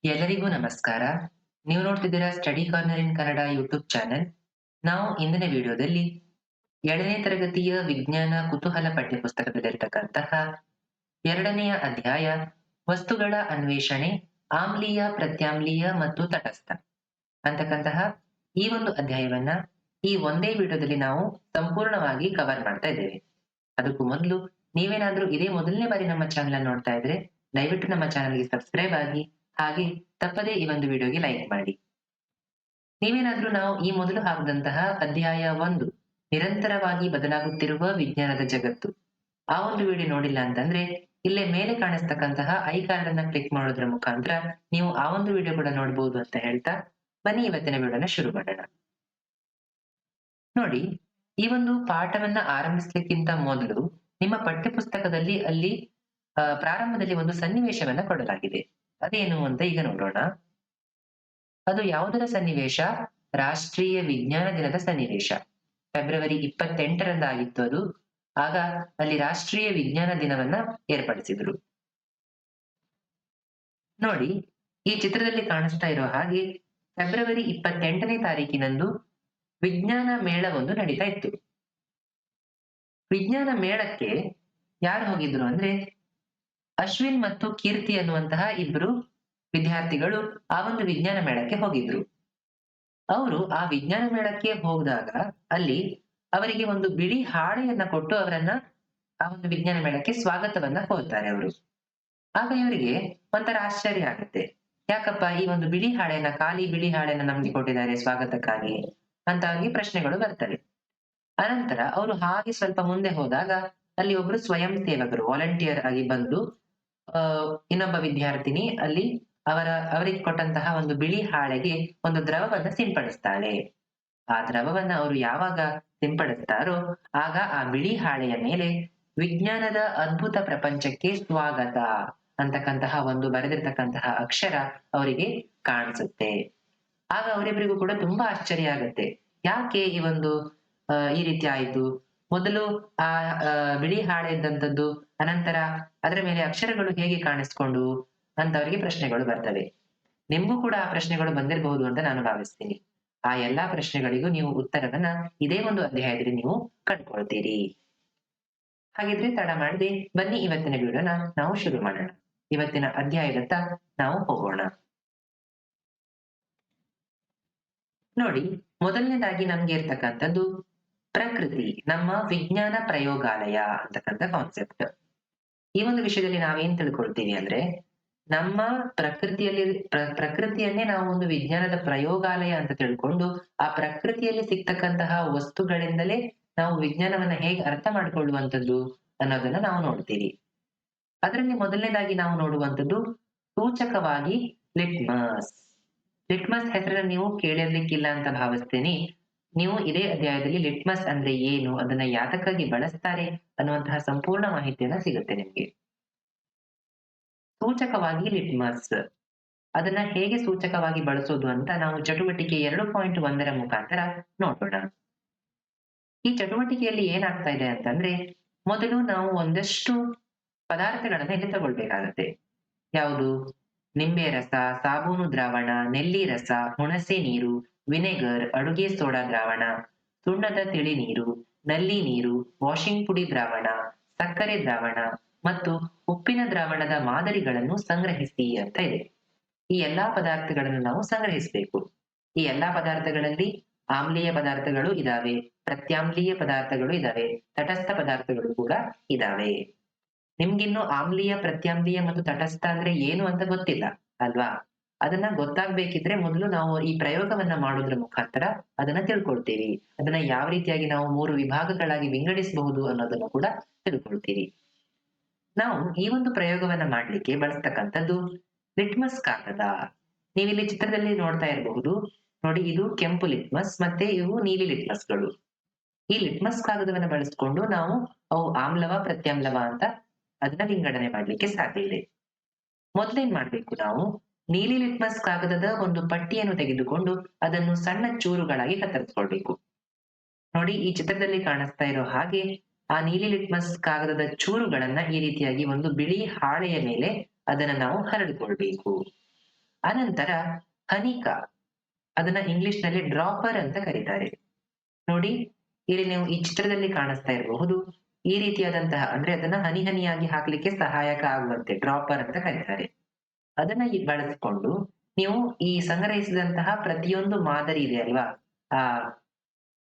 ಎಲ್ಲರಿಗೂ ನಮಸ್ಕಾರ. ನೀವು ನೋಡ್ತಿದ್ದೀರಾ ಸ್ಟಡಿ ಕಾರ್ನರ್ ಇನ್ ಕನ್ನಡ ಯೂಟ್ಯೂಬ್ ಚಾನೆಲ್. ನಾವು ಇಂದಿನ ವಿಡಿಯೋದಲ್ಲಿ 2ನೇ ತರಗತಿಯ ವಿಜ್ಞಾನ ಕುತೂಹಲ ಪಠ್ಯಪುಸ್ತಕದಲ್ಲಿರ್ತಕ್ಕಂತಹ 2ನೆಯ ಅಧ್ಯಾಯ ವಸ್ತುಗಳ ಅನ್ವೇಷಣೆ, ಆಮ್ಲೀಯ, ಪ್ರತ್ಯಾಮ್ಲೀಯ ಮತ್ತು ತಟಸ್ಥ ಅಂತಕ್ಕಂತಹ ಈ ಒಂದು ಅಧ್ಯಾಯವನ್ನ ಈ ಒಂದೇ ವಿಡಿಯೋದಲ್ಲಿ ನಾವು ಸಂಪೂರ್ಣವಾಗಿ ಕವರ್ ಮಾಡ್ತಾ ಇದ್ದೇವೆ. ಅದಕ್ಕೂ ಮೊದಲು ನೀವೇನಾದ್ರೂ ಇದೇ ಮೊದಲನೇ ಬಾರಿ ನಮ್ಮ ಚಾನೆಲ್ ಅನ್ನು ನೋಡ್ತಾ ಇದ್ರೆ ದಯವಿಟ್ಟು ನಮ್ಮ ಚಾನೆಲ್ಗೆ ಸಬ್ಸ್ಕ್ರೈಬ್ ಆಗಿ, ಹಾಗೆ ತಪ್ಪದೇ ಈ ಒಂದು ವಿಡಿಯೋಗೆ ಲೈಕ್ ಮಾಡಿ. ನೀವೇನಾದ್ರೂ ನಾವು ಈ ಮೊದಲು ಹಾಕಿದಂತಹ ಅಧ್ಯಾಯ 1 ನಿರಂತರವಾಗಿ ಬದಲಾಗುತ್ತಿರುವ ವಿಜ್ಞಾನದ ಜಗತ್ತು ಆ ಒಂದು ವಿಡಿಯೋ ನೋಡಿಲ್ಲ ಅಂತಂದ್ರೆ ಇಲ್ಲೇ ಮೇಲೆ ಕಾಣಿಸ್ತಕ್ಕಂತಹ ಐ ಕಾರ್ಡ್ ಅನ್ನ ಕ್ಲಿಕ್ ಮಾಡೋದ್ರ ಮುಖಾಂತರ ನೀವು ಆ ಒಂದು ವಿಡಿಯೋ ಕೂಡ ನೋಡಬಹುದು ಅಂತ ಹೇಳ್ತಾ ಬನ್ನಿ ಇವತ್ತಿನ ವಿಡಿಯೋನ ಶುರು ಮಾಡೋಣ. ನೋಡಿ, ಈ ಒಂದು ಪಾಠವನ್ನ ಆರಂಭಿಸ್ಲಿಕ್ಕಿಂತ ಮೊದಲು ನಿಮ್ಮ ಪಠ್ಯಪುಸ್ತಕದಲ್ಲಿ ಅಲ್ಲಿ ಪ್ರಾರಂಭದಲ್ಲಿ ಒಂದು ಸನ್ನಿವೇಶವನ್ನ ಕೊಡಲಾಗಿದೆ. ಅದೇನು ಅಂತ ಈಗ ನೋಡೋಣ. ಅದು ಯಾವುದರ ಸನ್ನಿವೇಶ? ರಾಷ್ಟ್ರೀಯ ವಿಜ್ಞಾನ ದಿನದ ಸನ್ನಿವೇಶ. ಫೆಬ್ರವರಿ 28ರಂದಾಗಿತ್ತು ಅದು. ಆಗ ಅಲ್ಲಿ ರಾಷ್ಟ್ರೀಯ ವಿಜ್ಞಾನ ದಿನವನ್ನ ಏರ್ಪಡಿಸಿದ್ರು. ನೋಡಿ, ಈ ಚಿತ್ರದಲ್ಲಿ ಕಾಣಿಸ್ತಾ ಇರೋ ಹಾಗೆ ಫೆಬ್ರವರಿ 28ನೇ ತಾರೀಕಿನಂದು ವಿಜ್ಞಾನ ಮೇಳವೊಂದು ನಡೀತಾ ಇತ್ತು. ವಿಜ್ಞಾನ ಮೇಳಕ್ಕೆ ಯಾರು ಹೋಗಿದ್ರು ಅಂದ್ರೆ ಅಶ್ವಿನ್ ಮತ್ತು ಕೀರ್ತಿ ಅನ್ನುವಂತಹ ಇಬ್ರು ವಿದ್ಯಾರ್ಥಿಗಳು ಆ ಒಂದು ವಿಜ್ಞಾನ ಮೇಳಕ್ಕೆ ಹೋಗಿದ್ರು. ಅವರು ಆ ವಿಜ್ಞಾನ ಮೇಳಕ್ಕೆ ಹೋದಾಗ ಅಲ್ಲಿ ಅವರಿಗೆ ಒಂದು ಬಿಳಿ ಹಾಳೆಯನ್ನ ಕೊಟ್ಟು ಅವರನ್ನ ಆ ಒಂದು ವಿಜ್ಞಾನ ಮೇಳಕ್ಕೆ ಸ್ವಾಗತವನ್ನ ಕೋರ್ತಾರೆ ಅವರು. ಆಗ ಇವರಿಗೆ ಒಂಥರ ಆಶ್ಚರ್ಯ ಆಗುತ್ತೆ. ಯಾಕಪ್ಪ ಈ ಒಂದು ಬಿಳಿ ಹಾಳೆಯನ್ನ, ಖಾಲಿ ಬಿಳಿ ಹಾಳೆಯನ್ನ ನಮ್ಗೆ ಕೊಟ್ಟಿದ್ದಾರೆ ಸ್ವಾಗತಕ್ಕಾಗಿ ಅಂತ ಆಗಿ ಪ್ರಶ್ನೆಗಳು ಬರ್ತವೆ. ಅನಂತರ ಅವರು ಹಾಗೆ ಸ್ವಲ್ಪ ಮುಂದೆ ಹೋದಾಗ ಅಲ್ಲಿ ಒಬ್ರು ಸ್ವಯಂ ಸೇವಕರು ವಾಲಂಟಿಯರ್ ಆಗಿ ಬಂದು ಇನ್ನೊಬ್ಬ ವಿದ್ಯಾರ್ಥಿನಿ ಅಲ್ಲಿ ಅವರಿಗೆ ಕೊಟ್ಟಂತಹ ಒಂದು ಬಿಳಿ ಹಾಳೆಗೆ ಒಂದು ದ್ರವವನ್ನ ಸಿಂಪಡಿಸ್ತಾಳೆ. ಆ ದ್ರವವನ್ನ ಅವರು ಯಾವಾಗ ಸಿಂಪಡಿಸ್ತಾರೋ ಆಗ ಆ ಬಿಳಿ ಹಾಳೆಯ ಮೇಲೆ ವಿಜ್ಞಾನದ ಅದ್ಭುತ ಪ್ರಪಂಚಕ್ಕೆ ಸ್ವಾಗತ ಅಂತಕ್ಕಂತಹ ಒಂದು ಬರೆದಿರ್ತಕ್ಕಂತಹ ಅಕ್ಷರ ಅವರಿಗೆ ಕಾಣಿಸುತ್ತೆ. ಆಗ ಅವರಿಬ್ಬರಿಗೂ ಕೂಡ ತುಂಬಾ ಆಶ್ಚರ್ಯ ಆಗುತ್ತೆ. ಯಾಕೆ ಈ ಒಂದು ಈ ರೀತಿ ಆಯ್ತು? ಮೊದಲು ಆ ಬಿಳಿ ಹಾಳೆ ಇದ್ದಂಥದ್ದು, ಅನಂತರ ಅದರ ಮೇಲೆ ಅಕ್ಷರಗಳು ಹೇಗೆ ಕಾಣಿಸ್ಕೊಂಡು ಅಂತ ಅವರಿಗೆ ಪ್ರಶ್ನೆಗಳು ಬರ್ತವೆ. ನಿಮ್ಗೂ ಕೂಡ ಆ ಪ್ರಶ್ನೆಗಳು ಬಂದಿರಬಹುದು ಅಂತ ನಾನು ಭಾವಿಸ್ತೀನಿ. ಆ ಎಲ್ಲಾ ಪ್ರಶ್ನೆಗಳಿಗೂ ನೀವು ಉತ್ತರವನ್ನ ಇದೇ ಒಂದು ಅಧ್ಯಾಯದಲ್ಲಿ ನೀವು ಕಂಡುಕೊಳ್ತೀರಿ. ಹಾಗಿದ್ರೆ ತಡ ಮಾಡದೆ ಬನ್ನಿ ಇವತ್ತಿನ ವಿಡಿಯೋನ ನಾವು ಶುರು ಮಾಡೋಣ. ಇವತ್ತಿನ ಅಧ್ಯಾಯದತ್ತ ನಾವು ಹೋಗೋಣ. ನೋಡಿ, ಮೊದಲನೇದಾಗಿ ನಮ್ಗೆ ಇರ್ತಕ್ಕಂಥದ್ದು ಪ್ರಕೃತಿ ನಮ್ಮ ವಿಜ್ಞಾನ ಪ್ರಯೋಗಾಲಯ ಅಂತಕ್ಕಂಥ ಕಾನ್ಸೆಪ್ಟ್. ಈ ಒಂದು ವಿಷಯದಲ್ಲಿ ನಾವೇನ್ ತಿಳ್ಕೊಳ್ತೀವಿ ಅಂದ್ರೆ ನಮ್ಮ ಪ್ರಕೃತಿಯನ್ನೇ ನಾವು ಒಂದು ವಿಜ್ಞಾನದ ಪ್ರಯೋಗಾಲಯ ಅಂತ ತಿಳ್ಕೊಂಡು ಆ ಪ್ರಕೃತಿಯಲ್ಲಿ ಸಿಗ್ತಕ್ಕಂತಹ ವಸ್ತುಗಳಿಂದಲೇ ನಾವು ವಿಜ್ಞಾನವನ್ನ ಹೇಗೆ ಅರ್ಥ ಮಾಡ್ಕೊಳ್ಳುವಂಥದ್ದು ಅನ್ನೋದನ್ನ ನಾವು ನೋಡ್ತೀವಿ. ಅದರಲ್ಲಿ ಮೊದಲನೇದಾಗಿ ನಾವು ನೋಡುವಂಥದ್ದು ಸೂಚಕವಾಗಿ ಲಿಟ್ಮಸ್. ಲಿಟ್ಮಸ್ ಹೆಸರನ್ನ ನೀವು ಕೇಳಿರ್ಲಿಕ್ಕಿಲ್ಲ ಅಂತ ಭಾವಿಸ್ತೀನಿ. ನೀವು ಇದೇ ಅಧ್ಯಾಯದಲ್ಲಿ ಲಿಟ್ಮಸ್ ಅಂದ್ರೆ ಏನು, ಅದನ್ನ ಯಾತಕ್ಕಾಗಿ ಬಳಸ್ತಾರೆ ಅನ್ನುವಂತಹ ಸಂಪೂರ್ಣ ಮಾಹಿತಿಯನ್ನ ಸಿಗುತ್ತೆ ನಿಮ್ಗೆ. ಸೂಚಕವಾಗಿ ಲಿಟ್ಮಸ್ ಅದನ್ನ ಹೇಗೆ ಸೂಚಕವಾಗಿ ಬಳಸೋದು ಅಂತ ನಾವು ಚಟುವಟಿಕೆ 2.1ರ ಮುಖಾಂತರ ನೋಡೋಣ. ಈ ಚಟುವಟಿಕೆಯಲ್ಲಿ ಏನಾಗ್ತಾ ಇದೆ ಅಂತಂದ್ರೆ ಮೊದಲು ನಾವು ಒಂದಷ್ಟು ಪದಾರ್ಥಗಳನ್ನ ಇಲ್ಲಿ ತಗೊಳ್ಬೇಕಾಗತ್ತೆ. ಯಾವುದು? ನಿಂಬೆ ರಸ, ಸಾಬೂನು ದ್ರಾವಣ, ನೆಲ್ಲಿ ರಸ, ಹುಣಸೆ ನೀರು, ವಿನೆಗರ್, ಅಡುಗೆ ಸೋಡಾ ದ್ರಾವಣ, ಸುಣ್ಣದ ತಿಳಿ ನೀರು, ನಲ್ಲಿ ನೀರು, ವಾಷಿಂಗ್ ಪುಡಿ ದ್ರಾವಣ, ಸಕ್ಕರೆ ದ್ರಾವಣ ಮತ್ತು ಉಪ್ಪಿನ ದ್ರಾವಣದ ಮಾದರಿಗಳನ್ನು ಸಂಗ್ರಹಿಸಿ ಅಂತ ಇದೆ. ಈ ಎಲ್ಲಾ ಪದಾರ್ಥಗಳನ್ನು ನಾವು ಸಂಗ್ರಹಿಸಬೇಕು. ಈ ಎಲ್ಲಾ ಪದಾರ್ಥಗಳಲ್ಲಿ ಆಮ್ಲೀಯ ಪದಾರ್ಥಗಳು ಇದಾವೆ, ಪ್ರತ್ಯಾಮ್ಲೀಯ ಪದಾರ್ಥಗಳು ಇದಾವೆ, ತಟಸ್ಥ ಪದಾರ್ಥಗಳು ಕೂಡ ಇದಾವೆ. ನಿಮ್ಗಿನ್ನು ಆಮ್ಲೀಯ, ಪ್ರತ್ಯಾಮ್ಲೀಯ ಮತ್ತು ತಟಸ್ಥ ಅಂದ್ರೆ ಏನು ಅಂತ ಗೊತ್ತಿಲ್ಲ ಅಲ್ವಾ? ಅದನ್ನ ಗೊತ್ತಾಗ್ಬೇಕಿದ್ರೆ ಮೊದಲು ನಾವು ಈ ಪ್ರಯೋಗವನ್ನ ಮಾಡೋದ್ರ ಮುಖಾಂತರ ಅದನ್ನ ತಿಳ್ಕೊಳ್ತೀವಿ. ಅದನ್ನ ಯಾವ ರೀತಿಯಾಗಿ ನಾವು 3 ವಿಭಾಗಗಳಾಗಿ ವಿಂಗಡಿಸಬಹುದು ಅನ್ನೋದನ್ನು ಕೂಡ ತಿಳ್ಕೊಳ್ತೀವಿ. ನಾವು ಈ ಒಂದು ಪ್ರಯೋಗವನ್ನ ಮಾಡ್ಲಿಕ್ಕೆ ಬಳಸ್ತಕ್ಕಂಥದ್ದು ಲಿಟ್ಮಸ್ ಕಾಗದ. ನೀವಿಲ್ಲಿ ಚಿತ್ರದಲ್ಲಿ ನೋಡ್ತಾ ಇರಬಹುದು. ನೋಡಿ, ಇದು ಕೆಂಪು ಲಿಟ್ಮಸ್ ಮತ್ತೆ ಇವು ನೀಲಿ ಲಿಟ್ಮಸ್ಗಳು. ಈ ಲಿಟ್ಮಸ್ ಕಾಗದವನ್ನ ಬಳಸ್ಕೊಂಡು ನಾವು ಅವು ಆಮ್ಲವ, ಪ್ರತ್ಯಾಮ್ಲವ ಅಂತ ಅದನ್ನ ವಿಂಗಡಣೆ ಮಾಡ್ಲಿಕ್ಕೆ ಸಾಧ್ಯ ಇದೆ. ಮೊದಲೇನ್ ಮಾಡ್ಬೇಕು? ನಾವು ನೀಲಿ ಲಿಟ್ಮಸ್ ಕಾಗದದ ಒಂದು ಪಟ್ಟಿಯನ್ನು ತೆಗೆದುಕೊಂಡು ಅದನ್ನು ಸಣ್ಣ ಚೂರುಗಳಾಗಿ ಕತ್ತರಿಸ್ಕೊಳ್ಬೇಕು. ನೋಡಿ, ಈ ಚಿತ್ರದಲ್ಲಿ ಕಾಣಿಸ್ತಾ ಇರೋ ಹಾಗೆ ಆ ನೀಲಿ ಲಿಟ್ಮಸ್ ಕಾಗದದ ಚೂರುಗಳನ್ನ ಈ ರೀತಿಯಾಗಿ ಒಂದು ಬಿಳಿ ಹಾಳೆಯ ಮೇಲೆ ಅದನ್ನ ನಾವು ಹರಡಿಕೊಳ್ಬೇಕು. ಅನಂತರ ಹನಿಕ, ಅದನ್ನ ಇಂಗ್ಲಿಷ್ ನಲ್ಲಿ ಡ್ರಾಪರ್ ಅಂತ ಕರೀತಾರೆ. ನೋಡಿ, ಇಲ್ಲಿ ನೀವು ಈ ಚಿತ್ರದಲ್ಲಿ ಕಾಣಿಸ್ತಾ ಇರಬಹುದು, ಈ ರೀತಿಯಾದಂತಹ ಅಂದ್ರೆ ಅದನ್ನ ಹನಿ ಹನಿಯಾಗಿ ಹಾಕ್ಲಿಕ್ಕೆ ಸಹಾಯಕ ಆಗುವಂತೆ ಡ್ರಾಪರ್ ಅಂತ ಕರೀತಾರೆ. ಅದನ್ನ ಬಳಸಿಕೊಂಡು ನೀವು ಈ ಸಂಗ್ರಹಿಸಿದಂತಹ ಪ್ರತಿಯೊಂದು ಮಾದರಿ ಇದೆ ಅಲ್ವಾ, ಆ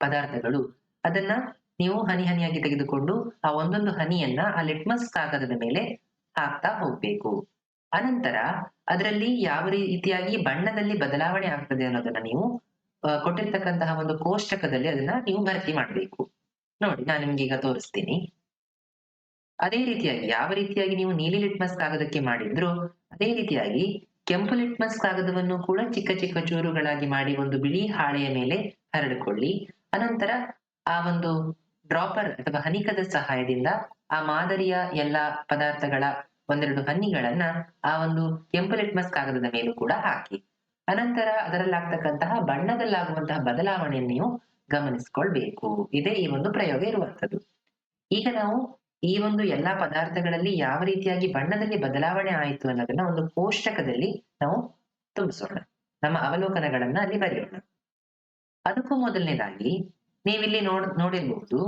ಪದಾರ್ಥಗಳು, ಅದನ್ನ ನೀವು ಹನಿ ಹನಿಯಾಗಿ ತೆಗೆದುಕೊಂಡು ಆ ಒಂದೊಂದು ಹನಿಯನ್ನ ಆ ಲಿಟ್ಮಸ್ ಕಾಗದದ ಮೇಲೆ ಹಾಕ್ತಾ ಹೋಗ್ಬೇಕು. ಅನಂತರ ಅದರಲ್ಲಿ ಯಾವ ರೀತಿಯಾಗಿ ಬಣ್ಣದಲ್ಲಿ ಬದಲಾವಣೆ ಆಗ್ತದೆ ಅನ್ನೋದನ್ನ ನೀವು ಕೊಟ್ಟಿರ್ತಕ್ಕಂತಹ ಒಂದು ಕೋಷ್ಟಕದಲ್ಲಿ ಅದನ್ನ ನೀವು ಭರ್ತಿ ಮಾಡ್ಬೇಕು. ನೋಡಿ, ನಾನು ನಿಮ್ಗೆ ಈಗ ತೋರಿಸ್ತೀನಿ. ಅದೇ ರೀತಿಯಾಗಿ ಯಾವ ರೀತಿಯಾಗಿ ನೀವು ನೀಲಿ ಲಿಟ್ಮಸ್ ಕಾಗದಕ್ಕೆ ಮಾಡಿದ್ರೋ ಅದೇ ರೀತಿಯಾಗಿ ಕೆಂಪು ಲಿಟ್ಮಸ್ ಕಾಗದವನ್ನು ಕೂಡ ಚಿಕ್ಕ ಚಿಕ್ಕ ಚೂರುಗಳಾಗಿ ಮಾಡಿ ಒಂದು ಬಿಳಿ ಹಾಳೆಯ ಮೇಲೆ ಹರಡಿಕೊಳ್ಳಿ. ಅನಂತರ ಆ ಒಂದು ಡ್ರಾಪರ್ ಅಥವಾ ಹನಿಕದ ಸಹಾಯದಿಂದ ಆ ಮಾದರಿಯ ಎಲ್ಲಾ ಪದಾರ್ಥಗಳ ಒಂದೆರಡು ಹನಿಗಳನ್ನ ಆ ಒಂದು ಕೆಂಪು ಲಿಟ್ಮಸ್ ಕಾಗದದ ಮೇಲೂ ಕೂಡ ಹಾಕಿ. ಅನಂತರ ಅದರಲ್ಲಾಗ್ತಕ್ಕಂತಹ ಬಣ್ಣದಲ್ಲಾಗುವಂತಹ ಬದಲಾವಣೆಯನ್ನು ನೀವು ಗಮನಿಸ್ಕೊಳ್ಬೇಕು. ಇದೇ ಈ ಒಂದು ಪ್ರಯೋಗ ಇರುವಂತದ್ದು. ಈಗ ನಾವು ಈ ಒಂದು ಎಲ್ಲಾ ಪದಾರ್ಥಗಳಲ್ಲಿ ಯಾವ ರೀತಿಯಾಗಿ ಬಣ್ಣದಲ್ಲಿ ಬದಲಾವಣೆ ಆಯಿತು ಅನ್ನೋದನ್ನ ಒಂದು ಕೋಷ್ಟಕದಲ್ಲಿ ನಾವು ತುಂಬಿಸೋಣ. ನಮ್ಮ ಅವಲೋಕನಗಳನ್ನ ಅಲ್ಲಿ ಬರೆಯೋಣ. ಅದಕ್ಕೂ ಮೊದಲನೇದಾಗಿ ನೀವಿಲ್ಲಿ ನೋಡಿರ್ಬಹುದು,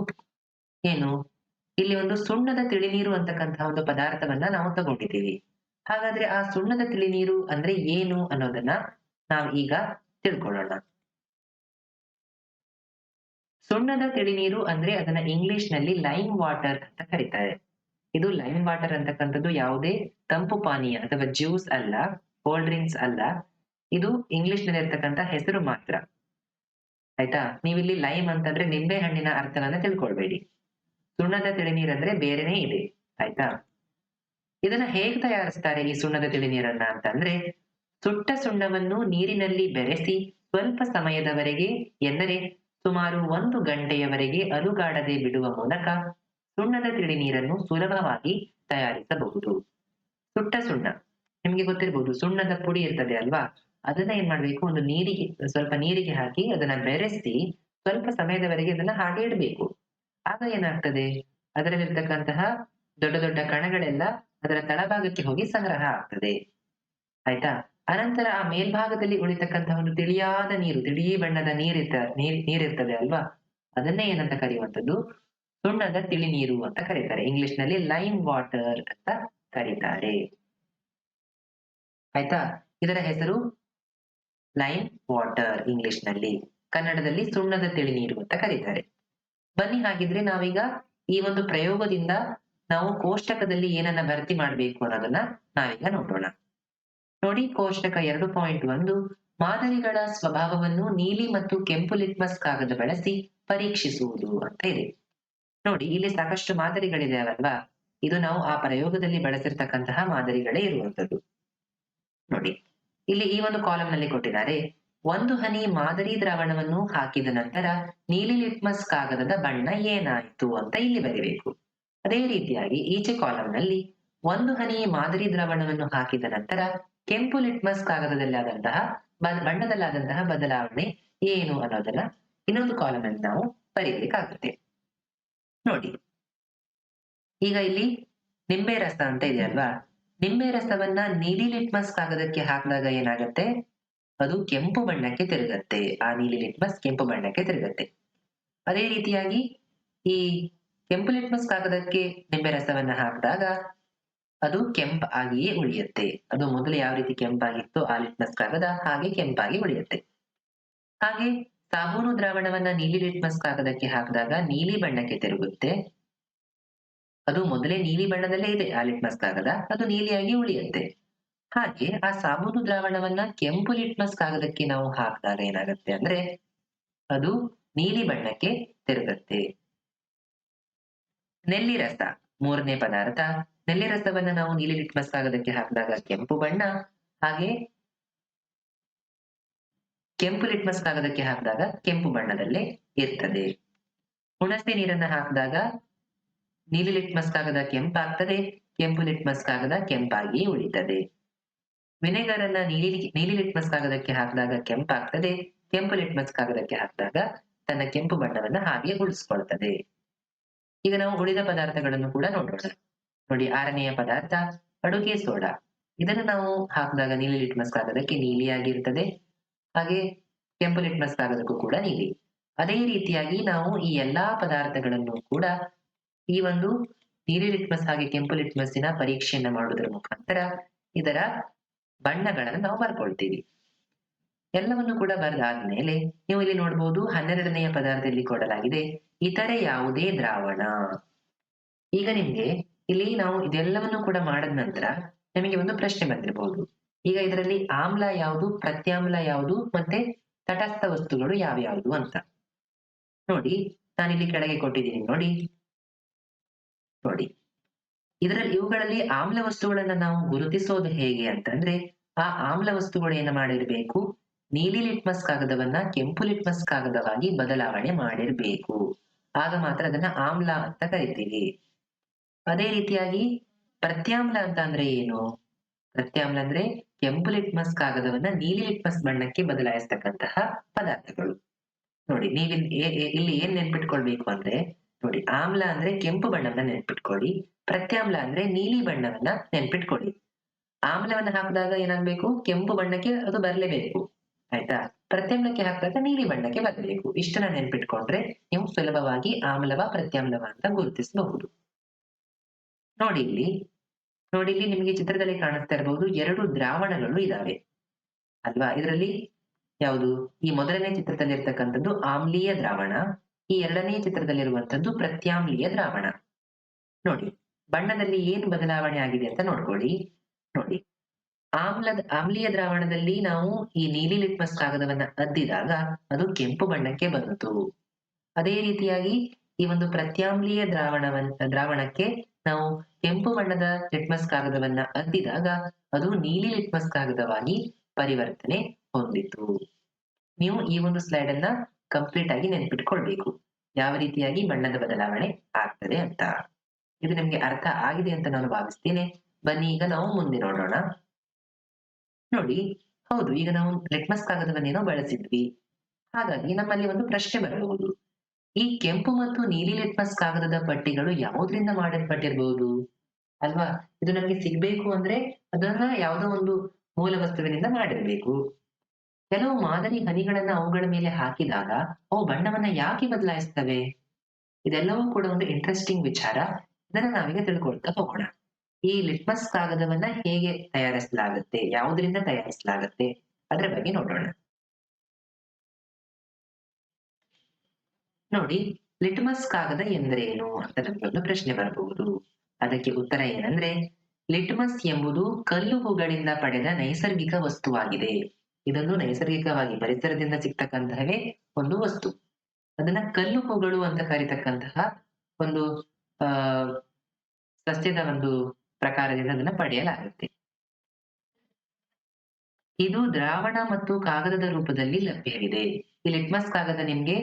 ಏನು, ಇಲ್ಲಿ ಒಂದು ಸುಣ್ಣದ ತಿಳಿನೀರು ಅಂತಕ್ಕಂತಹ ಒಂದು ಪದಾರ್ಥವನ್ನ ನಾವು ತಗೊಂಡಿದ್ದೀವಿ. ಹಾಗಾದ್ರೆ ಆ ಸುಣ್ಣದ ತಿಳಿನೀರು ಅಂದ್ರೆ ಏನು ಅನ್ನೋದನ್ನ ನಾವು ಈಗ ತಿಳ್ಕೊಳ್ಳೋಣ. ಸುಣ್ಣದ ತಿಳಿನೀರು ಅಂದ್ರೆ ಅದನ್ನ ಇಂಗ್ಲಿಷ್ ನಲ್ಲಿ ಲೈಮ್ ವಾಟರ್ ಅಂತ ಕರೀತಾರೆ. ಇದು ಲೈಮ್ ವಾಟರ್ ಅಂತಕ್ಕಂಥದ್ದು ಯಾವುದೇ ತಂಪು ಪಾನೀಯ ಅಥವಾ ಜ್ಯೂಸ್ ಅಲ್ಲ, ಕೋಲ್ಡ್ ಡ್ರಿಂಕ್ಸ್ ಅಲ್ಲ. ಇದು ಇಂಗ್ಲಿಷ್ ನಲ್ಲಿ ಇರ್ತಕ್ಕಂಥ ಹೆಸರು ಮಾತ್ರ. ಆಯ್ತಾ? ನೀವಿಲ್ಲಿ ಲೈಮ್ ಅಂತಂದ್ರೆ ನಿಂಬೆ ಹಣ್ಣಿನ ಅರ್ಥವನ್ನ ತಿಳ್ಕೊಳ್ಬೇಡಿ. ಸುಣ್ಣದ ತಿಳಿನೀರ್ ಅಂದ್ರೆ ಬೇರೆನೇ ಇದೆ. ಆಯ್ತಾ? ಇದನ್ನ ಹೇಗೆ ತಯಾರಿಸ್ತಾರೆ ಈ ಸುಣ್ಣದ ತಿಳಿನೀರನ್ನ ಅಂತಂದ್ರೆ, ಸುಟ್ಟ ಸುಣ್ಣವನ್ನು ನೀರಿನಲ್ಲಿ ಬೆರೆಸಿ ಸ್ವಲ್ಪ ಸಮಯದವರೆಗೆ, ಎಂದರೆ ಸುಮಾರು 1 ಗಂಟೆಯವರೆಗೆ ಅಲುಗಾಡದೆ ಬಿಡುವ ಮೂಲಕ ಸುಣ್ಣದ ತಿಳಿನೀರನ್ನು ಸುಲಭವಾಗಿ ತಯಾರಿಸಬಹುದು. ಸುಟ್ಟ ಸುಣ್ಣ ನಿಮ್ಗೆ ಗೊತ್ತಿರ್ಬೋದು, ಸುಣ್ಣದ ಪುಡಿ ಇರ್ತದೆ ಅಲ್ವಾ, ಅದನ್ನ ಏನ್ ಮಾಡ್ಬೇಕು, ಒಂದು ಸ್ವಲ್ಪ ನೀರಿಗೆ ಹಾಕಿ ಅದನ್ನ ಬೆರೆಸಿ ಸ್ವಲ್ಪ ಸಮಯದವರೆಗೆ ಅದನ್ನ ಹಾಗೆ ಇಡಬೇಕು. ಆಗ ಏನಾಗ್ತದೆ, ಅದರಲ್ಲಿರ್ತಕ್ಕಂತಹ ದೊಡ್ಡ ದೊಡ್ಡ ಕಣಗಳೆಲ್ಲ ಅದರ ತಳಭಾಗಕ್ಕೆ ಹೋಗಿ ಸಂಗ್ರಹ ಆಗ್ತದೆ. ಆಯ್ತಾ? ಅನಂತರ ಆ ಮೇಲ್ಭಾಗದಲ್ಲಿ ಉಳಿತಕ್ಕಂತಹ ಒಂದು ತಿಳಿಯಾದ ನೀರು, ತಿಳಿ ಬಣ್ಣದ ನೀರಿರ್ತದೆ ಅಲ್ವಾ, ಅದನ್ನೇ ಏನಂತ ಕರೆಯುವಂಥದ್ದು, ಸುಣ್ಣದ ತಿಳಿ ನೀರು ಅಂತ ಕರೀತಾರೆ. ಇಂಗ್ಲಿಷ್ ನಲ್ಲಿ ಲೈಮ್ ವಾಟರ್ ಅಂತ ಕರೀತಾರೆ. ಆಯ್ತಾ? ಇದರ ಹೆಸರು ಲೈಮ್ ವಾಟರ್ ಇಂಗ್ಲಿಷ್ ನಲ್ಲಿ, ಕನ್ನಡದಲ್ಲಿ ಸುಣ್ಣದ ತಿಳಿ ನೀರು ಅಂತ ಕರೀತಾರೆ. ಬನ್ನಿ, ಹಾಗಿದ್ರೆ ನಾವೀಗ ಈ ಒಂದು ಪ್ರಯೋಗದಿಂದ ನಾವು ಕೋಷ್ಟಕದಲ್ಲಿ ಏನನ್ನ ಭರ್ತಿ ಮಾಡ್ಬೇಕು ಅನ್ನೋದನ್ನ ನಾವೀಗ ನೋಡೋಣ. ನೋಡಿ, ಕೋಷ್ಟಕ 2.1 ಮಾದರಿಗಳ ಸ್ವಭಾವವನ್ನು ನೀಲಿ ಮತ್ತು ಕೆಂಪು ಲಿಟ್ಮಸ್ ಕಾಗದ ಬಳಸಿ ಪರೀಕ್ಷಿಸುವುದು ಅಂತ ಇದೆ. ನೋಡಿ, ಇಲ್ಲಿ ಸಾಕಷ್ಟು ಮಾದರಿಗಳಿದೆ ಅಲ್ವಾ, ಇದು ನಾವು ಆ ಪ್ರಯೋಗದಲ್ಲಿ ಬಳಸಿರ್ತಕ್ಕಂತಹ ಮಾದರಿಗಳೇ ಇರುವಂತದ್ದು. ನೋಡಿ, ಇಲ್ಲಿ ಈ ಒಂದು ಕಾಲಂ ನಲ್ಲಿ ಕೊಟ್ಟಿದ್ದಾರೆ, 1 ಹನಿ ಮಾದರಿ ದ್ರಾವಣವನ್ನು ಹಾಕಿದ ನಂತರ ನೀಲಿ ಲಿಟ್ಮಸ್ ಕಾಗದದ ಬಣ್ಣ ಏನಾಯ್ತು ಅಂತ ಇಲ್ಲಿ ಬರಿಬೇಕು. ಅದೇ ರೀತಿಯಾಗಿ ಈಚೆ ಕಾಲಂ ನಲ್ಲಿ 1 ಹನಿ ಮಾದರಿ ದ್ರಾವಣವನ್ನು ಹಾಕಿದ ನಂತರ ಕೆಂಪು ಲಿಟ್ಮಸ್ ಕಾಗದದಲ್ಲಿ ಆದಂತಹ ಬಣ್ಣದಲ್ಲಾದಂತಹ ಬದಲಾವಣೆ ಏನು ಅನ್ನೋದನ್ನ ಇನ್ನೊಂದು ಕಾಲಂ ಅಲ್ಲಿ ನಾವು ಬರೀಬೇಕಾಗುತ್ತೆ. ನೋಡಿ, ಈಗ ಇಲ್ಲಿ ನಿಂಬೆ ರಸ ಅಂತ ಇದೆ ಅಲ್ವಾ, ನಿಂಬೆ ರಸವನ್ನ ನೀಲಿ ಲಿಟ್ಮಸ್ ಕಾಗದಕ್ಕೆ ಹಾಕಿದಾಗ ಏನಾಗುತ್ತೆ, ಅದು ಕೆಂಪು ಬಣ್ಣಕ್ಕೆ ತಿರುಗತ್ತೆ. ಆ ನೀಲಿ ಲಿಟ್ಮಸ್ ಕೆಂಪು ಬಣ್ಣಕ್ಕೆ ತಿರುಗತ್ತೆ. ಅದೇ ರೀತಿಯಾಗಿ ಈ ಕೆಂಪು ಲಿಟ್ಮಸ್ ಕಾಗದಕ್ಕೆ ನಿಂಬೆ ರಸವನ್ನ ಹಾಕಿದಾಗ ಅದು ಕೆಂಪಾಗಿಯೇ ಉಳಿಯುತ್ತೆ. ಅದು ಮೊದಲು ಯಾವ ರೀತಿ ಕೆಂಪಾಗಿತ್ತು ಆ ಲಿಟ್ಮಸ್ ಕಾಗದ, ಹಾಗೆ ಕೆಂಪಾಗಿ ಉಳಿಯುತ್ತೆ. ಹಾಗೆ ಸಾಬೂನು ದ್ರಾವಣವನ್ನ ನೀಲಿ ಲಿಟ್ಮಸ್ ಕಾಗದಕ್ಕೆ ಹಾಕಿದಾಗ ನೀಲಿ ಬಣ್ಣಕ್ಕೆ ತಿರುಗುತ್ತೆ. ಅದು ಮೊದಲೇ ನೀಲಿ ಬಣ್ಣದಲ್ಲೇ ಇದೆ ಆ ಲಿಟ್ಮಸ್ ಕಾಗದ, ಅದು ನೀಲಿಯಾಗಿ ಉಳಿಯುತ್ತೆ. ಹಾಗೆ ಆ ಸಾಬೂನು ದ್ರಾವಣವನ್ನ ಕೆಂಪು ಲಿಟ್ಮಸ್ ಕಾಗದಕ್ಕೆ ನಾವು ಹಾಕಿದಾಗ ಏನಾಗುತ್ತೆ ಅಂದ್ರೆ ಅದು ನೀಲಿ ಬಣ್ಣಕ್ಕೆ ತಿರುಗುತ್ತೆ. ನೆಲ್ಲಿ ರಸ, 3ನೇ ಪದಾರ್ಥ. ನೆಲ್ಲಿ ರಸವನ್ನ ನಾವು ನೀಲಿ ಲಿಟ್ಮಸ್ ಕಾಗದಕ್ಕೆ ಹಾಕಿದಾಗ ಕೆಂಪು ಬಣ್ಣ, ಹಾಗೆ ಕೆಂಪು ಲಿಟ್ಮಸ್ ಕಾಗದಕ್ಕೆ ಹಾಕಿದಾಗ ಕೆಂಪು ಬಣ್ಣದಲ್ಲೇ ಇರ್ತದೆ. ಹುಣಸೆ ನೀರನ್ನ ಹಾಕಿದಾಗ ನೀಲಿ ಲಿಟ್ಮಸ್ ಕಾಗದ ಕೆಂಪಾಗ್ತದೆ, ಕೆಂಪು ಲಿಟ್ಮಸ್ ಕಾಗದ ಕೆಂಪಾಗಿ ಉಳಿತದೆ. ವಿನೆಗರ್ ಅನ್ನ ನೀಲಿ ಲಿಟ್ಮಸ್ ಕಾಗದಕ್ಕೆ ಹಾಕಿದಾಗ ಕೆಂಪಾಗ್ತದೆ, ಕೆಂಪು ಲಿಟ್ಮಸ್ ಕಾಗದಕ್ಕೆ ಹಾಕಿದಾಗ ತನ್ನ ಕೆಂಪು ಬಣ್ಣವನ್ನ ಹಾಗೆ ಉಳಿಸ್ಕೊಳ್ತದೆ. ಈಗ ನಾವು ಉಳಿದ ಪದಾರ್ಥಗಳನ್ನು ಕೂಡ ನೋಡೋಣ. ನೋಡಿ, 6ನೆಯ ಪದಾರ್ಥ ಅಡುಗೆ ಸೋಡಾ. ಇದನ್ನು ನಾವು ಹಾಕಿದಾಗ ನೀಲಿ ಲಿಟ್ಮಸ್ ಕಾಗದಕ್ಕೆ ನೀಲಿಯಾಗಿರ್ತದೆ, ಹಾಗೆ ಕೆಂಪು ಲಿಟ್ಮಸ್ ಕಾಗದಕ್ಕೂ ಕೂಡ ನೀಲಿ. ಅದೇ ರೀತಿಯಾಗಿ ನಾವು ಈ ಎಲ್ಲಾ ಪದಾರ್ಥಗಳನ್ನು ಕೂಡ ಈ ಒಂದು ನೀಲಿ ಲಿಟ್ಮಸ್ ಹಾಗೆ ಕೆಂಪು ಲಿಟ್ಮಸ್ಸಿನ ಪರೀಕ್ಷೆಯನ್ನ ಮಾಡುವುದರ ಮುಖಾಂತರ ಇದರ ಬಣ್ಣಗಳನ್ನು ನಾವು ಬರ್ಕೊಳ್ತೀವಿ. ಎಲ್ಲವನ್ನು ಕೂಡ ಬರೆದಾದ್ಮೇಲೆ ನೀವು ಇಲ್ಲಿ ನೋಡಬಹುದು 12ನೆಯ ಪದಾರ್ಥದಲ್ಲಿ ಕೊಡಲಾಗಿದೆ ಇತರೆ ಯಾವುದೇ ದ್ರಾವಣ. ಈಗ ನಿಮ್ಗೆ ಇಲ್ಲಿ ನಾವು ಇದೆಲ್ಲವನ್ನು ಕೂಡ ಮಾಡಿದ ನಂತರ ನಿಮಗೆ ಒಂದು ಪ್ರಶ್ನೆ ಬಂದಿರಬಹುದು. ಈಗ ಇದರಲ್ಲಿ ಆಮ್ಲ ಯಾವುದು, ಪ್ರತ್ಯಾಮ್ಲ ಯಾವುದು, ಮತ್ತೆ ತಟಸ್ಥ ವಸ್ತುಗಳು ಯಾವ್ಯಾವುದು ಅಂತ. ನೋಡಿ, ನಾನಿಲ್ಲಿ ಕೆಳಗೆ ಕೊಟ್ಟಿದ್ದೀನಿ ನೋಡಿ. ನೋಡಿ, ಇವುಗಳಲ್ಲಿ ಆಮ್ಲ ವಸ್ತುಗಳನ್ನ ನಾವು ಗುರುತಿಸೋದು ಹೇಗೆ ಅಂತಂದ್ರೆ, ಆ ಆಮ್ಲ ವಸ್ತುಗಳು ಏನು ಮಾಡಿರ್ಬೇಕು, ನೀಲಿ ಲಿಟ್ಮಸ್ ಕಾಗದವನ್ನ ಕೆಂಪು ಲಿಟ್ಮಸ್ ಕಾಗದವಾಗಿ ಬದಲಾವಣೆ ಮಾಡಿರ್ಬೇಕು. ಆಗ ಮಾತ್ರ ಅದನ್ನ ಆಮ್ಲ ಅಂತ ಕರಿತೀವಿ. ಅದೇ ರೀತಿಯಾಗಿ ಪ್ರತ್ಯಾಮ್ಲ ಅಂತ ಅಂದ್ರೆ ಏನು? ಪ್ರತ್ಯಾಮ್ಲ ಅಂದ್ರೆ ಕೆಂಪು ಲಿಟ್ಮಸ್ ಕಾಗದವನ್ನ ನೀಲಿ ಲಿಟ್ಮಸ್ ಬಣ್ಣಕ್ಕೆ ಬದಲಾಯಿಸ್ತಕ್ಕಂತಹ ಪದಾರ್ಥಗಳು. ನೋಡಿ, ನೀವು ಇಲ್ಲಿ ಏನ್ ನೆನ್ಪಿಟ್ಕೊಳ್ಬೇಕು ಅಂದ್ರೆ, ನೋಡಿ, ಆಮ್ಲ ಅಂದ್ರೆ ಕೆಂಪು ಬಣ್ಣವನ್ನ ನೆನ್ಪಿಟ್ಕೊಳ್ಳಿ, ಪ್ರತ್ಯಾಮ್ಲ ಅಂದ್ರೆ ನೀಲಿ ಬಣ್ಣವನ್ನ ನೆನ್ಪಿಟ್ಕೊಳ್ಳಿ. ಆಮ್ಲವನ್ನ ಹಾಕಿದಾಗ ಏನಾಗ್ಬೇಕು, ಕೆಂಪು ಬಣ್ಣಕ್ಕೆ ಅದು ಬರ್ಲೇಬೇಕು, ಆಯ್ತಾ? ಪ್ರತ್ಯಾಮ್ಲಕ್ಕೆ ಹಾಕಿದಾಗ ನೀಲಿ ಬಣ್ಣಕ್ಕೆ ಬರಬೇಕು. ಇಷ್ಟನ್ನ ನೆನ್ಪಿಟ್ಕೊಂಡ್ರೆ ನೀವು ಸುಲಭವಾಗಿ ಆಮ್ಲವ ಪ್ರತ್ಯಾಮ್ಲವ ಅಂತ ಗುರುತಿಸಬಹುದು. ನೋಡಿ ಇಲ್ಲಿ ನಿಮಗೆ ಚಿತ್ರದಲ್ಲಿ ಕಾಣಿಸ್ತಾ ಇರಬಹುದು, 2 ದ್ರಾವಣಗಳು ಇದಾವೆ ಅಲ್ವಾ? ಇದರಲ್ಲಿ ಯಾವುದು, ಈ ಮೊದಲನೇ ಚಿತ್ರದಲ್ಲಿರ್ತಕ್ಕಂಥದ್ದು ಆಮ್ಲೀಯ ದ್ರಾವಣ, ಈ 2ನೇ ಚಿತ್ರದಲ್ಲಿರುವಂತದ್ದು ಪ್ರತ್ಯಾಮ್ಲೀಯ ದ್ರಾವಣ. ನೋಡಿ, ಬಣ್ಣದಲ್ಲಿ ಏನು ಬದಲಾವಣೆ ಆಗಿದೆ ಅಂತ ನೋಡ್ಕೊಳ್ಳಿ. ನೋಡಿ, ಆಮ್ಲೀಯ ದ್ರಾವಣದಲ್ಲಿ ನಾವು ಈ ನೀಲಿ ಲಿಟ್ಮಸ್ ಕಾಗದವನ್ನ ಅದ್ದಿದಾಗ ಅದು ಕೆಂಪು ಬಣ್ಣಕ್ಕೆ ಬಂತು. ಅದೇ ರೀತಿಯಾಗಿ ಈ ಒಂದು ಪ್ರತ್ಯಾಮ್ಲೀಯ ದ್ರಾವಣಕ್ಕೆ ನಾವು ಕೆಂಪು ಬಣ್ಣದ ಲಿಟ್ಮಸ್ ಕಾಗದವನ್ನ ಅದ್ದಿದಾಗ ಅದು ನೀಲಿ ಲಿಟ್ಮಸ್ ಕಾಗದವಾಗಿ ಪರಿವರ್ತನೆ ಹೊಂದಿತು. ನೀವು ಈ ಒಂದು ಸ್ಲೈಡ್ ಅನ್ನ ಕಂಪ್ಲೀಟ್ ಆಗಿ ನೆನ್ಪಿಟ್ಕೊಳ್ಬೇಕು, ಯಾವ ರೀತಿಯಾಗಿ ಬಣ್ಣದ ಬದಲಾವಣೆ ಆಗ್ತದೆ ಅಂತ. ಇದು ನಿಮ್ಗೆ ಅರ್ಥ ಆಗಿದೆ ಅಂತ ನಾನು ಭಾವಿಸ್ತೇನೆ. ಬನ್ನಿ ಈಗ ನಾವು ಮುಂದೆ ನೋಡೋಣ. ನೋಡಿ, ಹೌದು, ಈಗ ನಾವು ಲಿಟ್ಮಸ್ ಕಾಗದವನ್ನೇನೋ ಬಳಸಿದ್ವಿ, ಹಾಗಾಗಿ ನಮ್ಮಲ್ಲಿ ಒಂದು ಪ್ರಶ್ನೆ ಬರಬಹುದು. ಈ ಕೆಂಪು ಮತ್ತು ನೀಲಿ ಲಿಟ್ಮಸ್ ಕಾಗದದ ಪಟ್ಟಿಗಳು ಯಾವುದರಿಂದ ಮಾಡಲ್ಪಟ್ಟಿರಬಹುದು ಅಲ್ವಾ? ಇದು ನಮ್ಗೆ ಸಿಗ್ಬೇಕು ಅಂದ್ರೆ ಅದನ್ನ ಯಾವುದೋ ಒಂದು ಮೂಲ ವಸ್ತುವಿನಿಂದ ಮಾಡಿರ್ಬೇಕು. ಕೆಲವು ಮಾದರಿ ಹನಿಗಳನ್ನ ಅವುಗಳ ಮೇಲೆ ಹಾಕಿದಾಗ ಅವು ಬಣ್ಣವನ್ನ ಯಾಕೆ ಬದಲಾಯಿಸ್ತವೆ? ಇದೆಲ್ಲವೂ ಕೂಡ ಒಂದು ಇಂಟ್ರೆಸ್ಟಿಂಗ್ ವಿಚಾರ. ಇದನ್ನ ನಾವೀಗ ತಿಳ್ಕೊಳ್ತಾ ಹೋಗೋಣ. ಈ ಲಿಟ್ಮಸ್ ಕಾಗದವನ್ನ ಹೇಗೆ ತಯಾರಿಸಲಾಗುತ್ತೆ, ಯಾವುದರಿಂದ ತಯಾರಿಸಲಾಗುತ್ತೆ, ಅದರ ಬಗ್ಗೆ ನೋಡೋಣ. ನೋಡಿ, ಲಿಟ್ಮಸ್ ಕಾಗದ ಎಂದರೇನು ಅಂತ ನಮಗೆ ಒಂದು ಪ್ರಶ್ನೆ ಬರಬಹುದು. ಅದಕ್ಕೆ ಉತ್ತರ ಏನಂದ್ರೆ, ಲಿಟ್ಮಸ್ ಎಂಬುದು ಕಲ್ಲು ಹೂಗಳಿಂದ ಪಡೆದ ನೈಸರ್ಗಿಕ ವಸ್ತುವಾಗಿದೆ. ಇದೊಂದು ನೈಸರ್ಗಿಕವಾಗಿ ಪರಿಸರದಿಂದ ಸಿಗ್ತಕ್ಕಂತಹವೇ ಒಂದು ವಸ್ತು. ಅದನ್ನ ಕಲ್ಲು ಹೂಗಳು ಅಂತ ಕರೀತಕ್ಕಂತಹ ಒಂದು ಆ ಸಸ್ಯದ ಒಂದು ಪ್ರಕಾರದಿಂದ ಅದನ್ನ ಪಡೆಯಲಾಗುತ್ತೆ. ಇದು ದ್ರಾವಣ ಮತ್ತು ಕಾಗದದ ರೂಪದಲ್ಲಿ ಲಭ್ಯವಿದೆ. ಈ ಲಿಟ್ಮಸ್ ಕಾಗದ ನಿಮ್ಗೆ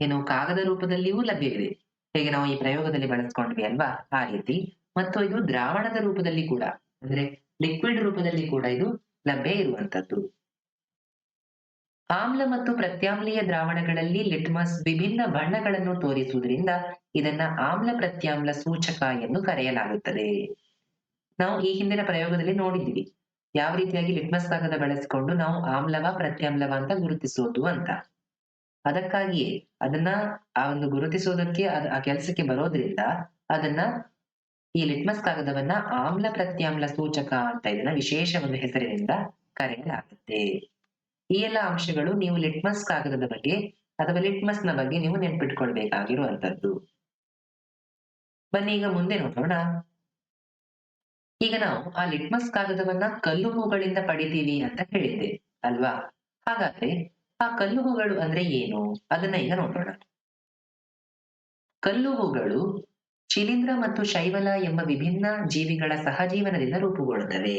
ಏನು ಕಾಗದ ರೂಪದಲ್ಲಿಯೂ ಲಭ್ಯವಿದೆ, ಹೇಗೆ ನಾವು ಈ ಪ್ರಯೋಗದಲ್ಲಿ ಬಳಸ್ಕೊಂಡ್ವಿ ಅಲ್ವಾ, ಆ ರೀತಿ. ಮತ್ತು ಇದು ದ್ರಾವಣದ ರೂಪದಲ್ಲಿ ಕೂಡ, ಅಂದ್ರೆ ಲಿಕ್ವಿಡ್ ರೂಪದಲ್ಲಿ ಕೂಡ ಇದು ಲಭ್ಯ ಇರುವಂತದ್ದು. ಆಮ್ಲ ಮತ್ತು ಪ್ರತ್ಯಾಮ್ಲೀಯ ದ್ರಾವಣಗಳಲ್ಲಿ ಲಿಟ್ಮಸ್ ವಿಭಿನ್ನ ಬಣ್ಣಗಳನ್ನು ತೋರಿಸುವುದರಿಂದ ಇದನ್ನ ಆಮ್ಲ ಪ್ರತ್ಯಾಮ್ಲ ಸೂಚಕ ಎಂದು ಕರೆಯಲಾಗುತ್ತದೆ. ನಾವು ಈ ಹಿಂದಿನ ಪ್ರಯೋಗದಲ್ಲಿ ನೋಡಿದ್ವಿ ಯಾವ ರೀತಿಯಾಗಿ ಲಿಟ್ಮಸ್ ಕಾಗದ ಬಳಸಿಕೊಂಡು ನಾವು ಆಮ್ಲವ ಪ್ರತ್ಯಾಮ್ಲವ ಅಂತ ಗುರುತಿಸೋದು ಅಂತ. ಅದಕ್ಕಾಗಿಯೇ ಅದನ್ನ ಆ ಒಂದು ಗುರುತಿಸೋದಕ್ಕೆ ಆ ಕೆಲಸಕ್ಕೆ ಬರೋದ್ರಿಂದ ಅದನ್ನ ಈ ಲಿಟ್ಮಸ್ ಕಾಗದವನ್ನ ಆಮ್ಲ ಪ್ರತ್ಯಾಮ್ಲ ಸೂಚಕ ಅಂತ ಇದನ್ನ ವಿಶೇಷ ಒಂದು ಹೆಸರಿನಿಂದ ಕರೆಯಲಾಗುತ್ತೆ. ಈ ಎಲ್ಲ ಅಂಶಗಳು ನೀವು ಲಿಟ್ಮಸ್ ಕಾಗದದ ಬಗ್ಗೆ ಅಥವಾ ಲಿಟ್ಮಸ್ ನ ಬಗ್ಗೆ ನೀವು ನೆನ್ಪಿಟ್ಕೊಳ್ಬೇಕಾಗಿರುವಂತದ್ದು. ಬನ್ನಿ ಈಗ ಮುಂದೆ ನೋಡೋಣ. ಈಗ ನಾವು ಆ ಲಿಟ್ಮಸ್ ಕಾಗದವನ್ನ ಕಲ್ಲು ಹೂಗಳಿಂದ ಪಡಿತೀವಿ ಅಂತ ಹೇಳಿದ್ದೆ ಅಲ್ವಾ? ಹಾಗಾದ್ರೆ ಆ ಕಲ್ಲು ಹೂಗಳು ಅಂದ್ರೆ ಏನು ಅದನ್ನ ಈಗ ನೋಡೋಣ. ಕಲ್ಲು ಹೂಗಳು ಶಿಲೀಂಧ್ರ ಮತ್ತು ಶೈವಲ ಎಂಬ ವಿಭಿನ್ನ ಜೀವಿಗಳ ಸಹಜೀವನದಿಂದ ರೂಪುಗೊಳ್ಳುತ್ತವೆ.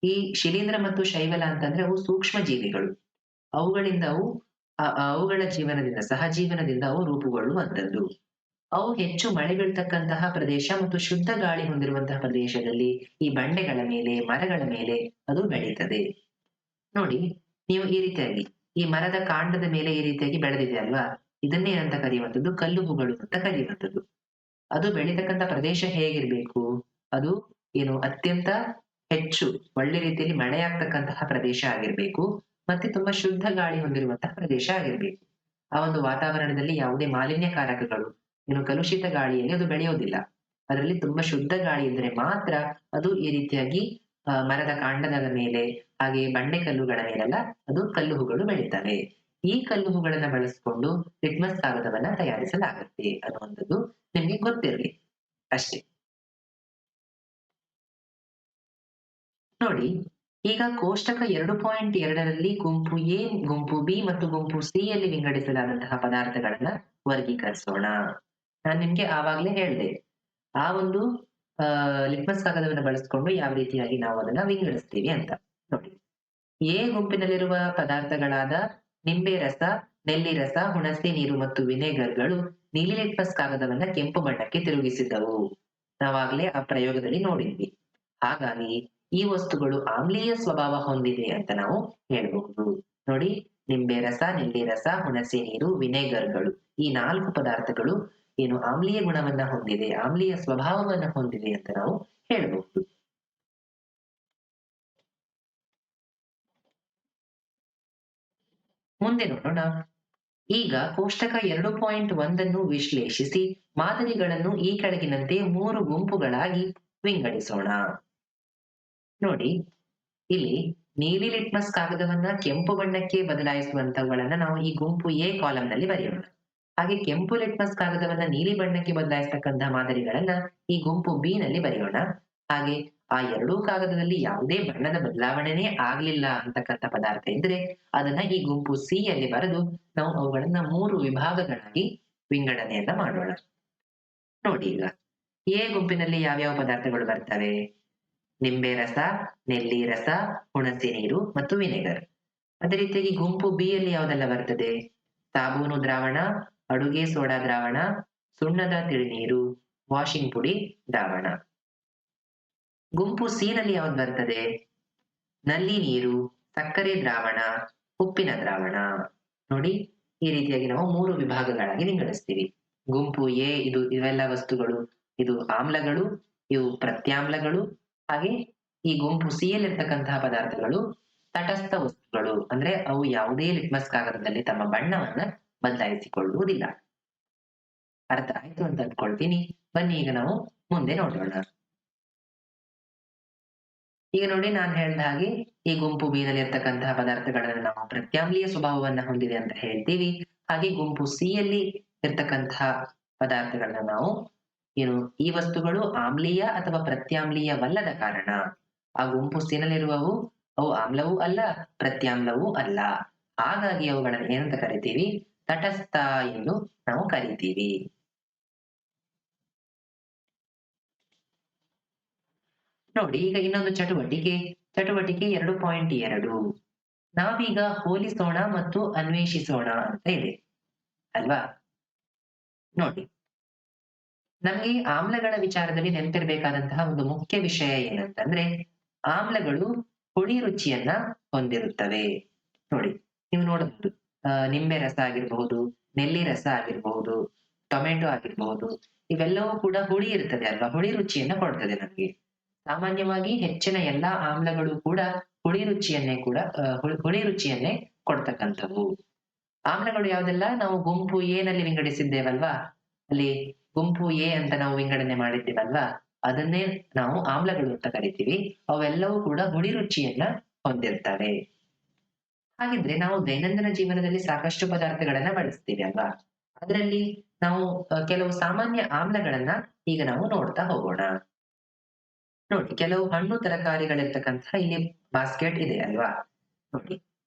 ಈ ಶಿಲೀಂಧ್ರ ಮತ್ತು ಶೈವಲ ಅಂತಂದ್ರೆ ಅವು ಸೂಕ್ಷ್ಮ ಜೀವಿಗಳು. ಅವುಗಳ ಜೀವನದಿಂದ ಸಹಜೀವನದಿಂದ ಅವು ರೂಪುಗೊಳ್ಳುವಂತದ್ದು. ಅವು ಹೆಚ್ಚು ಮಳೆ ಬೀಳ್ತಕ್ಕಂತಹ ಪ್ರದೇಶ ಮತ್ತು ಶುದ್ಧ ಗಾಳಿ ಹೊಂದಿರುವಂತಹ ಪ್ರದೇಶದಲ್ಲಿ ಈ ಬಂಡೆಗಳ ಮೇಲೆ, ಮರಗಳ ಮೇಲೆ ಅದು ಬೆಳೀತದೆ. ನೋಡಿ, ನೀವು ಈ ರೀತಿಯಾಗಿ ಈ ಮರದ ಕಾಂಡದ ಮೇಲೆ ಈ ರೀತಿಯಾಗಿ ಬೆಳೆದಿದೆ ಅಲ್ವಾ, ಇದನ್ನೇ ಏನಂತ ಕರೆಯುವಂಥದ್ದು, ಕಲ್ಲು ಹೂಗಳು ಅಂತ ಕರೆಯುವಂಥದ್ದು. ಅದು ಬೆಳೀತಕ್ಕಂಥ ಪ್ರದೇಶ ಹೇಗಿರ್ಬೇಕು, ಅದು ಏನು ಅತ್ಯಂತ ಹೆಚ್ಚು ಒಳ್ಳೆ ರೀತಿಯಲ್ಲಿ ಮಳೆಯಾಗ್ತಕ್ಕಂತಹ ಪ್ರದೇಶ ಆಗಿರ್ಬೇಕು. ಮತ್ತೆ ತುಂಬಾ ಶುದ್ಧ ಗಾಳಿ ಹೊಂದಿರುವಂತಹ ಪ್ರದೇಶ ಆಗಿರ್ಬೇಕು. ಆ ಒಂದು ವಾತಾವರಣದಲ್ಲಿ ಯಾವುದೇ ಮಾಲಿನ್ಯಕಾರಕಗಳು, ಕಲುಷಿತ ಗಾಳಿಯಲ್ಲಿ ಅದು ಬೆಳೆಯೋದಿಲ್ಲ. ಅದರಲ್ಲಿ ತುಂಬಾ ಶುದ್ಧ ಗಾಳಿ ಇದ್ರೆ ಮಾತ್ರ ಅದು ಈ ರೀತಿಯಾಗಿ ಮರದ ಕಾಂಡದ ಮೇಲೆ, ಹಾಗೆ ಬಂಡೆ ಕಲ್ಲುಗಳ ಮೇಲೆಲ್ಲ ಅದು ಕಲ್ಲುಹೂಗಳು ಬೆಳೀತವೆ. ಈ ಕಲ್ಲುಹೂಗಳನ್ನ ಬಳಸಿಕೊಂಡು ಲಿಟ್ಮಸ್ ಕಾಗದವನ್ನ ತಯಾರಿಸಲಾಗುತ್ತೆ ಅನ್ನುವಂಥದ್ದು ನಿಮ್ಗೆ ಗೊತ್ತಿರಲಿ ಅಷ್ಟೇ. ನೋಡಿ, ಈಗ ಕೋಷ್ಟಕ 2.2ರಲ್ಲಿ ಗುಂಪು ಎ, ಗುಂಪು ಬಿ ಮತ್ತು ಗುಂಪು ಸಿ ಯಲ್ಲಿ ವಿಂಗಡಿಸಲಾದಂತಹ ಪದಾರ್ಥಗಳನ್ನ ವರ್ಗೀಕರಿಸೋಣ. ನಾನ್ ನಿಮ್ಗೆ ಆವಾಗ್ಲೇ ಹೇಳ್ದೆ. ಆ ಒಂದು ಲಿಟ್ಮಸ್ ಕಾಗದವನ್ನ ಬಳಸ್ಕೊಂಡು ಯಾವ ರೀತಿಯಾಗಿ ನಾವು ಅದನ್ನ ವಿಂಗಡಿಸ್ತೀವಿ ಅಂತ. ನೋಡಿ, ಎ ಗುಂಪಿನಲ್ಲಿರುವ ಪದಾರ್ಥಗಳಾದ ನಿಂಬೆ ರಸ, ನೆಲ್ಲಿ ರಸ, ಹುಣಸೆ ನೀರು ಮತ್ತು ವಿನೆಗರ್‌ಗಳು ನೀಲಿ ಲಿಟ್ಮಸ್ ಕಾಗದವನ್ನ ಕೆಂಪು ಬಣ್ಣಕ್ಕೆ ತಿರುಗಿಸಿದವು. ನಾವಾಗ್ಲೇ ಆ ಪ್ರಯೋಗದಲ್ಲಿ ನೋಡಿದ್ವಿ. ಹಾಗಾಗಿ ಈ ವಸ್ತುಗಳು ಆಮ್ಲೀಯ ಸ್ವಭಾವ ಹೊಂದಿದೆ ಅಂತ ನಾವು ಹೇಳ್ಬಹುದು. ನೋಡಿ, ನಿಂಬೆ ರಸ, ನೆಲ್ಲಿ ರಸ, ಹುಣಸೆ ನೀರು, ವಿನೆಗರ್‌ಗಳು ಈ 4 ಪದಾರ್ಥಗಳು ಆಮ್ಲೀಯ ಗುಣವನ್ನ ಹೊಂದಿದೆ, ಆಮ್ಲೀಯ ಸ್ವಭಾವವನ್ನ ಹೊಂದಿದೆ ಅಂತ ನಾವು ಹೇಳ್ಬಹುದು. ಮುಂದೆ ನೋಡೋಣ. ಈಗ ಕೋಷ್ಟಕ 2.1 ವಿಶ್ಲೇಷಿಸಿ ಮಾದರಿಗಳನ್ನು ಈ ಕೆಳಗಿನಂತೆ 3 ಗುಂಪುಗಳಾಗಿ ವಿಂಗಡಿಸೋಣ. ನೋಡಿ, ಇಲ್ಲಿ ನೀಲಿ ಲಿಟ್ಮಸ್ ಕಾಗದವನ್ನ ಕೆಂಪು ಬಣ್ಣಕ್ಕೆ ಬದಲಾಯಿಸುವಂತವುಗಳನ್ನ ನಾವು ಈ ಗುಂಪು ಎ ಕಾಲಂನಲ್ಲಿ ಬರೆಯೋಣ. ಹಾಗೆ ಕೆಂಪು ಲಿಟ್ಮಸ್ ಕಾಗದವನ್ನ ನೀಲಿ ಬಣ್ಣಕ್ಕೆ ಬದಲಾಯಿಸತಕ್ಕಂತಹ ಮಾದರಿಗಳನ್ನ ಈ ಗುಂಪು ಬಿ ನಲ್ಲಿ ಬರೆಯೋಣ. ಹಾಗೆ ಆ ಎರಡೂ ಕಾಗದದಲ್ಲಿ ಯಾವುದೇ ಬಣ್ಣದ ಬದಲಾವಣೆನೇ ಆಗ್ಲಿಲ್ಲ ಅಂತಕ್ಕಂಥ ಪದಾರ್ಥ ಇದ್ರೆ ಅದನ್ನ ಈ ಗುಂಪು ಸಿ ಯಲ್ಲಿ ಬರೆದು ನಾವು ಅವುಗಳನ್ನ 3 ವಿಭಾಗಗಳಾಗಿ ವಿಂಗಡಣೆಯನ್ನ ಮಾಡೋಣ. ನೋಡಿ, ಈಗ ಎ ಗುಂಪಿನಲ್ಲಿ ಯಾವ್ಯಾವ ಪದಾರ್ಥಗಳು ಬರ್ತವೆ? ನಿಂಬೆ ರಸ, ನೆಲ್ಲಿ ರಸ, ಹುಣಸೆ ನೀರು ಮತ್ತು ವಿನೆಗರ್. ಅದೇ ರೀತಿಯಾಗಿ ಗುಂಪು ಬಿ ಯಲ್ಲಿ ಯಾವುದೆಲ್ಲ ಬರ್ತದೆ? ಸಾಬೂನು ದ್ರಾವಣ, ಅಡುಗೆ ಸೋಡಾ ದ್ರಾವಣ, ಸುಣ್ಣದ ತಿಳಿನೀರು, ವಾಷಿಂಗ್ ಪುಡಿ ದ್ರಾವಣ. ಗುಂಪು ಸಿ ನಲ್ಲಿ ಯಾವ್ದು ಬರ್ತದೆ? ನಲ್ಲಿ ನೀರು, ಸಕ್ಕರೆ ದ್ರಾವಣ, ಉಪ್ಪಿನ ದ್ರಾವಣ. ನೋಡಿ, ಈ ರೀತಿಯಾಗಿ ನಾವು 3 ವಿಭಾಗಗಳಾಗಿ ವಿಂಗಡಿಸ್ತೀವಿ. ಗುಂಪು ಎ ಇವೆಲ್ಲ ವಸ್ತುಗಳು, ಇದು ಆಮ್ಲಗಳು, ಇವು ಪ್ರತ್ಯಾಮ್ಲಗಳು. ಹಾಗೆ ಈ ಗುಂಪು ಸಿ ಯಲ್ಲಿರ್ತಕ್ಕಂತಹ ಪದಾರ್ಥಗಳು ತಟಸ್ಥ ವಸ್ತುಗಳು, ಅಂದ್ರೆ ಅವು ಯಾವುದೇ ಲಿಟ್ಮಸ್ ಕಾಗದದಲ್ಲಿ ತಮ್ಮ ಬಣ್ಣವನ್ನ ಬದಲಾಯಿಸಿಕೊಳ್ಳುವುದಿಲ್ಲ. ಅರ್ಥ ಆಯ್ತು ಅಂತ ಅಂದ್ಕೊಳ್ತೀನಿ. ಬನ್ನಿ ಈಗ ನಾವು ಮುಂದೆ ನೋಡೋಣ. ಈಗ ನೋಡಿ, ನಾನು ಹೇಳಿದ ಹಾಗೆ ಈ ಗುಂಪು ಬಿ ನಲ್ಲಿ ಇರ್ತಕ್ಕಂತಹ ಪದಾರ್ಥಗಳನ್ನ ನಾವು ಪ್ರತ್ಯಾಮ್ಲೀಯ ಸ್ವಭಾವವನ್ನ ಹೊಂದಿದೆ ಅಂತ ಹೇಳ್ತೀವಿ. ಹಾಗೆ ಗುಂಪು ಸಿ ಯಲ್ಲಿ ಇರ್ತಕ್ಕಂತಹ ಪದಾರ್ಥಗಳನ್ನ ನಾವು ಈ ವಸ್ತುಗಳು ಆಮ್ಲೀಯ ಅಥವಾ ಪ್ರತ್ಯಾಮ್ಲೀಯವಲ್ಲದ ಕಾರಣ ಆ ಗುಂಪು ಸಿ ನಲ್ಲಿರುವವು ಅವು ಆಮ್ಲವೂ ಅಲ್ಲ, ಪ್ರತ್ಯಾಮ್ಲವೂ ಅಲ್ಲ. ಹಾಗಾಗಿ ಅವುಗಳನ್ನ ಏನಂತ ಕರಿತೀವಿ? ತಟಸ್ಥ ಎಂದು ನಾವು ಕರಿತೀವಿ. ನೋಡಿ, ಈಗ ಇನ್ನೊಂದು ಚಟುವಟಿಕೆ 2.2. ನಾವೀಗ ಹೋಲಿಸೋಣ ಮತ್ತು ಅನ್ವೇಷಿಸೋಣ ಅಂತ ಇದೆ ಅಲ್ವಾ? ನೋಡಿ, ನಮ್ಗೆ ಆಮ್ಲಗಳ ವಿಚಾರದಲ್ಲಿ ನೆನಪಿರ್ಬೇಕಾದಂತಹ ಒಂದು ಮುಖ್ಯ ವಿಷಯ ಏನಂತಂದ್ರೆ, ಆಮ್ಲಗಳು ಹುಳಿ ರುಚಿಯನ್ನ ಹೊಂದಿರುತ್ತವೆ. ನೋಡಿ, ನೀವು ನೋಡಬಹುದು, ನಿಂಬೆ ರಸ ಆಗಿರಬಹುದು, ನೆಲ್ಲಿ ರಸ ಆಗಿರಬಹುದು, ಟೊಮೆಟೊ ಆಗಿರಬಹುದು, ಇವೆಲ್ಲವೂ ಕೂಡ ಹುಳಿ ಇರ್ತದೆ ಅಲ್ವಾ? ಹುಳಿ ರುಚಿಯನ್ನ ಕೊಡ್ತದೆ ನಮ್ಗೆ. ಸಾಮಾನ್ಯವಾಗಿ ಹೆಚ್ಚಿನ ಎಲ್ಲಾ ಆಮ್ಲಗಳು ಕೂಡ ಹುಳಿ ರುಚಿಯನ್ನೇ ಕೊಡ್ತಕ್ಕಂಥವು. ಆಮ್ಲಗಳು ಯಾವ್ದೆಲ್ಲ ನಾವು ಗುಂಪು ಎ ನಲ್ಲಿ ವಿಂಗಡಿಸಿದ್ದೇವಲ್ವಾ? ಅಲ್ಲಿ ಗುಂಪು ಎ ಅಂತ ನಾವು ವಿಂಗಡಣೆ ಮಾಡಿದ್ದೇವಲ್ವಾ? ಅದನ್ನೇ ನಾವು ಆಮ್ಲಗಳು ಅಂತ ಕರಿತೀವಿ. ಅವೆಲ್ಲವೂ ಕೂಡ ಹುಳಿ ರುಚಿಯನ್ನ ಹೊಂದಿರ್ತವೆ. ಹಾಗಿದ್ರೆ ನಾವು ದೈನಂದಿನ ಜೀವನದಲ್ಲಿ ಸಾಕಷ್ಟು ಪದಾರ್ಥಗಳನ್ನ ಬಳಸ್ತೀವಿ ಅಲ್ವಾ? ಅದರಲ್ಲಿ ನಾವು ಕೆಲವು ಸಾಮಾನ್ಯ ಆಮ್ಲಗಳನ್ನ ಈಗ ನಾವು ನೋಡ್ತಾ ಹೋಗೋಣ. ನೋಡಿ, ಕೆಲವು ಹಣ್ಣು ತರಕಾರಿಗಳಿರ್ತಕ್ಕಂತಹ ಇಲ್ಲಿ ಬಾಸ್ಕೆಟ್ ಇದೆ ಅಲ್ವಾ? ನೋಡಿ,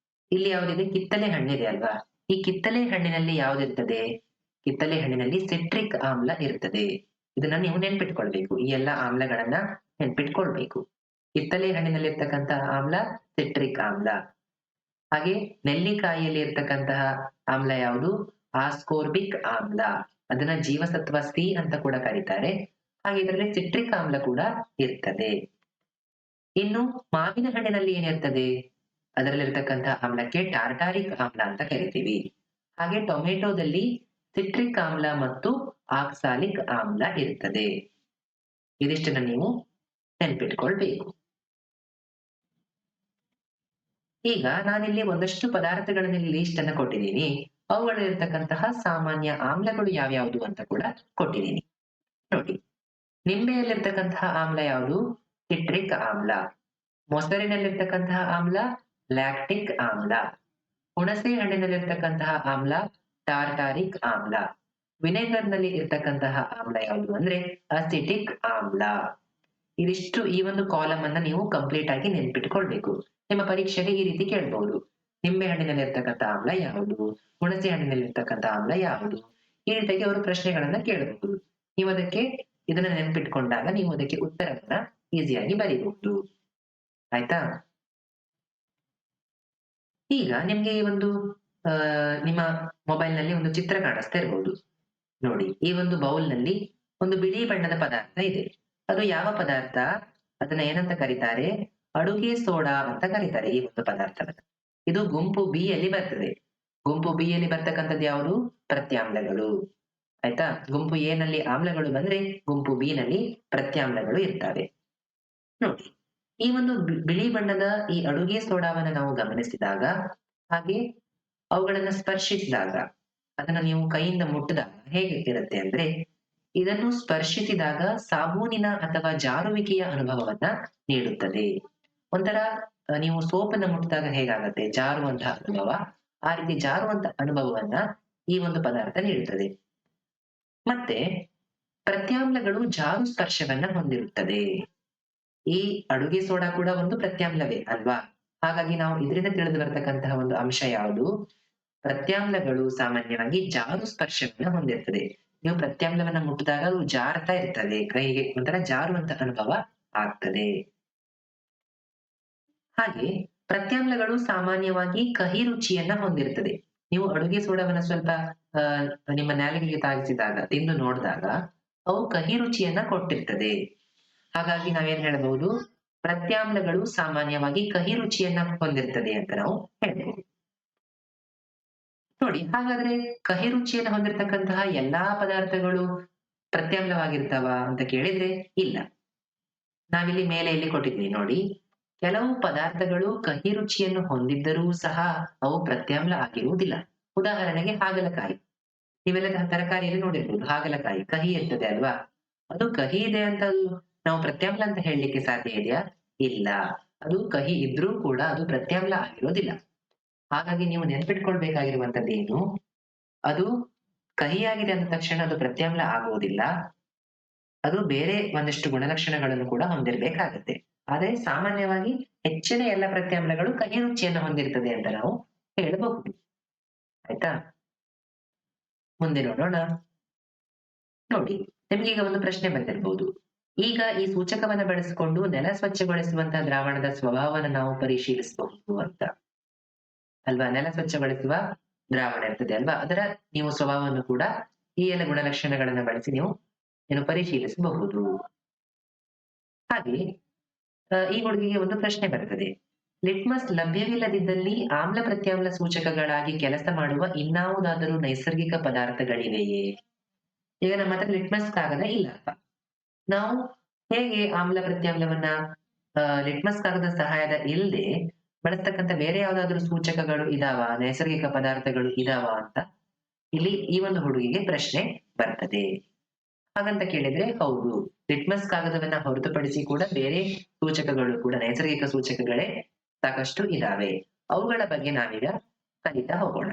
ಇಲ್ಲಿ ಯಾವ್ದಿದೆ? ಕಿತ್ತಳೆ ಹಣ್ಣಿದೆ ಅಲ್ವಾ? ಈ ಕಿತ್ತಳೆ ಹಣ್ಣಿನಲ್ಲಿ ಯಾವ್ದಿರ್ತದೆ? ಕಿತ್ತಳೆ ಹಣ್ಣಿನಲ್ಲಿ ಸಿಟ್ರಿಕ್ ಆಮ್ಲ ಇರ್ತದೆ. ಇದನ್ನ ನೀವು ನೆನ್ಪಿಟ್ಕೊಳ್ಬೇಕು. ಈ ಎಲ್ಲಾ ಆಮ್ಲಗಳನ್ನ ನೆನ್ಪಿಟ್ಕೊಳ್ಬೇಕು. ಕಿತ್ತಳೆ ಹಣ್ಣಿನಲ್ಲಿ ಇರ್ತಕ್ಕಂತಹ ಆಮ್ಲ ಸಿಟ್ರಿಕ್ ಆಮ್ಲ. ಹಾಗೆ ನೆಲ್ಲಿಕಾಯಿಯಲ್ಲಿ ಇರ್ತಕ್ಕಂತಹ ಆಮ್ಲ ಯಾವುದು? ಆಸ್ಕೋರ್ಬಿಕ್ ಆಮ್ಲ. ಅದನ್ನ ಜೀವಸತ್ವ ಸಿ ಅಂತ ಕೂಡ ಕರೀತಾರೆ. ಹಾಗೆ ಇದರಲ್ಲಿ ಸಿಟ್ರಿಕ್ ಆಮ್ಲ ಕೂಡ ಇರ್ತದೆ. ಇನ್ನು ಮಾವಿನ ಹಣ್ಣಿನಲ್ಲಿ ಏನಿರ್ತದೆ? ಅದರಲ್ಲಿರ್ತಕ್ಕಂತಹ ಆಮ್ಲಕ್ಕೆ ಟಾರ್ಟಾರಿಕ್ ಆಮ್ಲ ಅಂತ ಕರಿತೀವಿ. ಹಾಗೆ ಟೊಮೆಟೊದಲ್ಲಿ ಸಿಟ್ರಿಕ್ ಆಮ್ಲ ಮತ್ತು ಆಕ್ಸಾಲಿಕ್ ಆಮ್ಲ ಇರ್ತದೆ. ಇದಿಷ್ಟನ್ನ ನೀವು ನೆನ್ಪಿಟ್ಕೊಳ್ಬೇಕು. ಈಗ ನಾನಿಲ್ಲಿ ಒಂದಷ್ಟು ಪದಾರ್ಥಗಳನ್ನ ಲೀಸ್ಟ್ ಅನ್ನ ಕೊಟ್ಟಿದ್ದೀನಿ. ಅವುಗಳಲ್ಲಿರ್ತಕ್ಕಂತಹ ಸಾಮಾನ್ಯ ಆಮ್ಲಗಳು ಯಾವ್ಯಾವುದು ಅಂತ ಕೂಡ ಕೊಟ್ಟಿದ್ದೀನಿ. ನೋಡಿ, ನಿಂಬೆಯಲ್ಲಿರ್ತಕ್ಕಂತಹ ಆಮ್ಲ ಯಾವುದು? ಸಿಟ್ರಿಕ್ ಆಮ್ಲ. ಮೊಸರಿನಲ್ಲಿರ್ತಕ್ಕಂತಹ ಆಮ್ಲ ಲ್ಯಾಕ್ಟಿಕ್ ಆಮ್ಲ. ಹುಣಸೆ ಹಣ್ಣಿನಲ್ಲಿರ್ತಕ್ಕಂತಹ ಆಮ್ಲ ಟಾರ್ಟಾರಿಕ್ ಆಮ್ಲ. ವಿನೆಗರ್‌ನಲ್ಲಿ ಇರ್ತಕ್ಕಂತಹ ಆಮ್ಲ ಯಾವುದು ಅಂದ್ರೆ ಅಸಿಟಿಕ್ ಆಮ್ಲ. ಇದಿಷ್ಟು ಈ ಒಂದು ಕಾಲಮ್ ಅನ್ನ ನೀವು ಕಂಪ್ಲೀಟ್ ಆಗಿ ನೆನ್ಪಿಟ್ಕೊಳ್ಬೇಕು. ನಿಮ್ಮ ಪರೀಕ್ಷೆಗೆ ಈ ರೀತಿ ಕೇಳ್ಬಹುದು. ನಿಂಬೆ ಹಣ್ಣಿನಲ್ಲಿರ್ತಕ್ಕಂಥ ಆಮ್ಲ ಯಾವುದು? ಹುಣಸೆ ಹಣ್ಣಿನಲ್ಲಿರ್ತಕ್ಕಂಥ ಆಮ್ಲ ಯಾವುದು? ಈ ರೀತಿಯಾಗಿ ಅವರು ಪ್ರಶ್ನೆಗಳನ್ನ ಕೇಳಬಹುದು. ನೀವು ಅದಕ್ಕೆ ಇದನ್ನ ನೆನ್ಪಿಟ್ಕೊಂಡಾಗ ನೀವು ಅದಕ್ಕೆ ಉತ್ತರವನ್ನ ಈಸಿಯಾಗಿ ಬರೀಬಹುದು. ಆಯ್ತಾ? ಈಗ ನಿಮ್ಗೆ ಈ ಒಂದು ನಿಮ್ಮ ಮೊಬೈಲ್‌ನಲ್ಲಿ ಒಂದು ಚಿತ್ರ ಕಾಣಿಸ್ತಾ ಇರ್ಬಹುದು. ನೋಡಿ, ಈ ಒಂದು ಬೌಲ್‌ನಲ್ಲಿ ಒಂದು ಬಿಳಿ ಬಣ್ಣದ ಪದಾರ್ಥ ಇದೆ. ಅದು ಯಾವ ಪದಾರ್ಥ? ಅದನ್ನ ಏನಂತ ಕರೀತಾರೆ? ಅಡುಗೆ ಸೋಡಾ ಅಂತ ಕರೀತಾರೆ ಈ ಒಂದು ಪದಾರ್ಥವನ್ನ. ಇದು ಗುಂಪು ಬಿ ಯಲ್ಲಿ ಬರ್ತದೆ. ಗುಂಪು ಬಿ ಯಲ್ಲಿ ಬರ್ತಕ್ಕಂಥದ್ದು ಯಾವುದು? ಪ್ರತ್ಯಾಮ್ಲಗಳು. ಆಯ್ತಾ? ಗುಂಪು ಎ ನಲ್ಲಿ ಆಮ್ಲಗಳು ಬಂದ್ರೆ ಗುಂಪು ಬಿ ನಲ್ಲಿ ಪ್ರತ್ಯಾಮ್ಲಗಳು ಇರ್ತವೆ. ನೋಡಿ, ಈ ಒಂದು ಬಿಳಿ ಬಣ್ಣದ ಈ ಅಡುಗೆ ಸೋಡಾವನ್ನ ನಾವು ಗಮನಿಸಿದಾಗ, ಹಾಗೆ ಅವುಗಳನ್ನ ಸ್ಪರ್ಶಿಸಿದಾಗ, ಅದನ್ನ ನೀವು ಕೈಯಿಂದ ಮುಟ್ಟಿದಾಗ ಹೇಗೆ ಇರುತ್ತೆ ಅಂದ್ರೆ, ಇದನ್ನು ಸ್ಪರ್ಶಿಸಿದಾಗ ಸಾಬೂನಿನ ಅಥವಾ ಜಾರುವಿಕೆಯ ಅನುಭವವನ್ನ ನೀಡುತ್ತದೆ. ಒಂಥರ ನೀವು ಸೋಪನ್ನ ಮುಟ್ಟಿದಾಗ ಹೇಗಾಗತ್ತೆ? ಜಾರುವಂತಹ ಅನುಭವ. ಆ ರೀತಿ ಜಾರುವಂತ ಅನುಭವವನ್ನ ಈ ಒಂದು ಪದಾರ್ಥ ನೀಡುತ್ತದೆ. ಮತ್ತೆ ಪ್ರತ್ಯಾಮ್ಲಗಳು ಜಾರು ಸ್ಪರ್ಶವನ್ನ ಹೊಂದಿರುತ್ತದೆ. ಈ ಅಡುಗೆ ಸೋಡಾ ಕೂಡ ಒಂದು ಪ್ರತ್ಯಾಮ್ಲವೇ ಅಲ್ವಾ? ಹಾಗಾಗಿ ನಾವು ಇದರಿಂದ ತಿಳಿದು ಬರ್ತಕ್ಕಂತಹ ಒಂದು ಅಂಶ ಯಾವುದು? ಪ್ರತ್ಯಾಮ್ಲಗಳು ಸಾಮಾನ್ಯವಾಗಿ ಜಾರು ಸ್ಪರ್ಶವನ್ನ ಹೊಂದಿರ್ತದೆ. ನೀವು ಪ್ರತ್ಯಾಮ್ಲವನ್ನ ಮುಟ್ಟಿದಾಗ ಅದು ಜಾರ್ತಾ ಇರ್ತದೆ. ಕೈಗೆ ಒಂಥರ ಜಾರುವಂತ ಅನುಭವ ಆಗ್ತದೆ. ಹಾಗೆ ಪ್ರತ್ಯಾಮ್ಲಗಳು ಸಾಮಾನ್ಯವಾಗಿ ಕಹಿ ರುಚಿಯನ್ನ ಹೊಂದಿರ್ತದೆ. ನೀವು ಅಡುಗೆ ಸೋಡಾವನ್ನ ಸ್ವಲ್ಪ ನಿಮ್ಮ ನಾಲಿಗೆಗೆ ತಾಗಿಸಿದಾಗ, ತಿಂದು ನೋಡಿದಾಗ ಅವು ಕಹಿ ರುಚಿಯನ್ನ ಕೊಟ್ಟಿರ್ತದೆ. ಹಾಗಾಗಿ ನಾವೇನ್ ಹೇಳಬಹುದು? ಪ್ರತ್ಯಾಮ್ಲಗಳು ಸಾಮಾನ್ಯವಾಗಿ ಕಹಿ ರುಚಿಯನ್ನ ಹೊಂದಿರ್ತದೆ ಅಂತ ನಾವು ಹೇಳ್ಬಹುದು. ನೋಡಿ, ಹಾಗಾದ್ರೆ ಕಹಿ ರುಚಿಯನ್ನ ಹೊಂದಿರತಕ್ಕಂತಹ ಎಲ್ಲಾ ಪದಾರ್ಥಗಳು ಪ್ರತ್ಯಾಮ್ಲವಾಗಿರ್ತಾವ ಅಂತ ಕೇಳಿದ್ರೆ ಇಲ್ಲ. ನಾವಿಲ್ಲಿ ಮೇಲೆ ಇಲ್ಲಿ ಕೊಟ್ಟಿದ್ವಿ ನೋಡಿ. ಕೆಲವು ಪದಾರ್ಥಗಳು ಕಹಿ ರುಚಿಯನ್ನು ಹೊಂದಿದ್ದರೂ ಸಹ ಅವು ಪ್ರತ್ಯಾಮ್ಲ ಆಗಿರುವುದಿಲ್ಲ. ಉದಾಹರಣೆಗೆ ಹಾಗಲಕಾಯಿ. ನೀವೆಲ್ಲ ತರಕಾರಿಯಲ್ಲಿ ನೋಡಿರ್ಬೋದು, ಹಾಗಲಕಾಯಿ ಕಹಿ ಇರ್ತದೆ ಅಲ್ವಾ? ಅದು ಕಹಿ ಇದೆ ಅಂತ ನಾವು ಪ್ರತ್ಯಾಮ್ಲ ಅಂತ ಹೇಳಲಿಕ್ಕೆ ಸಾಧ್ಯ ಇದೆಯಾ? ಇಲ್ಲ. ಅದು ಕಹಿ ಇದ್ರೂ ಕೂಡ ಅದು ಪ್ರತ್ಯಾಮ್ಲ ಆಗಿರೋದಿಲ್ಲ. ಹಾಗಾಗಿ ನೀವು ನೆನಪಿಟ್ಕೊಳ್ಬೇಕಾಗಿರುವಂತದ್ದೇನು? ಅದು ಕಹಿಯಾಗಿದೆ ಅಂದ ತಕ್ಷಣ ಅದು ಪ್ರತ್ಯಾಮ್ಲ ಆಗುವುದಿಲ್ಲ. ಅದು ಬೇರೆ ಒಂದಷ್ಟು ಗುಣಲಕ್ಷಣಗಳನ್ನು ಕೂಡ ಹೊಂದಿರಬೇಕಾಗತ್ತೆ. ಆದ್ರೆ ಸಾಮಾನ್ಯವಾಗಿ ಹೆಚ್ಚಿನ ಎಲ್ಲ ಪ್ರತ್ಯಾಮ್ಲಗಳು ಕಹಿ ರುಚಿಯನ್ನು ಹೊಂದಿರ್ತದೆ ಅಂತ ನಾವು ಹೇಳಬಹುದು. ಆಯ್ತಾ? ಮುಂದೆ ನೋಡೋಣ. ನೋಡಿ, ನಿಮ್ಗೀಗ ಒಂದು ಪ್ರಶ್ನೆ ಬಂದಿರಬಹುದು. ಈಗ ಈ ಸೂಚಕವನ್ನ ಬಳಸಿಕೊಂಡು ನೆಲ ಸ್ವಚ್ಛಗೊಳಿಸುವಂತಹ ದ್ರಾವಣದ ಸ್ವಭಾವವನ್ನು ನಾವು ಪರಿಶೀಲಿಸಬಹುದು ಅಂತ. ಅಲ್ವಾ? ನೆಲ ಸ್ವಚ್ಛಗೊಳಿಸುವ ದ್ರಾವಣ ಇರ್ತದೆ ಅಲ್ವಾ? ಅದರ ನೀವು ಸ್ವಭಾವವನ್ನು ಕೂಡ ಈ ಎಲ್ಲ ಗುಣಲಕ್ಷಣಗಳನ್ನ ಬಳಸಿ ನೀವು ಪರಿಶೀಲಿಸಬಹುದು. ಹಾಗೆ ಈ ಹುಡುಗಿಗೆ ಒಂದು ಪ್ರಶ್ನೆ ಬರ್ತದೆ. ಲಿಟ್ಮಸ್ ಲಭ್ಯವಿಲ್ಲದಿದ್ದಲ್ಲಿ ಆಮ್ಲ ಪ್ರತ್ಯಾಮ್ಲ ಸೂಚಕಗಳಾಗಿ ಕೆಲಸ ಮಾಡುವ ಇನ್ನಾವುದಾದರೂ ನೈಸರ್ಗಿಕ ಪದಾರ್ಥಗಳಿವೆಯೇ? ಈಗ ನಮ್ಮ ಹತ್ರ ಲಿಟ್ಮಸ್ ಕಾಗದ ಇಲ್ಲಪ್ಪ. ನಾವು ಹೇಗೆ ಆಮ್ಲ ಪ್ರತ್ಯಾಮ್ಲವನ್ನ ಲಿಟ್ಮಸ್ ಕಾಗದ ಸಹಾಯದ ಇಲ್ಲದೆ ಬಳಸ್ತಕ್ಕಂಥ ಬೇರೆ ಯಾವ್ದಾದ್ರು ಸೂಚಕಗಳು ಇದಾವ, ನೈಸರ್ಗಿಕ ಪದಾರ್ಥಗಳು ಇದಾವ ಅಂತ ಇಲ್ಲಿ ಈ ಒಂದು ಹುಡುಗಿಗೆ ಪ್ರಶ್ನೆ ಬರ್ತದೆ. ಹಾಗಂತ ಕೇಳಿದ್ರೆ ಹೌದು, ಲಿಟ್ಮಸ್ ಕಾಗದವನ್ನ ಹೊರತುಪಡಿಸಿ ಕೂಡ ಬೇರೆ ಸೂಚಕಗಳು ಕೂಡ ನೈಸರ್ಗಿಕ ಸೂಚಕಗಳೇ ಸಾಕಷ್ಟು ಇದಾವೆ. ಅವುಗಳ ಬಗ್ಗೆ ನಾವೀಗ ಕಲಿತಾ ಹೋಗೋಣ.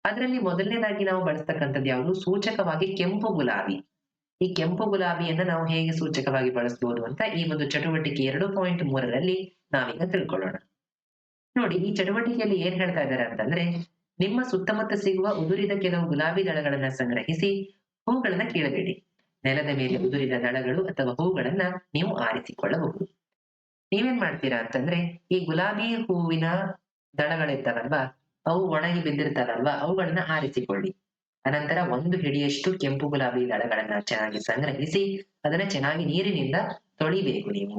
ಅದರಲ್ಲಿ ಮೊದಲನೇದಾಗಿ ನಾವು ಬಳಸ್ತಕ್ಕಂಥದ್ದು ಯಾವುದು? ಸೂಚಕವಾಗಿ ಕೆಂಪು ಗುಲಾಬಿ. ಈ ಕೆಂಪು ಗುಲಾಬಿಯನ್ನ ನಾವು ಹೇಗೆ ಸೂಚಕವಾಗಿ ಬಳಸಬಹುದು ಅಂತ ಈ ಒಂದು ಚಟುವಟಿಕೆ 2.3ರಲ್ಲಿ ನಾವೀಗ ತಿಳ್ಕೊಳ್ಳೋಣ. ನೋಡಿ, ಈ ಚಟುವಟಿಕೆಯಲ್ಲಿ ಏನ್ ಹೇಳ್ತಾ ಇದ್ದಾರೆ ಅಂತಂದ್ರೆ, ನಿಮ್ಮ ಸುತ್ತಮುತ್ತ ಸಿಗುವ ಉದುರಿದ ಕೆಲವು ಗುಲಾಬಿ ದಳಗಳನ್ನ ಸಂಗ್ರಹಿಸಿ ಹೂಗಳನ್ನ ಕೀಳಬೇಡಿ. ನೆಲದ ಮೇಲೆ ಉದುರಿದ ದಳಗಳು ಅಥವಾ ಹೂಗಳನ್ನ ನೀವು ಆರಿಸಿಕೊಳ್ಳಬಹುದು. ನೀವೇನ್ ಮಾಡ್ತೀರಾ ಅಂತಂದ್ರೆ, ಈ ಗುಲಾಬಿ ಹೂವಿನ ದಳಗಳಿರ್ತಾವಲ್ವಾ, ಅವು ಒಣಗಿ ಬಿದ್ದಿರ್ತಾವಲ್ವಾ, ಅವುಗಳನ್ನ ಆರಿಸಿಕೊಳ್ಳಿ. ಅನಂತರ 1 ಹಿಡಿಯಷ್ಟು ಕೆಂಪು ಗುಲಾಬಿ ದಳಗಳನ್ನ ಚೆನ್ನಾಗಿ ಸಂಗ್ರಹಿಸಿ ಅದನ್ನ ಚೆನ್ನಾಗಿ ನೀರಿನಿಂದ ತೊಳಿಬೇಕು ನೀವು.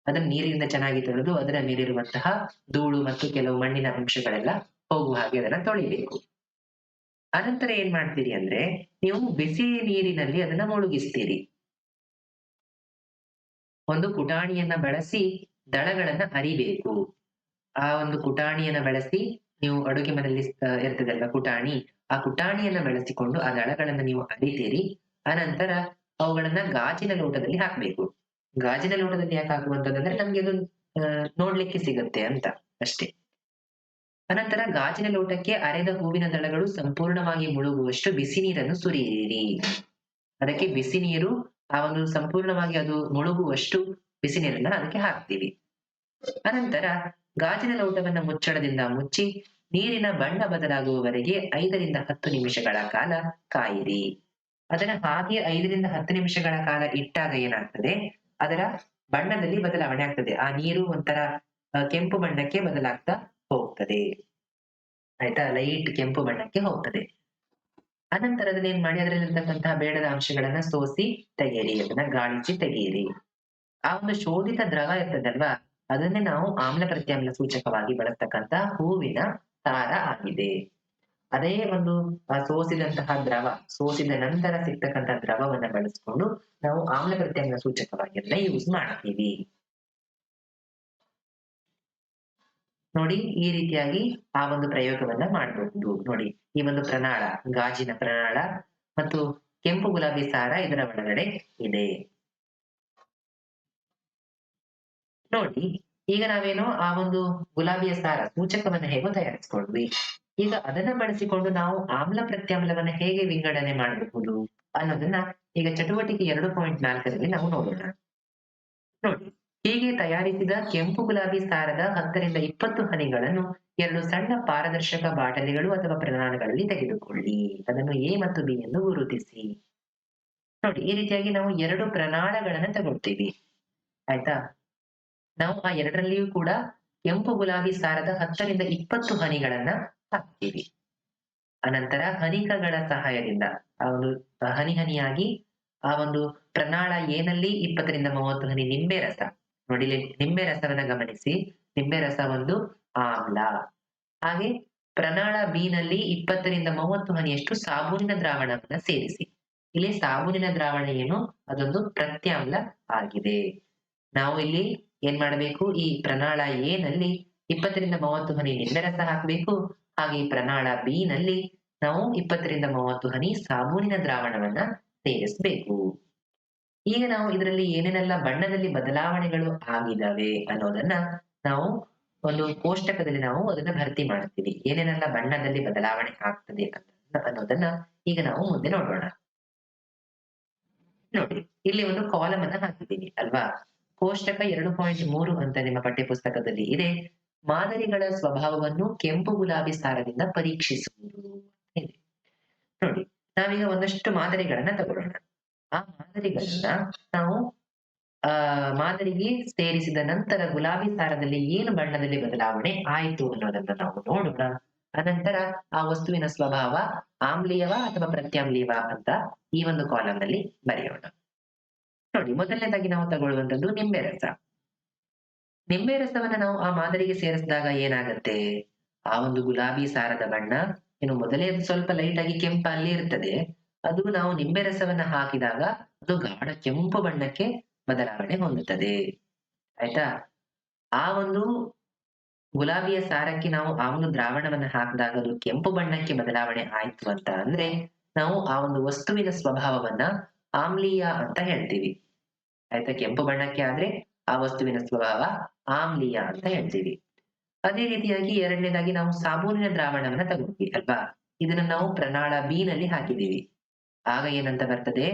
ಅದನ್ನ ನೀರಿನಿಂದ ಚೆನ್ನಾಗಿ ತೊಳೆದು ಅದರ ಮೇಲಿರುವಂತಹ ಧೂಳು ಮತ್ತು ಕೆಲವು ಮಣ್ಣಿನ ಅಂಶಗಳೆಲ್ಲ ಹೋಗುವ ಹಾಗೆ ಅದನ್ನ ತೊಳಿಬೇಕು. ಅನಂತರ ಏನ್ ಮಾಡ್ತೀರಿ ಅಂದ್ರೆ, ನೀವು ಬಿಸಿ ನೀರಿನಲ್ಲಿ ಅದನ್ನ ಮುಳುಗಿಸ್ತೀರಿ. ಒಂದು ಪುಟಾಣಿಯನ್ನ ಬಳಸಿ ದಳಗಳನ್ನ ಅರಿಬೇಕು. ಆ ಒಂದು ಕುಟಾಣಿಯನ್ನ ಬಳಸಿ ನೀವು ಅಡುಗೆ ಮನೆಯಲ್ಲಿ ಇರ್ತದಲ್ವಾ ಕುಟಾಣಿ, ಆ ಕುಟಾಣಿಯನ್ನ ಬಳಸಿಕೊಂಡು ಆ ದಳಗಳನ್ನ ನೀವು ಅರಿತೀರಿ. ಅನಂತರ ಅವುಗಳನ್ನ ಗಾಜಿನ ಲೋಟದಲ್ಲಿ ಹಾಕ್ಬೇಕು. ಗಾಜಿನ ಲೋಟದಲ್ಲಿ ಯಾಕೆ ಹಾಕುವಂತದಂದ್ರೆ ನಮ್ಗೆ ಅದು ನೋಡ್ಲಿಕ್ಕೆ ಸಿಗುತ್ತೆ ಅಂತ ಅಷ್ಟೇ. ಅನಂತರ ಗಾಜಿನ ಲೋಟಕ್ಕೆ ಅರೆದ ಹೂವಿನ ದಳಗಳು ಸಂಪೂರ್ಣವಾಗಿ ಮುಳುಗುವಷ್ಟು ಬಿಸಿ ನೀರನ್ನು ಸುರಿಯಿರಿ. ಅದಕ್ಕೆ ಬಿಸಿ ನೀರು ಆ ಒಂದು ಸಂಪೂರ್ಣವಾಗಿ ಅದು ಮುಳುಗುವಷ್ಟು ಬಿಸಿ ನೀರನ್ನ ಅದಕ್ಕೆ ಹಾಕ್ತೀವಿ. ಅನಂತರ ಗಾಜಿನ ಲೋಟವನ್ನ ಮುಚ್ಚಳದಿಂದ ಮುಚ್ಚಿ ನೀರಿನ ಬಣ್ಣ ಬದಲಾಗುವವರೆಗೆ 5ರಿಂದ 10 ನಿಮಿಷಗಳ ಕಾಲ ಕಾಯಿರಿ. ಅದನ್ನ ಹಾಗೆ 5ರಿಂದ 10 ನಿಮಿಷಗಳ ಕಾಲ ಇಟ್ಟಾಗ ಏನಾಗ್ತದೆ, ಅದರ ಬಣ್ಣದಲ್ಲಿ ಬದಲಾವಣೆ ಆಗ್ತದೆ. ಆ ನೀರು ಒಂಥರ ಕೆಂಪು ಬಣ್ಣಕ್ಕೆ ಬದಲಾಗ್ತಾ ಹೋಗ್ತದೆ. ಆಯ್ತಾ, ಲೈಟ್ ಕೆಂಪು ಬಣ್ಣಕ್ಕೆ ಹೋಗ್ತದೆ. ಅನಂತರ ಅದನ್ನೇನ್ ಮಾಡಿ ಅದರಲ್ಲಿರ್ತಕ್ಕಂತಹ ಬೇಡದ ಅಂಶಗಳನ್ನ ಸೋಸಿ ತೆಗೆಯಿರಿ, ಅದನ್ನ ಗಾಳಿಸಿ ತೆಗೆಯಿರಿ. ಆ ಒಂದು ಶೋಧಿತ ದ್ರವ ಇರ್ತದಲ್ವಾ, ಅದನ್ನೇ ನಾವು ಆಮ್ಲ ಪ್ರತ್ಯಾಮ್ಲ ಸೂಚಕವಾಗಿ ಬಳಸ್ತಕ್ಕಂತ ಹೂವಿನ ಸಾರ ಆಗಿದೆ. ಅದೇ ಒಂದು ಸೋಸಿದಂತಹ ದ್ರವ, ಸೋಸಿದ ನಂತರ ಸಿಗ್ತಕ್ಕಂಥ ದ್ರವವನ್ನ ಬಳಸಿಕೊಂಡು ನಾವು ಆಮ್ಲ ಪ್ರತ್ಯಾಮ್ಲ ಸೂಚಕವಾಗಿ ಅದನ್ನ ಯೂಸ್ ಮಾಡ್ತೀವಿ. ನೋಡಿ, ಈ ರೀತಿಯಾಗಿ ಆ ಒಂದು ಪ್ರಯೋಗವನ್ನ ಮಾಡಬಹುದು. ನೋಡಿ, ಈ ಒಂದು ಪ್ರಣಾಳ, ಗಾಜಿನ ಪ್ರಣಾಳ ಮತ್ತು ಕೆಂಪು ಗುಲಾಬಿ ಸಾರ ಇದರ ಒಳಗಡೆ ಇದೆ. ನೋಡಿ, ಈಗ ನಾವೇನೋ ಆ ಒಂದು ಗುಲಾಬಿಯ ಸಾರ ಸೂಚಕವನ್ನ ಹೇಗೋ ತಯಾರಿಸ್ಕೊಂಡ್ವಿ. ಈಗ ಅದನ್ನ ಬಳಸಿಕೊಂಡು ನಾವು ಆಮ್ಲ ಪ್ರತ್ಯಾಮ್ಲವನ್ನ ಹೇಗೆ ವಿಂಗಡಣೆ ಮಾಡಬಹುದು ಅನ್ನೋದನ್ನ ಈಗ ಚಟುವಟಿಕೆ 2.4ರಲ್ಲಿ ನಾವು ನೋಡೋಣ. ನೋಡಿ, ಹೀಗೆ ತಯಾರಿಸಿದ ಕೆಂಪು ಗುಲಾಬಿ ಸಾರದ 10ರಿಂದ 20 ಹನಿಗಳನ್ನು 2 ಸಣ್ಣ ಪಾರದರ್ಶಕ ಬಾಟಲಿಗಳು ಅಥವಾ ಪ್ರಣಾಳಗಳಲ್ಲಿ ತೆಗೆದುಕೊಳ್ಳಿ. ಅದನ್ನು ಎ ಮತ್ತು ಬಿ ಎಂದು ಗುರುತಿಸಿ. ನೋಡಿ, ಈ ರೀತಿಯಾಗಿ ನಾವು 2 ಪ್ರಣಾಳಗಳನ್ನ ತಗೊಳ್ತೀವಿ. ಆಯ್ತಾ, ನಾವು ಆ ಎರಡರಲ್ಲಿಯೂ ಕೂಡ ಕೆಂಪು ಗುಲಾಬಿ ಸಾರದ 10ರಿಂದ 20 ಹನಿಗಳನ್ನ ಹಾಕ್ತೀವಿ. ಅನಂತರ ಹನಿಕಗಳ ಸಹಾಯದಿಂದ ಆ ಒಂದು ಹನಿ ಹನಿಯಾಗಿ ಆ ಒಂದು ಪ್ರಣಾಳ ಏನಲ್ಲಿ 20ರಿಂದ 30 ಹನಿ ನಿಂಬೆ ರಸ. ನೋಡಿ, ಇಲ್ಲಿ ನಿಂಬೆ ರಸವನ್ನ ಗಮನಿಸಿ. ನಿಂಬೆ ರಸ ಒಂದು ಆಮ್ಲ. ಹಾಗೆ ಪ್ರಣಾಳ ಬಿ ನಲ್ಲಿ 20ರಿಂದ 30 ಹನಿಯಷ್ಟು ಸಾಬೂನಿನ ದ್ರಾವಣವನ್ನ ಸೇರಿಸಿ. ಇಲ್ಲಿ ಸಾಬೂನಿನ ದ್ರಾವಣ ಏನು, ಅದೊಂದು ಪ್ರತ್ಯಾಮ್ಲ ಆಗಿದೆ. ನಾವು ಇಲ್ಲಿ ಏನ್ ಮಾಡಬೇಕು, ಈ ಪ್ರಣಾಳ ಎ ನಲ್ಲಿ 20ರಿಂದ 30 ಹನಿ ನಿಂಬೆ ರಸ ಹಾಕಬೇಕು. ಹಾಗೆ ಈ ಪ್ರಣಾಳ ಬಿ ನಲ್ಲಿ ನಾವು 20ರಿಂದ 30 ಹನಿ ಸಾಬೂನಿನ ದ್ರಾವಣವನ್ನ ಸೇರಿಸಬೇಕು. ಈಗ ನಾವು ಇದರಲ್ಲಿ ಏನೇನೆಲ್ಲ ಬಣ್ಣದಲ್ಲಿ ಬದಲಾವಣೆಗಳು ಆಗಿದಾವೆ ಅನ್ನೋದನ್ನ ನಾವು ಒಂದು ಕೋಷ್ಟಕದಲ್ಲಿ ನಾವು ಅದನ್ನ ಭರ್ತಿ ಮಾಡ್ತೀವಿ. ಏನೇನೆಲ್ಲ ಬಣ್ಣದಲ್ಲಿ ಬದಲಾವಣೆ ಆಗ್ತದೆ ಅನ್ನೋದನ್ನ ಈಗ ನಾವು ಮುಂದೆ ನೋಡೋಣ. ನೋಡಿ, ಇಲ್ಲಿ ಒಂದು ಕಾಲಮ್ ಅನ್ನ ಹಾಕಿದ್ದೀನಿ ಅಲ್ವಾ. ಕೋಷ್ಟಕ 2.3 ಅಂತ ನಿಮ್ಮ ಪಠ್ಯಪುಸ್ತಕದಲ್ಲಿ ಇದೆ. ಮಾದರಿಗಳ ಸ್ವಭಾವವನ್ನು ಕೆಂಪು ಗುಲಾಬಿ ಸಾರದಿಂದ ಪರೀಕ್ಷಿಸುವುದು ಇದೆ. ನೋಡಿ, ನಾವೀಗ ಒಂದಷ್ಟು ಮಾದರಿಗಳನ್ನ ತಗೊಳ್ಳೋಣ. ಆ ಮಾದರಿಗಳನ್ನ ನಾವು ಮಾದರಿಗೆ ಸೇರಿಸಿದ ನಂತರ ಗುಲಾಬಿ ಸಾರದಲ್ಲಿ ಏನು ಬಣ್ಣದಲ್ಲಿ ಬದಲಾವಣೆ ಆಯ್ತು ಅನ್ನೋದನ್ನ ನಾವು ನೋಡೋಣ. ಅನಂತರ ಆ ವಸ್ತುವಿನ ಸ್ವಭಾವ ಆಮ್ಲೀಯವ ಅಥವಾ ಪ್ರತ್ಯಾಮ್ಲೀಯವ ಅಂತ ಈ ಒಂದು ಕಾಲಮ್ ನಲ್ಲಿ ಬರೆಯೋಣ. ನೋಡಿ, ಮೊದಲನೇದಾಗಿ ನಾವು ತಗೊಳ್ಳುವಂತದ್ದು ನಿಂಬೆ ರಸ. ನಿಂಬೆ ರಸವನ್ನ ನಾವು ಆ ಮಾದರಿಗೆ ಸೇರಿಸಿದಾಗ ಏನಾಗತ್ತೆ, ಆ ಒಂದು ಗುಲಾಬಿ ಸಾರದ ಬಣ್ಣ ಇನ್ನು ಮೊದಲೇ ಸ್ವಲ್ಪ ಲೈಟ್ ಆಗಿ ಕೆಂಪಲ್ಲಿ ಇರ್ತದೆ. ಅದು ನಾವು ನಿಂಬೆ ರಸವನ್ನ ಹಾಕಿದಾಗ ಅದು ಗಾಢ ಕೆಂಪು ಬಣ್ಣಕ್ಕೆ ಬದಲಾವಣೆ ಹೊಂದುತ್ತದೆ. ಆಯ್ತಾ, ಆ ಒಂದು ಗುಲಾಬಿಯ ಸಾರಕ್ಕೆ ನಾವು ಆ ಒಂದು ದ್ರಾವಣವನ್ನ ಹಾಕಿದಾಗ ಅದು ಕೆಂಪು ಬಣ್ಣಕ್ಕೆ ಬದಲಾವಣೆ ಆಯ್ತು ಅಂತ ಅಂದ್ರೆ ನಾವು ಆ ಒಂದು ವಸ್ತುವಿನ ಸ್ವಭಾವವನ್ನ ಆಮ್ಲೀಯ ಅಂತ ಹೇಳ್ತೀವಿ. ಆಯ್ತಾ, ಕೆಂಪು ಬಣ್ಣಕ್ಕೆ ಆದ್ರೆ ಆ ವಸ್ತುವಿನ ಸ್ವಭಾವ ಆಮ್ಲೀಯ ಅಂತ ಹೇಳ್ತೀವಿ. ಅದೇ ರೀತಿಯಾಗಿ ಎರಡನೇದಾಗಿ ನಾವು ಸಾಬೂನಿನ ದ್ರಾವಣವನ್ನ ತಗೊಂಡ್ವಿ ಅಲ್ವಾ. ಇದನ್ನ ನಾವು ಪ್ರಣಾಳ ಬಿ ನಲ್ಲಿ ಹಾಕಿದೀವಿ. ಆಗ ಏನಂತ ಬರ್ತದೆ,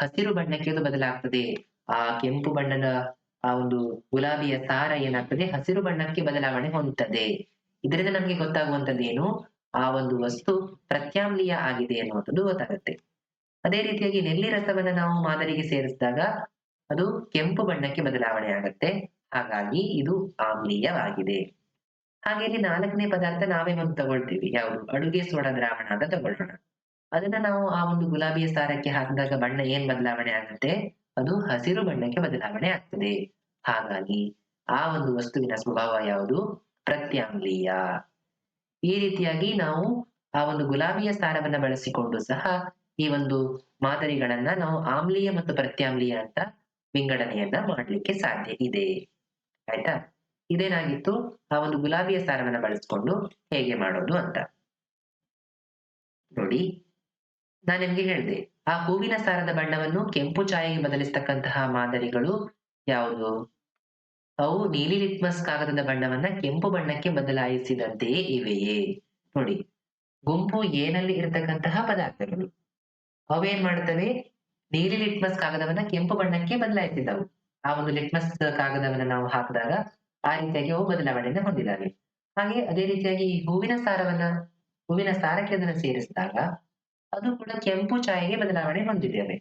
ಹಸಿರು ಬಣ್ಣಕ್ಕೆ ಅದು ಬದಲಾಗ್ತದೆ. ಆ ಕೆಂಪು ಬಣ್ಣದ ಆ ಒಂದು ಗುಲಾಬಿಯ ಸಾರ ಏನಾಗ್ತದೆ, ಹಸಿರು ಬಣ್ಣಕ್ಕೆ ಬದಲಾವಣೆ ಹೊಂದುತ್ತದೆ. ಇದರಿಂದ ನಮ್ಗೆ ಗೊತ್ತಾಗುವಂತದ್ದು ಏನು, ಆ ಒಂದು ವಸ್ತು ಪ್ರತ್ಯಾಮ್ಲೀಯ ಆಗಿದೆ ಅನ್ನುವಂಥದ್ದು ಗೊತ್ತಾಗುತ್ತೆ. ಅದೇ ರೀತಿಯಾಗಿ ನೆಲ್ಲಿ ರಸವನ್ನ ನಾವು ಮಾದರಿಗೆ ಸೇರಿಸಿದಾಗ ಅದು ಕೆಂಪು ಬಣ್ಣಕ್ಕೆ ಬದಲಾವಣೆ ಆಗುತ್ತೆ. ಹಾಗಾಗಿ ಇದು ಆಮ್ಲೀಯವಾಗಿದೆ. ಹಾಗೆ ಇಲ್ಲಿ 4ನೇ ಪದಾರ್ಥ ನಾವೇ ಒಂದು ತಗೊಳ್ತೀವಿ, ಯಾವುದು, ಅಡುಗೆ ಸೋಡಾ ದ್ರಾವಣ ಅಂತ ತಗೊಳ್ಳೋಣ. ಅದನ್ನ ನಾವು ಆ ಒಂದು ಗುಲಾಬಿಯ ಸಾರಕ್ಕೆ ಹಾಕಿದಾಗ ಬಣ್ಣ ಏನ್ ಬದಲಾವಣೆ ಆಗುತ್ತೆ, ಅದು ಹಸಿರು ಬಣ್ಣಕ್ಕೆ ಬದಲಾವಣೆ ಆಗ್ತದೆ. ಹಾಗಾಗಿ ಆ ಒಂದು ವಸ್ತುವಿನ ಸ್ವಭಾವ ಯಾವುದು, ಪ್ರತ್ಯಾಮ್ಲೀಯ. ಈ ರೀತಿಯಾಗಿ ನಾವು ಆ ಒಂದು ಗುಲಾಬಿಯ ಸಾರವನ್ನ ಬಳಸಿಕೊಂಡು ಸಹ ಈ ಒಂದು ಮಾದರಿಗಳನ್ನ ನಾವು ಆಮ್ಲೀಯ ಮತ್ತು ಪ್ರತ್ಯಾಮ್ಲೀಯ ಅಂತ ವಿಂಗಡಣೆಯನ್ನ ಮಾಡ್ಲಿಕ್ಕೆ ಸಾಧ್ಯ ಇದೆ. ಆಯ್ತಾ. ಇದೇನಾಗಿತ್ತು, ಆ ಒಂದು ಗುಲಾಬಿಯ ಸಾರವನ್ನ ಬಳಸ್ಕೊಂಡು ಹೇಗೆ ಮಾಡೋದು ಅಂತ. ನೋಡಿ, ನಾನ್ ನಿಮ್ಗೆ ಹೇಳ್ದೆ, ಆ ಹೂವಿನ ಸಾರದ ಬಣ್ಣವನ್ನು ಕೆಂಪು ಛಾಯೆಗೆ ಬದಲಿಸ್ತಕ್ಕಂತಹ ಮಾದರಿಗಳು ಯಾವುದು? ಅವು ನೀಲಿ ಲಿಟ್ಮಸ್ ಕಾಗದದ ಬಣ್ಣವನ್ನ ಕೆಂಪು ಬಣ್ಣಕ್ಕೆ ಬದಲಾಯಿಸಿದಂತೆಯೇ ಇವೆಯೇ? ನೋಡಿ, ಗುಂಪು ಎ ನಲ್ಲಿ ಇರತಕ್ಕಂತಹ ಪದಾರ್ಥಗಳು ಅವೇನ್ ಮಾಡ್ತವೆ, ನೀಲಿ ಲಿಟ್ಮಸ್ ಕಾಗದವನ್ನ ಕೆಂಪು ಬಣ್ಣಕ್ಕೆ ಬದಲಾಯಿಸಿದವು. ಆ ಒಂದು ಲಿಟ್ಮಸ್ ಕಾಗದವನ್ನ ನಾವು ಹಾಕಿದಾಗ ಆ ರೀತಿಯಾಗಿ ಅವು ಬದಲಾವಣೆಯನ್ನ ಹೊಂದಿದಾವೆ. ಹಾಗೆ ಅದೇ ರೀತಿಯಾಗಿ ಈ ಹೂವಿನ ಸಾರಕ್ಕೆ ಅದನ್ನ ಸೇರಿಸಿದಾಗ ಅದು ಕೂಡ ಕೆಂಪು ಛಾಯೆಗೆ ಬದಲಾವಣೆ ಹೊಂದಿದ್ದೇವೆ.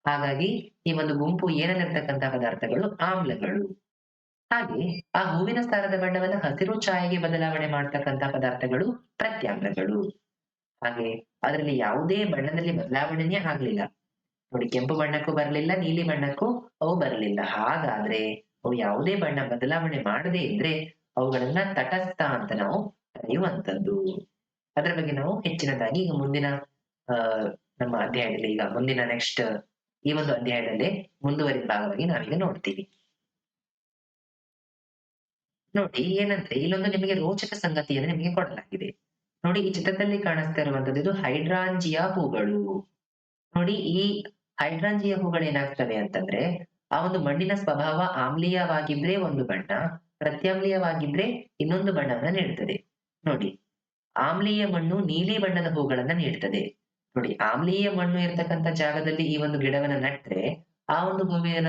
ಹಾಗಾಗಿ ಈ ಒಂದು ಗುಂಪು ಏನಲ್ಲಿರ್ತಕ್ಕಂತಹ ಪದಾರ್ಥಗಳು ಆಮ್ಲಗಳು. ಹಾಗೆ ಆ ಹೂವಿನ ಸಾರದ ಬಣ್ಣವನ್ನ ಹಸಿರು ಛಾಯೆಗೆ ಬದಲಾವಣೆ ಮಾಡ್ತಕ್ಕಂಥ ಪದಾರ್ಥಗಳು ಪ್ರತ್ಯಾಮ್ಲಗಳು. ಹಾಗೆ ಅದರಲ್ಲಿ ಯಾವುದೇ ಬಣ್ಣದಲ್ಲಿ ಬದಲಾವಣೆಯೇ ಆಗ್ಲಿಲ್ಲ. ನೋಡಿ, ಕೆಂಪು ಬಣ್ಣಕ್ಕೂ ಬರಲಿಲ್ಲ, ನೀಲಿ ಬಣ್ಣಕ್ಕೂ ಅವು ಬರಲಿಲ್ಲ. ಹಾಗಾದ್ರೆ ಅವು ಯಾವುದೇ ಬಣ್ಣ ಬದಲಾವಣೆ ಮಾಡದೇ ಇದ್ರೆ ಅವುಗಳನ್ನ ತಟಸ್ಥ ಅಂತ ನಾವು ಕರೆಯುವಂತದ್ದು. ಅದರ ಬಗ್ಗೆ ನಾವು ಹೆಚ್ಚಿನದಾಗಿ ಈಗ ಮುಂದಿನ ನಮ್ಮ ಅಧ್ಯಾಯದಲ್ಲಿ, ಈಗ ಮುಂದಿನ ನೆಕ್ಸ್ಟ್ ಈ ಒಂದು ಅಧ್ಯಾಯದಲ್ಲಿ ಮುಂದುವರಿದ ಭಾಗವಾಗಿ ನಾವೀಗ ನೋಡ್ತೀವಿ. ನೋಡಿ, ಏನಂದ್ರೆ ಇಲ್ಲೊಂದು ನಿಮಗೆ ರೋಚಕ ಸಂಗತಿಯನ್ನು ನಿಮಗೆ ಕೊಡಲಾಗಿದೆ. ನೋಡಿ, ಈ ಚಿತ್ರದಲ್ಲಿ ಕಾಣಿಸ್ತಾ ಇರುವಂತದ್ದು ಇದು ಹೈಡ್ರಾಂಜಿಯಾ ಹೂಗಳು. ನೋಡಿ, ಈ ಹೈಡ್ರಾಂಜಿಯಾ ಹೂಗಳು ಏನಾಗ್ತವೆ ಅಂತಂದ್ರೆ, ಆ ಒಂದು ಮಣ್ಣಿನ ಸ್ವಭಾವ ಆಮ್ಲೀಯವಾಗಿದ್ರೆ ಒಂದು ಬಣ್ಣ, ಪ್ರತ್ಯಾಮ್ಲೀಯವಾಗಿದ್ರೆ ಇನ್ನೊಂದು ಬಣ್ಣವನ್ನ ನೀಡುತ್ತದೆ. ನೋಡಿ, ಆಮ್ಲೀಯ ಮಣ್ಣು ನೀಲಿ ಬಣ್ಣದ ಹೂಗಳನ್ನ ನೀಡುತ್ತದೆ. ನೋಡಿ, ಆಮ್ಲೀಯ ಮಣ್ಣು ಇರ್ತಕ್ಕಂಥ ಜಾಗದಲ್ಲಿ ಈ ಒಂದು ಗಿಡವನ್ನ ನೆಟ್ರೆ ಆ ಒಂದು ಹೂವಿನ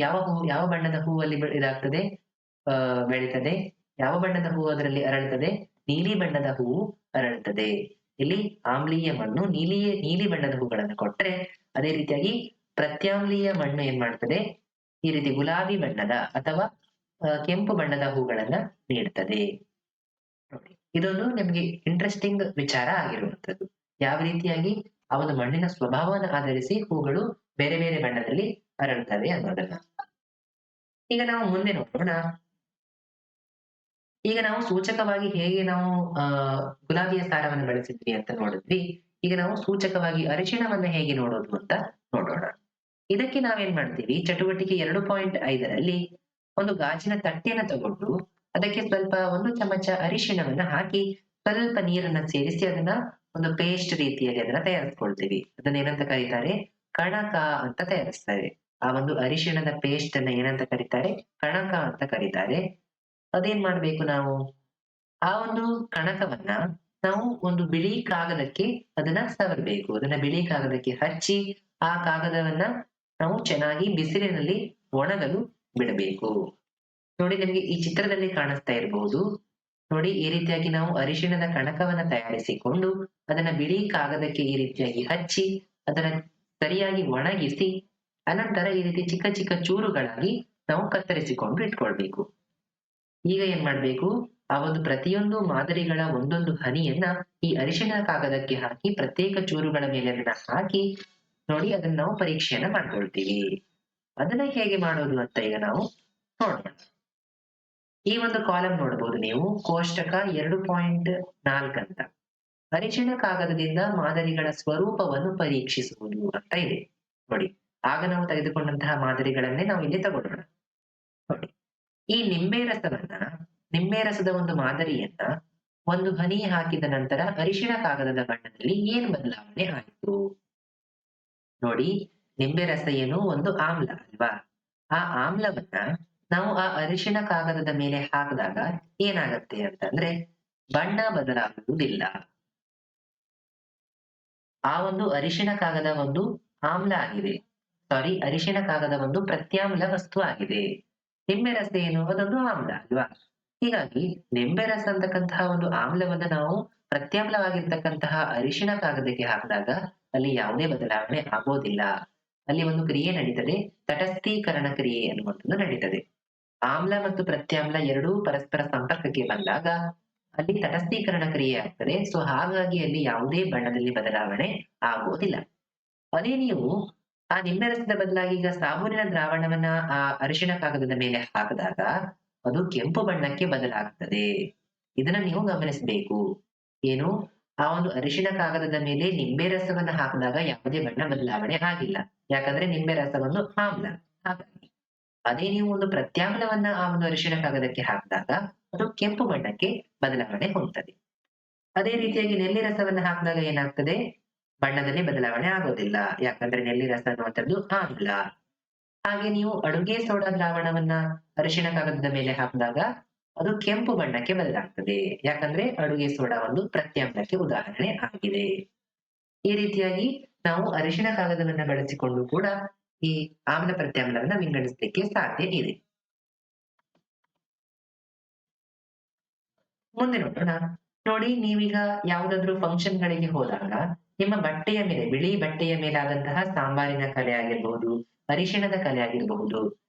ಯಾವ ಬಣ್ಣದ ಹೂವಲ್ಲಿ ಇದಾಗ್ತದೆ, ಬೆಳೀತದೆ. ಯಾವ ಬಣ್ಣದ ಹೂವು ಅದರಲ್ಲಿ ಅರಳುತ್ತದೆ? ನೀಲಿ ಬಣ್ಣದ ಹೂವು ಅರಳುತ್ತದೆ. ಇಲ್ಲಿ ಆಮ್ಲೀಯ ಮಣ್ಣು ನೀಲಿ ಬಣ್ಣದ ಹೂಗಳನ್ನು ಕೊಟ್ರೆ, ಅದೇ ರೀತಿಯಾಗಿ ಪ್ರತ್ಯಾಮ್ಲೀಯ ಮಣ್ಣು ಏನ್ ಮಾಡ್ತದೆ, ಈ ರೀತಿ ಗುಲಾಬಿ ಬಣ್ಣದ ಅಥವಾ ಕೆಂಪು ಬಣ್ಣದ ಹೂಗಳನ್ನ ನೀಡ್ತದೆ. ನೋಡಿ, ಇದೊಂದು ನಿಮ್ಗೆ ಇಂಟ್ರೆಸ್ಟಿಂಗ್ ವಿಚಾರ ಆಗಿರುವಂತದ್ದು. ಯಾವ ರೀತಿಯಾಗಿ ಆ ಒಂದು ಮಣ್ಣಿನ ಸ್ವಭಾವವನ್ನು ಆಧರಿಸಿ ಹೂಗಳು ಬೇರೆ ಬೇರೆ ಬಣ್ಣದಲ್ಲಿ ಅರಳುತ್ತವೆ ಅನ್ನೋದನ್ನ. ಈಗ ನಾವು ಮುಂದೆ ನೋಡೋಣ. ಈಗ ನಾವು ಸೂಚಕವಾಗಿ ಹೇಗೆ ನಾವು ಗುಲಾಬಿಯ ಸಾರವನ್ನು ಬಳಸಿದ್ವಿ ಅಂತ ನೋಡಿದ್ವಿ. ಈಗ ನಾವು ಸೂಚಕವಾಗಿ ಅರಿಶಿಣವನ್ನ ಹೇಗೆ ನೋಡೋದು ಅಂತ ನೋಡೋಣ. ಇದಕ್ಕೆ ನಾವೇನ್ ಮಾಡ್ತೀವಿ, ಚಟುವಟಿಕೆ 2.5ರಲ್ಲಿ ಒಂದು ಗಾಜಿನ ತಟ್ಟೆಯನ್ನ ತಗೊಂಡು ಅದಕ್ಕೆ ಸ್ವಲ್ಪ 1 ಚಮಚ ಅರಿಶಿಣವನ್ನ ಹಾಕಿ ಸ್ವಲ್ಪ ನೀರನ್ನ ಸೇರಿಸಿ ಅದನ್ನ ಒಂದು ಪೇಸ್ಟ್ ರೀತಿಯಲ್ಲಿ ಅದನ್ನ ತಯಾರಿಸ್ಕೊಳ್ತೀವಿ. ಅದನ್ನ ಏನಂತ ಕರೀತಾರೆ? ಕಣಕ ಅಂತ ತಯಾರಿಸ್ತಾರೆ. ಆ ಒಂದು ಅರಿಶಿಣದ ಪೇಸ್ಟ್ ಅನ್ನ ಏನಂತ ಕರೀತಾರೆ? ಕಣಕ ಅಂತ ಕರೀತಾರೆ. ಅದೇನ್ ಮಾಡ್ಬೇಕು ನಾವು, ಆ ಒಂದು ಕಣಕವನ್ನ ನಾವು ಒಂದು ಬಿಳಿ ಕಾಗದಕ್ಕೆ ಅದನ್ನ ಸವರ್ಬೇಕು. ಅದನ್ನ ಬಿಳಿ ಕಾಗದಕ್ಕೆ ಹಚ್ಚಿ ಆ ಕಾಗದವನ್ನ ನಾವು ಚೆನ್ನಾಗಿ ಬಿಸಿಲಿನಲ್ಲಿ ಒಣಗಲು ಬಿಡಬೇಕು. ನೋಡಿ, ನಿಮಗೆ ಈ ಚಿತ್ರದಲ್ಲಿ ಕಾಣಿಸ್ತಾ ಇರಬಹುದು. ನೋಡಿ, ಈ ರೀತಿಯಾಗಿ ನಾವು ಅರಿಶಿಣದ ಕಣಕವನ್ನ ತಯಾರಿಸಿಕೊಂಡು ಅದನ್ನ ಬಿಳಿ ಕಾಗದಕ್ಕೆ ಈ ರೀತಿಯಾಗಿ ಹಚ್ಚಿ ಅದನ್ನ ಸರಿಯಾಗಿ ಒಣಗಿಸಿ ಅನಂತರ ಈ ರೀತಿ ಚಿಕ್ಕ ಚಿಕ್ಕ ಚೂರುಗಳಾಗಿ ನಾವು ಕತ್ತರಿಸಿಕೊಂಡು ಇಟ್ಕೊಳ್ಬೇಕು. ಈಗ ಏನ್ ಮಾಡ್ಬೇಕು, ಆ ಒಂದು ಪ್ರತಿಯೊಂದು ಮಾದರಿಗಳ ಒಂದೊಂದು ಹನಿಯನ್ನ ಈ ಅರಿಶಿಣ ಕಾಗದಕ್ಕೆ ಹಾಕಿ ಪ್ರತ್ಯೇಕ ಚೂರುಗಳ ಮೇಲೆ ಅದನ್ನ ಹಾಕಿ ನೋಡಿ ಅದನ್ನ ನಾವು ಪರೀಕ್ಷೆಯನ್ನ ಮಾಡ್ಕೊಳ್ತೀವಿ. ಅದನ್ನ ಹೇಗೆ ಮಾಡೋದು ಅಂತ ಈಗ ನಾವು ನೋಡೋಣ. ಈ ಒಂದು ಕಾಲಂ ನೋಡಬಹುದು ನೀವು, ಕೋಷ್ಟಕ 2.4 ಅಂತ ಅರಿಶಿಣ ಕಾಗದದಿಂದ ಮಾದರಿಗಳ ಸ್ವರೂಪವನ್ನು ಪರೀಕ್ಷಿಸುವುದು ಅಂತ ಇದೆ. ನೋಡಿ, ಆಗ ನಾವು ತೆಗೆದುಕೊಂಡಂತಹ ಮಾದರಿಗಳನ್ನೇ ನಾವು ಇಲ್ಲಿ ತಗೊಳ್ಳೋಣ. ನೋಡಿ, ಈ ನಿಂಬೆ ರಸದ ಒಂದು ಮಾದರಿಯನ್ನ ಒಂದು ಹನಿ ಹಾಕಿದ ನಂತರ ಅರಿಶಿಣ ಕಾಗದದ ಬಣ್ಣದಲ್ಲಿ ಏನು ಬದಲಾವಣೆ ಆಯಿತು? ನೋಡಿ, ನಿಂಬೆ ರಸ ಏನು, ಒಂದು ಆಮ್ಲ ಅಲ್ವಾ? ಆ ಆಮ್ಲವನ್ನ ನಾವು ಆ ಅರಿಶಿಣ ಕಾಗದದ ಮೇಲೆ ಹಾಕಿದಾಗ ಏನಾಗತ್ತೆ ಅಂತಂದ್ರೆ ಬಣ್ಣ ಬದಲಾಗುವುದಿಲ್ಲ. ಆ ಒಂದು ಅರಿಶಿಣ ಕಾಗದ ಒಂದು ಆಮ್ಲ ಆಗಿದೆ. ಅರಿಶಿಣ ಕಾಗದ ಒಂದು ಪ್ರತ್ಯಾಮ್ಲ ವಸ್ತು ಆಗಿದೆ. ನಿಂಬೆ ರಸ ಏನು, ಅದೊಂದು ಆಮ್ಲ ಅಲ್ವಾ? ಹೀಗಾಗಿ ನಿಂಬೆ ರಸ ಅಂತಕ್ಕಂತಹ ಒಂದು ಆಮ್ಲವನ್ನ ನಾವು ಪ್ರತ್ಯಾಮ್ಲವಾಗಿರ್ತಕ್ಕಂತಹ ಅರಿಶಿಣ ಕಾಗದಕ್ಕೆ ಹಾಕಿದಾಗ ಅಲ್ಲಿ ಯಾವುದೇ ಬದಲಾವಣೆ ಆಗೋದಿಲ್ಲ. ಅಲ್ಲಿ ಒಂದು ಕ್ರಿಯೆ ನಡೀತದೆ, ತಟಸ್ಥೀಕರಣ ಕ್ರಿಯೆ ಅನ್ನುವಂಥದ್ದು ನಡೀತದೆ. ಆಮ್ಲ ಮತ್ತು ಪ್ರತ್ಯಾಮ್ಲ ಎರಡೂ ಪರಸ್ಪರ ಸಂಪರ್ಕಕ್ಕೆ ಬಂದಾಗ ಅಲ್ಲಿ ತಟಸ್ಥೀಕರಣ ಕ್ರಿಯೆ ಆಗ್ತದೆ. ಸೊ ಹಾಗಾಗಿ ಅಲ್ಲಿ ಯಾವುದೇ ಬಣ್ಣದಲ್ಲಿ ಬದಲಾವಣೆ ಆಗೋದಿಲ್ಲ. ಅದೇ ನೀವು ಆ ನಿಂಬೆ ರಸದ ಬದಲಾಗಿ ಈಗ ಸಾಬೂನಿನ ದ್ರಾವಣವನ್ನ ಆ ಅರಿಶಿಣ ಕಾಗದದ ಮೇಲೆ ಹಾಕಿದಾಗ ಅದು ಕೆಂಪು ಬಣ್ಣಕ್ಕೆ ಬದಲಾಗ್ತದೆ. ಇದನ್ನ ನೀವು ಗಮನಿಸಬೇಕು. ಏನು, ಆ ಒಂದು ಅರಿಶಿಣ ಕಾಗದದ ಮೇಲೆ ನಿಂಬೆ ರಸವನ್ನ ಹಾಕಿದಾಗ ಯಾವುದೇ ಬಣ್ಣ ಬದಲಾವಣೆ ಆಗಿಲ್ಲ. ಯಾಕಂದ್ರೆ ನಿಂಬೆ ರಸ ಒಂದು ಆಮ್ಲ. ಹಾಗಾಗಿ ಅದೇ ನೀವು ಒಂದು ಪ್ರತ್ಯಾಮ್ಲವನ್ನ ಆ ಒಂದು ಅರಿಶಿಣ ಕಾಗದಕ್ಕೆ ಹಾಕಿದಾಗ ಅದು ಕೆಂಪು ಬಣ್ಣಕ್ಕೆ ಬದಲಾವಣೆ ಹೊಂದುತ್ತದೆ. ಅದೇ ರೀತಿಯಾಗಿ ನೆಲ್ಲಿ ರಸವನ್ನ ಹಾಕಿದಾಗ ಏನಾಗ್ತದೆ? ಬಣ್ಣದಲ್ಲಿ ಬದಲಾವಣೆ ಆಗೋದಿಲ್ಲ. ಯಾಕಂದ್ರೆ ನೆಲ್ಲಿ ರಸ ಅನ್ನುವಂಥದ್ದು ಆಮ್ಲ. ಹಾಗೆ ನೀವು ಅಡುಗೆ ಸೋಡಾ ದ್ರಾವಣವನ್ನ ಅರಿಶಿಣ ಕಾಗದದ ಮೇಲೆ ಹಾಕಿದಾಗ ಅದು ಕೆಂಪು ಬಣ್ಣಕ್ಕೆ ಬದಲಾಗ್ತದೆ. ಯಾಕಂದ್ರೆ ಅಡುಗೆ ಸೋಡಾ ಒಂದು ಪ್ರತ್ಯಾಮ್ಲಕ್ಕೆ ಉದಾಹರಣೆ ಆಗಿದೆ. ಈ ರೀತಿಯಾಗಿ ನಾವು ಅರಿಶಿಣ ಕಾಗದವನ್ನ ಬಳಸಿಕೊಂಡು ಕೂಡ ಈ ಆಮ್ಲ ಪ್ರತ್ಯಾಮ್ಲವನ್ನ ವಿಂಗಡಿಸಲಿಕ್ಕೆ ಸಾಧ್ಯ ಇದೆ. ಮುಂದೆ ನೋಡೋಣ. ನೋಡಿ, ನೀವೀಗ ಯಾವುದಾದ್ರೂ ಫಂಕ್ಷನ್ ಗಳಿಗೆ ಹೋದಾಗ ನಿಮ್ಮ ಬಟ್ಟೆಯ ಮೇಲೆ, ಬಿಳಿ ಬಟ್ಟೆಯ ಮೇಲೆ ಆದಂತಹ ಸಾಂಬಾರಿನ ಕಲೆ ಆಗಿರಬಹುದು, ಅರಿಶಿಣದ ಕಲೆ ಆಗಿರಬಹುದು,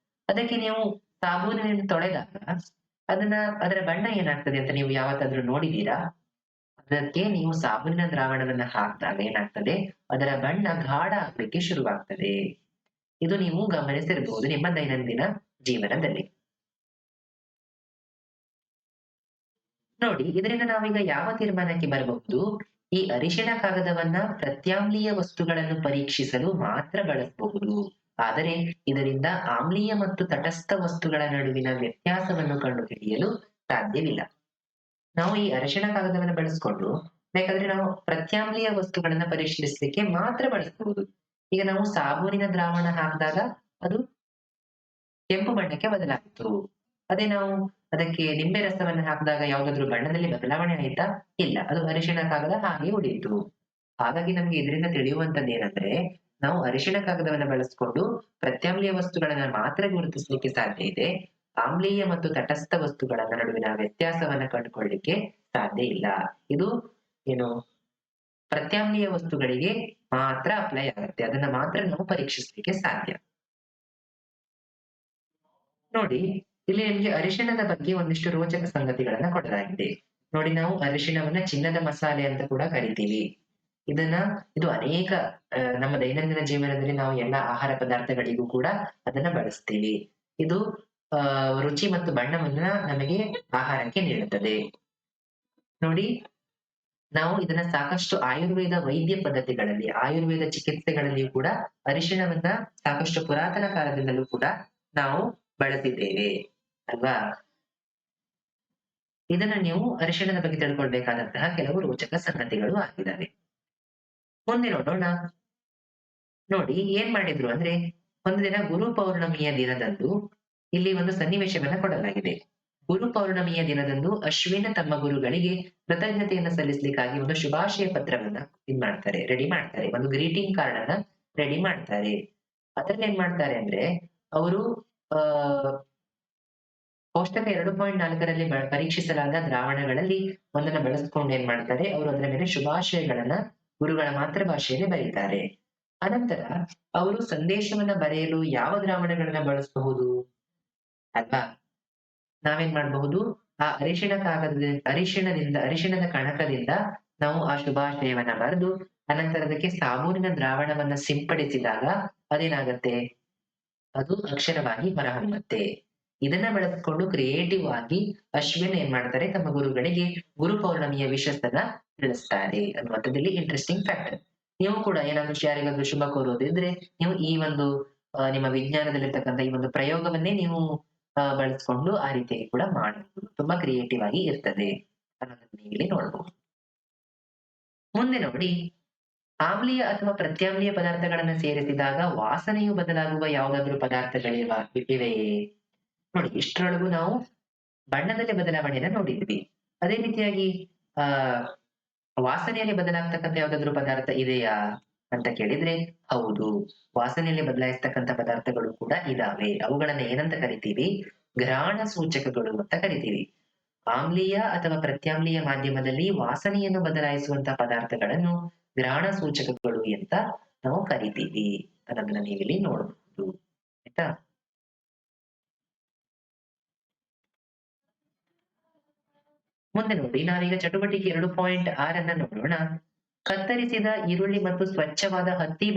ಅದಕ್ಕೆ ನೀವು ಸಾಬೂನಿನಿಂದ ತೊಳೆದಾಗ ಅದನ್ನ ಅದರ ಬಣ್ಣ ಏನಾಗ್ತದೆ ಅಂತ ನೀವು ಯಾವತ್ತಾದ್ರೂ ನೋಡಿದೀರಾ? ಅದಕ್ಕೆ ನೀವು ಸಾಬೂನಿನ ದ್ರಾವಣವನ್ನ ಹಾಕಿದಾಗ ಏನಾಗ್ತದೆ? ಅದರ ಬಣ್ಣ ಗಾಢ ಆಗ್ಲಿಕ್ಕೆ ಶುರುವಾಗ್ತದೆ. ಇದು ನೀವು ಗಮನಿಸಿರ್ಬಹುದು ನಿಮ್ಮ ದೈನಂದಿನ ಜೀವನದಲ್ಲಿ. ನೋಡಿ, ಇದರಿಂದ ನಾವೀಗ ಯಾವ ತೀರ್ಮಾನಕ್ಕೆ ಬರಬಹುದು? ಈ ಅರಿಶಿಣ ಕಾಗದವನ್ನ ಪ್ರತ್ಯಾಮ್ಲೀಯ ವಸ್ತುಗಳನ್ನು ಪರೀಕ್ಷಿಸಲು ಮಾತ್ರ ಬಳಸಬಹುದು. ಆದರೆ ಇದರಿಂದ ಆಮ್ಲೀಯ ಮತ್ತು ತಟಸ್ಥ ವಸ್ತುಗಳ ನಡುವಿನ ವ್ಯತ್ಯಾಸವನ್ನು ಕಂಡುಹಿಡಿಯಲು ಸಾಧ್ಯವಿಲ್ಲ. ನಾವು ಈ ಅರಿಶಿಣ ಕಾಗದವನ್ನು ಬಳಸಿಕೊಂಡು ಬೇಕಾದ್ರೆ ನಾವು ಪ್ರತ್ಯಾಮ್ಲೀಯ ವಸ್ತುಗಳನ್ನ ಪರಿಶೀಲಿಸಲಿಕ್ಕೆ ಮಾತ್ರ ಬಳಸಬಹುದು. ಈಗ ನಾವು ಸಾಬೂನಿನ ದ್ರಾವಣ ಹಾಕಿದಾಗ ಅದು ಕೆಂಪು ಬಣ್ಣಕ್ಕೆ ಬದಲಾಯಿತು. ಅದೇ ನಾವು ಅದಕ್ಕೆ ನಿಂಬೆ ರಸವನ್ನ ಹಾಕಿದಾಗ ಯಾವುದಾದ್ರೂ ಬಣ್ಣದಲ್ಲಿ ಬದಲಾವಣೆ ಆಯ್ತಾ? ಇಲ್ಲ. ಅದು ಅರಿಶಿಣ ಕಾಗದ ಹಾಗೆ ಉಳಿಯಿತು. ಹಾಗಾಗಿ ನಮ್ಗೆ ಇದರಿಂದ ತಿಳಿಯುವಂತದ್ದು ಏನಂದ್ರೆ, ನಾವು ಅರಿಶಿಣ ಕಾಗದವನ್ನ ಬಳಸಿಕೊಂಡು ಪ್ರತ್ಯಾಮ್ಲೀಯ ವಸ್ತುಗಳನ್ನ ಮಾತ್ರ ಗುರುತಿಸಲಿಕ್ಕೆ ಸಾಧ್ಯ ಇದೆ. ಆಮ್ಲೀಯ ಮತ್ತು ತಟಸ್ಥ ವಸ್ತುಗಳ ನಡುವಿನ ವ್ಯತ್ಯಾಸವನ್ನ ಕಂಡುಕೊಳ್ಳಿಕ್ಕೆ ಸಾಧ್ಯ ಇಲ್ಲ. ಇದು ಏನು, ಪ್ರತ್ಯಾಮ್ಲೀಯ ವಸ್ತುಗಳಿಗೆ ಮಾತ್ರ ಅಪ್ಲೈ ಆಗುತ್ತೆ. ಅದನ್ನ ಮಾತ್ರ ನಾವು ಪರೀಕ್ಷಿಸಲಿಕ್ಕೆ ಸಾಧ್ಯ. ನೋಡಿ, ಇಲ್ಲಿ ನಿಮ್ಗೆ ಅರಿಶಿಣದ ಬಗ್ಗೆ ಒಂದಿಷ್ಟು ರೋಚಕ ಸಂಗತಿಗಳನ್ನ ಕೊಡಲಾಗಿದೆ. ನೋಡಿ, ನಾವು ಅರಿಶಿಣವನ್ನ ಚಿನ್ನದ ಮಸಾಲೆ ಅಂತ ಕೂಡ ಕರಿತೀವಿ. ಇದನ್ನ ಇದು ಅನೇಕ ನಮ್ಮ ದೈನಂದಿನ ಜೀವನದಲ್ಲಿ ನಾವು ಎಲ್ಲಾ ಆಹಾರ ಪದಾರ್ಥಗಳಿಗೂ ಕೂಡ ಅದನ್ನ ಬಳಸ್ತೀವಿ. ಇದು ರುಚಿ ಮತ್ತು ಬಣ್ಣವನ್ನ ನಮಗೆ ಆಹಾರಕ್ಕೆ ನೀಡುತ್ತದೆ. ನೋಡಿ, ನಾವು ಇದನ್ನ ಸಾಕಷ್ಟು ಆಯುರ್ವೇದ ವೈದ್ಯ ಪದ್ಧತಿಗಳಲ್ಲಿ, ಆಯುರ್ವೇದ ಚಿಕಿತ್ಸೆಗಳಲ್ಲಿಯೂ ಕೂಡ ಅರಿಶಿಣವನ್ನ ಸಾಕಷ್ಟು ಪುರಾತನ ಕಾಲದಿಂದಲೂ ಕೂಡ ನಾವು ಬಳಸಿದ್ದೇವೆ ಅಲ್ವಾ? ಇದನ್ನ ನೀವು ಅರಿಶಿಣದ ಬಗ್ಗೆ ತಿಳ್ಕೊಳ್ಬೇಕಾದಂತಹ ಕೆಲವು ರೋಚಕ ಸಂಗತಿಗಳು ಆಗಿದ್ದಾವೆ. ಮುಂದೆ ನೋಡೋಣ. ನೋಡಿ, ಏನ್ ಮಾಡಿದ್ರು ಅಂದ್ರೆ, ಒಂದು ದಿನ ಗುರು ಪೌರ್ಣಮಿಯ ದಿನದಂದು ಇಲ್ಲಿ ಒಂದು ಸನ್ನಿವೇಶವನ್ನ ಕೊಡಲಾಗಿದೆ. ಗುರು ಪೌರ್ಣಮಿಯ ದಿನದಂದು ಅಶ್ವಿನ ತಮ್ಮ ಗುರುಗಳಿಗೆ ಕೃತಜ್ಞತೆಯನ್ನ ಸಲ್ಲಿಸಲಿಕ್ಕಾಗಿ ಒಂದು ಶುಭಾಶಯ ಪತ್ರವನ್ನ ರೆಡಿ ಮಾಡ್ತಾರೆ. ಒಂದು ಗ್ರೀಟಿಂಗ್ ಕಾರ್ಡ್ ಅನ್ನ ರೆಡಿ ಮಾಡ್ತಾರೆ. ಅದ್ರಲ್ಲಿ ಏನ್ ಮಾಡ್ತಾರೆ ಅಂದ್ರೆ, ಅವರು ಆ ಕೋಷ್ಟಕ 2.4ರಲ್ಲಿ ಪರೀಕ್ಷಿಸಲಾದ ದ್ರಾವಣಗಳಲ್ಲಿ ಒಂದನ್ನ ಬಳಸಿಕೊಂಡು ಏನ್ ಮಾಡ್ತಾರೆ, ಅವರು ಅದರ ಮೇಲೆ ಶುಭಾಶಯಗಳನ್ನ ಗುರುಗಳ ಮಾತೃಭಾಷೆಯಲ್ಲಿ ಬರೀತಾರೆ. ಅನಂತರ ಅವರು ಸಂದೇಶವನ್ನ ಬರೆಯಲು ಯಾವ ದ್ರಾವಣಗಳನ್ನ ಬಳಸಬಹುದು ಅಲ್ವಾ? ನಾವೇನ್ ಮಾಡಬಹುದು? ಆ ಅರಿಶಿಣದ ಕಣಕದಿಂದ ನಾವು ಆ ಶುಭಾಶಯವನ್ನ ಬರೆದು ಅನಂತರ ಅದಕ್ಕೆ ಸಾಬೂನಿನ ದ್ರಾವಣವನ್ನ ಸಿಂಪಡಿಸಿದಾಗ ಅದೇನಾಗತ್ತೆ? ಅದು ಅಕ್ಷರವಾಗಿ ಹೊರಹೊಮ್ಮುತ್ತೆ. ಇದನ್ನ ಬಳಸಿಕೊಂಡು ಕ್ರಿಯೇಟಿವ್ ಆಗಿ ಅಶ್ವಿನ್ ಏನ್ ಮಾಡ್ತಾರೆ, ತಮ್ಮ ಗುರುಗಳಿಗೆ ಗುರು ಪೌರ್ಣಮಿಯ ವಿಷಯನ್ನ ತಿಳಿಸ್ತಾರೆ ಅನ್ನುವಂಥದ್ದಲ್ಲಿ ಇಂಟ್ರೆಸ್ಟಿಂಗ್ ಫ್ಯಾಕ್ಟರ್. ನೀವು ಕೂಡ ಏನಾದ್ರು ಯಾರಿಗಾದ್ರೂ ಶುಭ ಕೋರೋದಿದ್ರೆ ನೀವು ಈ ಒಂದು ನಿಮ್ಮ ವಿಜ್ಞಾನದಲ್ಲಿರ್ತಕ್ಕಂಥ ಈ ಒಂದು ಪ್ರಯೋಗವನ್ನೇ ನೀವು ಬಳಸ್ಕೊಂಡು ಆ ರೀತಿಯಾಗಿ ಕೂಡ ಮಾಡಬಹುದು. ತುಂಬಾ ಕ್ರಿಯೇಟಿವ್ ಆಗಿ ಇರ್ತದೆ ಅನ್ನೋದನ್ನ ನೀವು ಇಲ್ಲಿ ನೋಡ್ಬಹುದು. ಮುಂದೆ ನೋಡಿ, ಆಮ್ಲೀಯ ಅಥವಾ ಪ್ರತ್ಯಾಮ್ಲೀಯ ಪದಾರ್ಥಗಳನ್ನ ಸೇರಿಸಿದಾಗ ವಾಸನೆಯು ಬದಲಾಗುವ ಯಾವುದಾದ್ರೂ ಇವೆಯೇ? ನೋಡಿ, ಇಷ್ಟರೊಳಗೂ ನಾವು ಬಣ್ಣದಲ್ಲಿ ಬದಲಾವಣೆಯನ್ನ ನೋಡಿದ್ವಿ. ಅದೇ ರೀತಿಯಾಗಿ ಆ ವಾಸನೆಯಲ್ಲಿ ಬದಲಾಗ್ತಕ್ಕಂಥ ಯಾವ್ದಾದ್ರು ಪದಾರ್ಥ ಇದೆಯಾ ಅಂತ ಕೇಳಿದ್ರೆ ಹೌದು, ವಾಸನೆಯಲ್ಲಿ ಬದಲಾಯಿಸ್ತಕ್ಕಂಥ ಪದಾರ್ಥಗಳು ಕೂಡ ಇದಾವೆ. ಅವುಗಳನ್ನ ಏನಂತ ಕರಿತೀವಿ? ಘ್ರಾಣ ಸೂಚಕಗಳು ಅಂತ ಕರಿತೀವಿ. ಆಮ್ಲೀಯ ಅಥವಾ ಪ್ರತ್ಯಾಮ್ಲೀಯ ಮಾಧ್ಯಮದಲ್ಲಿ ವಾಸನೆಯನ್ನು ಬದಲಾಯಿಸುವಂತಹ ಪದಾರ್ಥಗಳನ್ನು ಘ್ರಾಣ ಸೂಚಕಗಳು ಅಂತ ನಾವು ಕರಿತೀವಿ ಅನ್ನೋದನ್ನ ನೀವಿಲ್ಲಿ ನೋಡಬಹುದು. ಆಯ್ತಾ? ಮುಂದೆ ನೋಡಿ, ನಾವೀಗ ಚಟುವಟಿಕೆ 2.6 ನೋಡೋಣ. ಕತ್ತರಿಸಿದ ಈರುಳ್ಳಿ ಮತ್ತು ಸ್ವಚ್ಛವಾದ ಹತ್ತಿ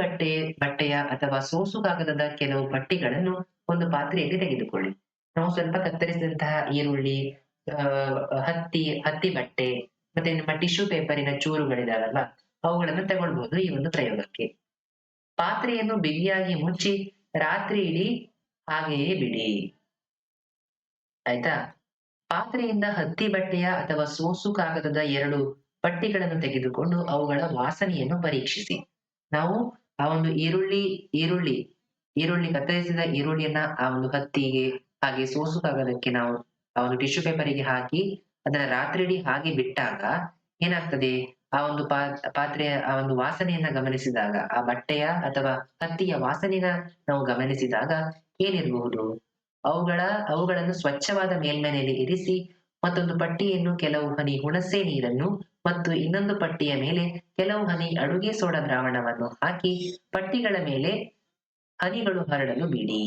ಬಟ್ಟೆಯ ಅಥವಾ ಸೋಸು ಕಾಗದದ ಕೆಲವು ಪಟ್ಟಿಗಳನ್ನು ಒಂದು ಪಾತ್ರೆಯಲ್ಲಿ ತೆಗೆದುಕೊಳ್ಳಿ. ನಾವು ಸ್ವಲ್ಪ ಕತ್ತರಿಸಿದಂತಹ ಈರುಳ್ಳಿ, ಹತ್ತಿ ಬಟ್ಟೆ ಮತ್ತೆ ನಮ್ಮ ಟಿಶ್ಯೂ ಪೇಪರಿನ ಚೂರುಗಳಿದಾವಲ್ಲ, ಅವುಗಳನ್ನು ತಗೊಳ್ಬಹುದು ಈ ಒಂದು ಪ್ರಯೋಗಕ್ಕೆ. ಪಾತ್ರೆಯನ್ನು ಬಿಗಿಯಾಗಿ ಮುಚ್ಚಿ ರಾತ್ರಿ ಇಡೀ ಹಾಗೆಯೇ ಬಿಡಿ. ಆಯ್ತಾ? ಪಾತ್ರೆಯಿಂದ ಹತ್ತಿ ಬಟ್ಟೆಯ ಅಥವಾ ಸೋಸು ಕಾಗದದ 2 ಪಟ್ಟಿಗಳನ್ನು ತೆಗೆದುಕೊಂಡು ಅವುಗಳ ವಾಸನೆಯನ್ನು ಪರೀಕ್ಷಿಸಿ. ನಾವು ಆ ಒಂದು ಈರುಳ್ಳಿ ಈರುಳ್ಳಿ ಕತ್ತರಿಸಿದ ಈರುಳ್ಳಿಯನ್ನ ಆ ಒಂದು ಹತ್ತಿಗೆ ಹಾಗೆ ಸೋಸು ಕಾಗದಕ್ಕೆ ನಾವು ಆ ಒಂದು ಟಿಶ್ಯೂ ಪೇಪರಿಗೆ ಹಾಕಿ ಅದನ್ನ ರಾತ್ರಿಯಿಡೀ ಹಾಗೆ ಬಿಟ್ಟಾಗ ಏನಾಗ್ತದೆ? ಆ ಒಂದು ಪಾತ್ರೆಯ ಆ ಒಂದು ವಾಸನೆಯನ್ನ ಗಮನಿಸಿದಾಗ, ಆ ಬಟ್ಟೆಯ ಅಥವಾ ಹತ್ತಿಯ ವಾಸನೆನ ನಾವು ಗಮನಿಸಿದಾಗ ಏನಿರಬಹುದು? ಅವುಗಳ ಅವುಗಳನ್ನು ಸ್ವಚ್ಛವಾದ ಮೇಲ್ಮೈಯಲ್ಲಿ ಇರಿಸಿ ಮತ್ತೊಂದು ಪಟ್ಟಿಯನ್ನು ಕೆಲವು ಹನಿ ಹುಣಸೆ ನೀರನ್ನು ಮತ್ತು ಇನ್ನೊಂದು ಪಟ್ಟಿಯ ಮೇಲೆ ಕೆಲವು ಹನಿ ಅಡುಗೆ ಸೋಡಾ ದ್ರಾವಣವನ್ನು ಹಾಕಿ ಪಟ್ಟಿಗಳ ಮೇಲೆ ಹನಿಗಳು ಹರಡಲು ಬಿಡಿ.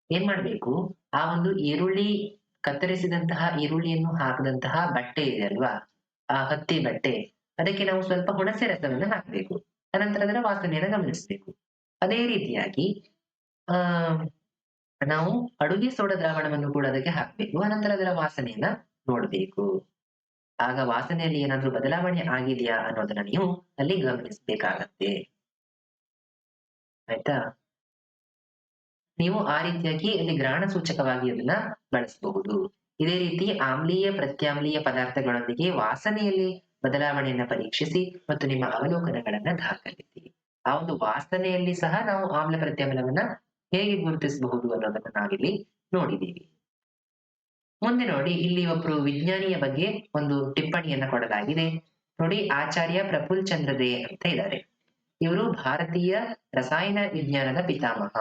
ಏನ್ ಮಾಡ್ಬೇಕು? ಆ ಒಂದು ಈರುಳ್ಳಿ ಕತ್ತರಿಸಿದಂತಹ ಈರುಳ್ಳಿಯನ್ನು ಹಾಕದಂತಹ ಬಟ್ಟೆ ಇದೆ ಅಲ್ವಾ? ಆ ಹತ್ತಿ ಬಟ್ಟೆ, ಅದಕ್ಕೆ ನಾವು ಸ್ವಲ್ಪ ಹುಣಸೆ ರಸವನ್ನ ಹಾಕ್ಬೇಕು. ಅನಂತರ ಅದರ ವಾಸನೆಯನ್ನ ಗಮನಿಸಬೇಕು. ಅದೇ ರೀತಿಯಾಗಿ ಆ ನಾವು ಅಡುಗೆ ಸೋಡಾ ದ್ರಾವಣವನ್ನು ಕೂಡ ಅದಕ್ಕೆ ಹಾಕ್ಬೇಕು. ಅನಂತರ ಅದರ ವಾಸನೆಯನ್ನ ನೋಡ್ಬೇಕು. ಆಗ ವಾಸನೆಯಲ್ಲಿ ಏನಾದ್ರೂ ಬದಲಾವಣೆ ಆಗಿದೆಯಾ ಅನ್ನೋದನ್ನ ನೀವು ಅಲ್ಲಿ ಗಮನಿಸಬೇಕಾಗತ್ತೆ. ಆಯ್ತಾ? ನೀವು ಆ ರೀತಿಯಾಗಿ ಅಲ್ಲಿ ಗ್ರಹಣ ಸೂಚಕವಾಗಿ ಅದನ್ನ ಬಳಸಬಹುದು. ಇದೇ ರೀತಿ ಆಮ್ಲೀಯ, ಪ್ರತ್ಯಾಮ್ಲೀಯ ಪದಾರ್ಥಗಳೊಂದಿಗೆ ವಾಸನೆಯಲ್ಲಿ ಬದಲಾವಣೆಯನ್ನ ಪರೀಕ್ಷಿಸಿ ಮತ್ತು ನಿಮ್ಮ ಅವಲೋಕನಗಳನ್ನ ದಾಖಲಿಸಿ. ಆ ಒಂದು ವಾಸನೆಯಲ್ಲಿ ಸಹ ನಾವು ಆಮ್ಲ ಪ್ರತ್ಯಾಮ್ಲವನ್ನ ಹೇಗೆ ಗುರುತಿಸಬಹುದು ಅನ್ನೋದನ್ನ ನಾವಿಲ್ಲಿ ನೋಡಿದ್ದೀವಿ. ಮುಂದೆ ನೋಡಿ, ಇಲ್ಲಿ ಒಬ್ರು ವಿಜ್ಞಾನಿಯ ಬಗ್ಗೆ ಒಂದು ಟಿಪ್ಪಣಿಯನ್ನ ಕೊಡಲಾಗಿದೆ. ನೋಡಿ, ಆಚಾರ್ಯ ಪ್ರಫುಲ್ ಚಂದ್ರ ದೇ ಅಂತ ಇದ್ದಾರೆ. ಇವರು ಭಾರತೀಯ ರಸಾಯನ ವಿಜ್ಞಾನದ ಪಿತಾಮಹ.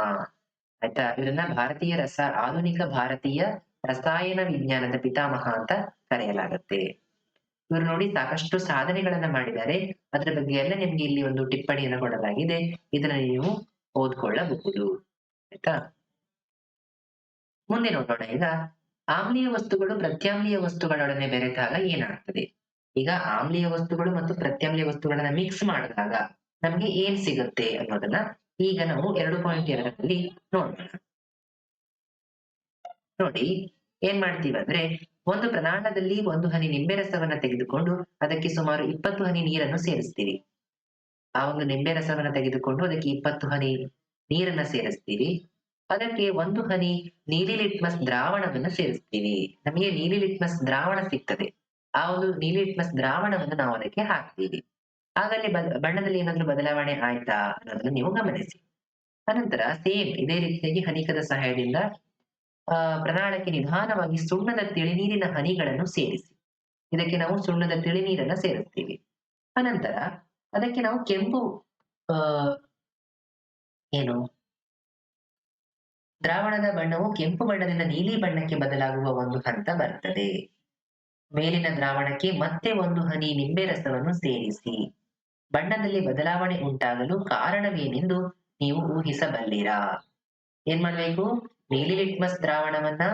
ಆಯ್ತಾ? ಇದನ್ನ ಆಧುನಿಕ ಭಾರತೀಯ ರಸಾಯನ ವಿಜ್ಞಾನದ ಪಿತಾಮಹ ಅಂತ ಕರೆಯಲಾಗುತ್ತೆ. ಇವರು ನೋಡಿ ಸಾಕಷ್ಟು ಸಾಧನೆಗಳನ್ನ ಮಾಡಿದ್ದಾರೆ. ಅದರ ಬಗ್ಗೆ ಎಲ್ಲ ನಿಮ್ಗೆ ಇಲ್ಲಿ ಒಂದು ಟಿಪ್ಪಣಿಯನ್ನು ಕೊಡಲಾಗಿದೆ. ಇದನ್ನ ನೀವು ಓದ್ಕೊಳ್ಳಬಹುದು. ಆಯ್ತಾ? ಮುಂದೆ ನೋಡೋಣ. ಈಗ ಆಮ್ಲೀಯ ವಸ್ತುಗಳು ಪ್ರತ್ಯಾಮ್ಲೀಯ ವಸ್ತುಗಳೊಡನೆ ಬೆರೆತಾಗ ಏನಾಗ್ತದೆ? ಈಗ ಆಮ್ಲೀಯ ವಸ್ತುಗಳು ಮತ್ತು ಪ್ರತ್ಯಾಮ್ಲೀಯ ವಸ್ತುಗಳನ್ನ ಮಿಕ್ಸ್ ಮಾಡಿದಾಗ ನಮ್ಗೆ ಏನ್ ಸಿಗುತ್ತೆ ಅನ್ನೋದನ್ನ ಈಗ ನಾವು 2.2ರಲ್ಲಿ ನೋಡೋಣ. ನೋಡಿ, ಏನ್ ಮಾಡ್ತೀವಂದ್ರೆ, ಒಂದು ಪ್ರಮಾಣದಲ್ಲಿ 1 ಹನಿ ನಿಂಬೆ ರಸವನ್ನ ತೆಗೆದುಕೊಂಡು ಅದಕ್ಕೆ ಸುಮಾರು 20 ಹನಿ ನೀರನ್ನು ಸೇರಿಸ್ತೀವಿ. ಆ ಒಂದು ನಿಂಬೆ ರಸವನ್ನ ತೆಗೆದುಕೊಂಡು ಅದಕ್ಕೆ 20 ಹನಿ ನೀರನ್ನ ಸೇರಿಸ್ತೀವಿ. ಅದಕ್ಕೆ 1 ಹನಿ ನೀಲಿ ಲಿಟ್ಮಸ್ ದ್ರಾವಣವನ್ನ ಸೇರಿಸ್ತೀವಿ. ನಮಗೆ ನೀಲಿ ಲಿಟ್ಮಸ್ ದ್ರಾವಣ ಸಿಗ್ತದೆ. ಆ ಒಂದು ನೀಲಿ ಲಿಟ್ಮಸ್ ದ್ರಾವಣವನ್ನು ನಾವು ಅದಕ್ಕೆ ಹಾಕ್ತೀವಿ. ಆಗಲ್ಲಿ ಬಣ್ಣದಲ್ಲಿ ಏನಾದ್ರೂ ಬದಲಾವಣೆ ಆಯ್ತಾ ಅನ್ನೋದನ್ನ ನೀವು ಗಮನಿಸಿ. ಅನಂತರ ಸೇಮ್ ಇದೇ ರೀತಿಯಾಗಿ ಹನಿಕದ ಸಹಾಯದಿಂದ ಪ್ರಣಾಳಕ್ಕೆ ನಿಧಾನವಾಗಿ ಸುಣ್ಣದ ತಿಳಿನೀರಿನ ಹನಿಗಳನ್ನು ಸೇರಿಸಿ. ಇದಕ್ಕೆ ನಾವು ಸುಣ್ಣದ ತಿಳಿನೀರನ್ನ ಸೇರಿಸ್ತೀವಿ. ಅನಂತರ ಅದಕ್ಕೆ ನಾವು ಕೆಂಪು ಆ ಏನು ದ್ರಾವಣದ ಬಣ್ಣವು ಕೆಂಪು ಬಣ್ಣದಿಂದ ನೀಲಿ ಬಣ್ಣಕ್ಕೆ ಬದಲಾಗುವ ಒಂದು ಹಂತ ಬರ್ತದೆ. ಮೇಲಿನ ದ್ರಾವಣಕ್ಕೆ ಮತ್ತೆ 1 ಹನಿ ನಿಂಬೆ ರಸವನ್ನು ಸೇರಿಸಿ. ಬಣ್ಣದಲ್ಲಿ ಬದಲಾವಣೆ ಉಂಟಾಗಲು ಕಾರಣವೇನೆಂದು ನೀವು ಊಹಿಸಬಲ್ಲಿರಾ? ಏನ್ ಮಾಡ್ಬೇಕು? ನೀಲಿ ಲಿಟ್ಮಸ್ ದ್ರಾವಣವನ್ನ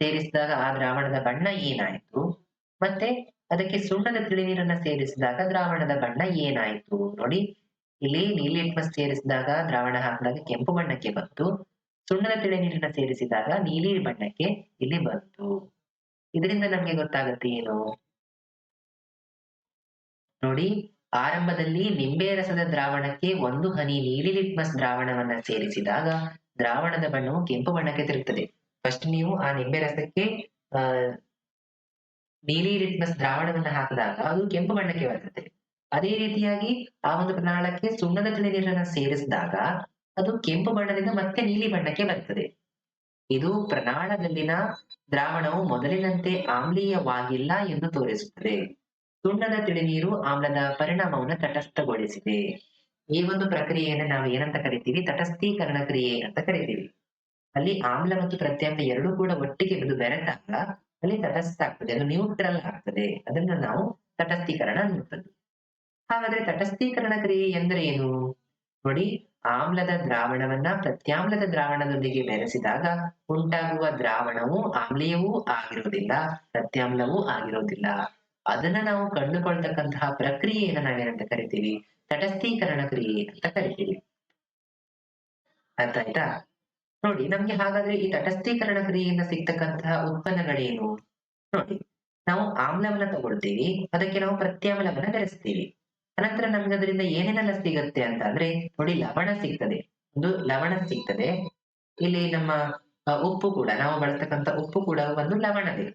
ಸೇರಿಸಿದಾಗ ಆ ದ್ರಾವಣದ ಬಣ್ಣ ಏನಾಯ್ತು? ಮತ್ತೆ ಅದಕ್ಕೆ ಸುಣ್ಣದ ತಿಳಿನೀರನ್ನ ಸೇರಿಸಿದಾಗ ದ್ರಾವಣದ ಬಣ್ಣ ಏನಾಯ್ತು? ನೋಡಿ, ಇಲ್ಲಿ ನೀಲಿ ಲಿಟ್ಮಸ್ ಸೇರಿಸಿದಾಗ ದ್ರಾವಣ ಹಾಕಿದಾಗ ಕೆಂಪು ಬಣ್ಣಕ್ಕೆ ಬಂತು. ಸುಣ್ಣದ ತಿಳಿನೀರನ್ನ ಸೇರಿಸಿದಾಗ ನೀಲಿ ಬಣ್ಣಕ್ಕೆ ಇಲ್ಲಿ ಬಂತು. ಇದರಿಂದ ನಮ್ಗೆ ಗೊತ್ತಾಗತ್ತೆ ಏನು? ನೋಡಿ, ಆರಂಭದಲ್ಲಿ ನಿಂಬೆ ರಸದ ದ್ರಾವಣಕ್ಕೆ 1 ಹನಿ ನೀಲಿ ಲಿಟ್ಮಸ್ ದ್ರಾವಣವನ್ನ ಸೇರಿಸಿದಾಗ ದ್ರಾವಣದ ಬಣ್ಣವು ಕೆಂಪು ಬಣ್ಣಕ್ಕೆ ತಿರುಗ್ತದೆ. ಫಸ್ಟ್ ನೀವು ಆ ನಿಂಬೆ ರಸಕ್ಕೆ ಆ ನೀಲಿ ಲಿಟ್ಮಸ್ ದ್ರಾವಣವನ್ನ ಹಾಕಿದಾಗ ಅದು ಕೆಂಪು ಬಣ್ಣಕ್ಕೆ ಬರ್ತದೆ. ಅದೇ ರೀತಿಯಾಗಿ ಆ ಒಂದು ಪ್ರಮಾಣಕ್ಕೆ ಸುಣ್ಣದ ತಿಳಿನೀರನ್ನ ಸೇರಿಸಿದಾಗ ಅದು ಕೆಂಪು ಬಣ್ಣದಿಂದ ಮತ್ತೆ ನೀಲಿ ಬಣ್ಣಕ್ಕೆ ಬರ್ತದೆ. ಇದು ಪ್ರಮಾಣದಲ್ಲಿನ ದ್ರಾವಣವು ಮೊದಲಿನಂತೆ ಆಮ್ಲೀಯವಾಗಿಲ್ಲ ಎಂದು ತೋರಿಸುತ್ತದೆ. ಸುಣ್ಣದ ತಿಳಿನೀರು ಆಮ್ಲದ ಪರಿಣಾಮವನ್ನು ತಟಸ್ಥಗೊಳಿಸಿದೆ. ಈ ಒಂದು ಪ್ರಕ್ರಿಯೆಯನ್ನು ನಾವು ಏನಂತ ಕರಿತೀವಿ? ತಟಸ್ಥೀಕರಣ ಕ್ರಿಯೆ ಅಂತ ಕರಿತೀವಿ. ಅಲ್ಲಿ ಆಮ್ಲ ಮತ್ತು ಪ್ರತ್ಯಾಮ್ಲ ಎರಡೂ ಕೂಡ ಒಟ್ಟಿಗೆ ಬೆರೆತಾಗ ಅಲ್ಲಿ ತಟಸ್ಥ ಆಗ್ತದೆ, ಅದು ನ್ಯೂಟ್ರಲ್ ಆಗ್ತದೆ. ಅದನ್ನ ನಾವು ತಟಸ್ಥೀಕರಣ ಅನ್ನುವಂಥದ್ದು. ಹಾಗಾದ್ರೆ ತಟಸ್ಥೀಕರಣ ಕ್ರಿಯೆ ಎಂದರೆ ಏನು? ನೋಡಿ, ಆಮ್ಲದ ದ್ರಾವಣವನ್ನ ಪ್ರತ್ಯಾಮ್ಲದ ದ್ರಾವಣದೊಂದಿಗೆ ಬೆರೆಸಿದಾಗ ಉಂಟಾಗುವ ದ್ರಾವಣವು ಆಮ್ಲೀಯವೂ ಆಗಿರುವುದಿಲ್ಲ, ಪ್ರತ್ಯಾಮ್ಲವೂ ಆಗಿರುವುದಿಲ್ಲ. ಅದನ್ನ ನಾವು ಕಂಡುಕೊಳ್ತಕ್ಕಂತಹ ಪ್ರಕ್ರಿಯೆಯನ್ನ ನಾವೇನಂತ ಕರಿತೀವಿ? ತಟಸ್ಥೀಕರಣ ಕ್ರಿಯೆ ಅಂತ ಕರಿತೀವಿ. ಅರ್ಥ ಆಯ್ತಾ? ನೋಡಿ, ನಮ್ಗೆ ಹಾಗಾದ್ರೆ ಈ ತಟಸ್ಥೀಕರಣ ಕ್ರಿಯೆಯಿಂದ ಸಿಗ್ತಕ್ಕಂತಹ ಉತ್ಪನ್ನಗಳೇನು? ನೋಡಿ, ನಾವು ಆಮ್ಲವನ್ನ ತಗೊಳ್ತೀವಿ, ಅದಕ್ಕೆ ನಾವು ಪ್ರತ್ಯಾಮ್ಲವನ್ನ ಬೆರೆಸ್ತೀವಿ. ಅನಂತರ ನಮ್ಗೆ ಅದರಿಂದ ಏನೇನೆಲ್ಲ ಸಿಗತ್ತೆ ಅಂತ ಅಂದ್ರೆ, ನೋಡಿ, ಲವಣ ಸಿಗ್ತದೆ. ಒಂದು ಲವಣ ಸಿಗ್ತದೆ. ಇಲ್ಲಿ ನಮ್ಮ ಉಪ್ಪು ಕೂಡ ನಾವು ಬಳಸ್ತಕ್ಕಂಥ ಉಪ್ಪು ಕೂಡ ಒಂದು ಲವಣವೇ.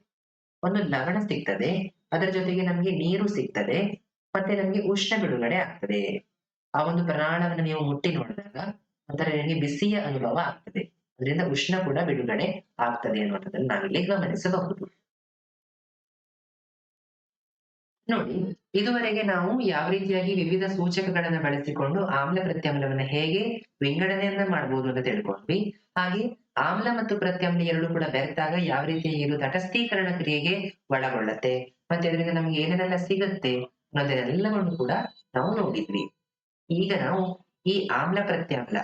ಒಂದು ಲವಣ ಸಿಗ್ತದೆ, ಅದರ ಜೊತೆಗೆ ನಮ್ಗೆ ನೀರು ಸಿಗ್ತದೆ, ಮತ್ತೆ ನಮ್ಗೆ ಉಷ್ಣ ಬಿಡುಗಡೆ ಆಗ್ತದೆ. ಆ ಒಂದು ಪ್ರಾಣವನ್ನು ನೀವು ಮುಟ್ಟಿ ನೋಡಿದಾಗ ಒಂಥರ ನಿಮಗೆ ಬಿಸಿಯ ಅನುಭವ ಆಗ್ತದೆ. ಅದರಿಂದ ಉಷ್ಣ ಕೂಡ ಬಿಡುಗಡೆ ಆಗ್ತದೆ ಅನ್ನುವಂಥದ್ದನ್ನು ನಾವಿಲ್ಲಿ ಗಮನಿಸಬಹುದು. ನೋಡಿ, ಇದುವರೆಗೆ ನಾವು ಯಾವ ರೀತಿಯಾಗಿ ವಿವಿಧ ಸೂಚಕಗಳನ್ನ ಬಳಸಿಕೊಂಡು ಆಮ್ಲ ಪ್ರತ್ಯಾಮ್ಲವನ್ನ ಹೇಗೆ ವಿಂಗಡಣೆಯನ್ನ ಮಾಡಬಹುದು ಅಂತ ತಿಳ್ಕೊಂಡ್ವಿ. ಹಾಗೆ ಆಮ್ಲ ಮತ್ತು ಪ್ರತ್ಯಾಮ್ಲ ಎರಡು ಕೂಡ ಬೆರೆತಾಗ ಯಾವ ರೀತಿ ಇದು ತಟಸ್ಥೀಕರಣ ಕ್ರಿಯೆಗೆ ಒಳಗೊಳ್ಳತ್ತೆ, ಮತ್ತೆ ಅದರಿಂದ ನಮ್ಗೆ ಏನೇನೆಲ್ಲ ಸಿಗತ್ತೆ ಅನ್ನೋದನ್ನೆಲ್ಲವನ್ನು ಕೂಡ ನಾವು ನೋಡಿದ್ವಿ. ಈಗ ನಾವು ಈ ಆಮ್ಲ ಪ್ರತ್ಯಾಮ್ಲ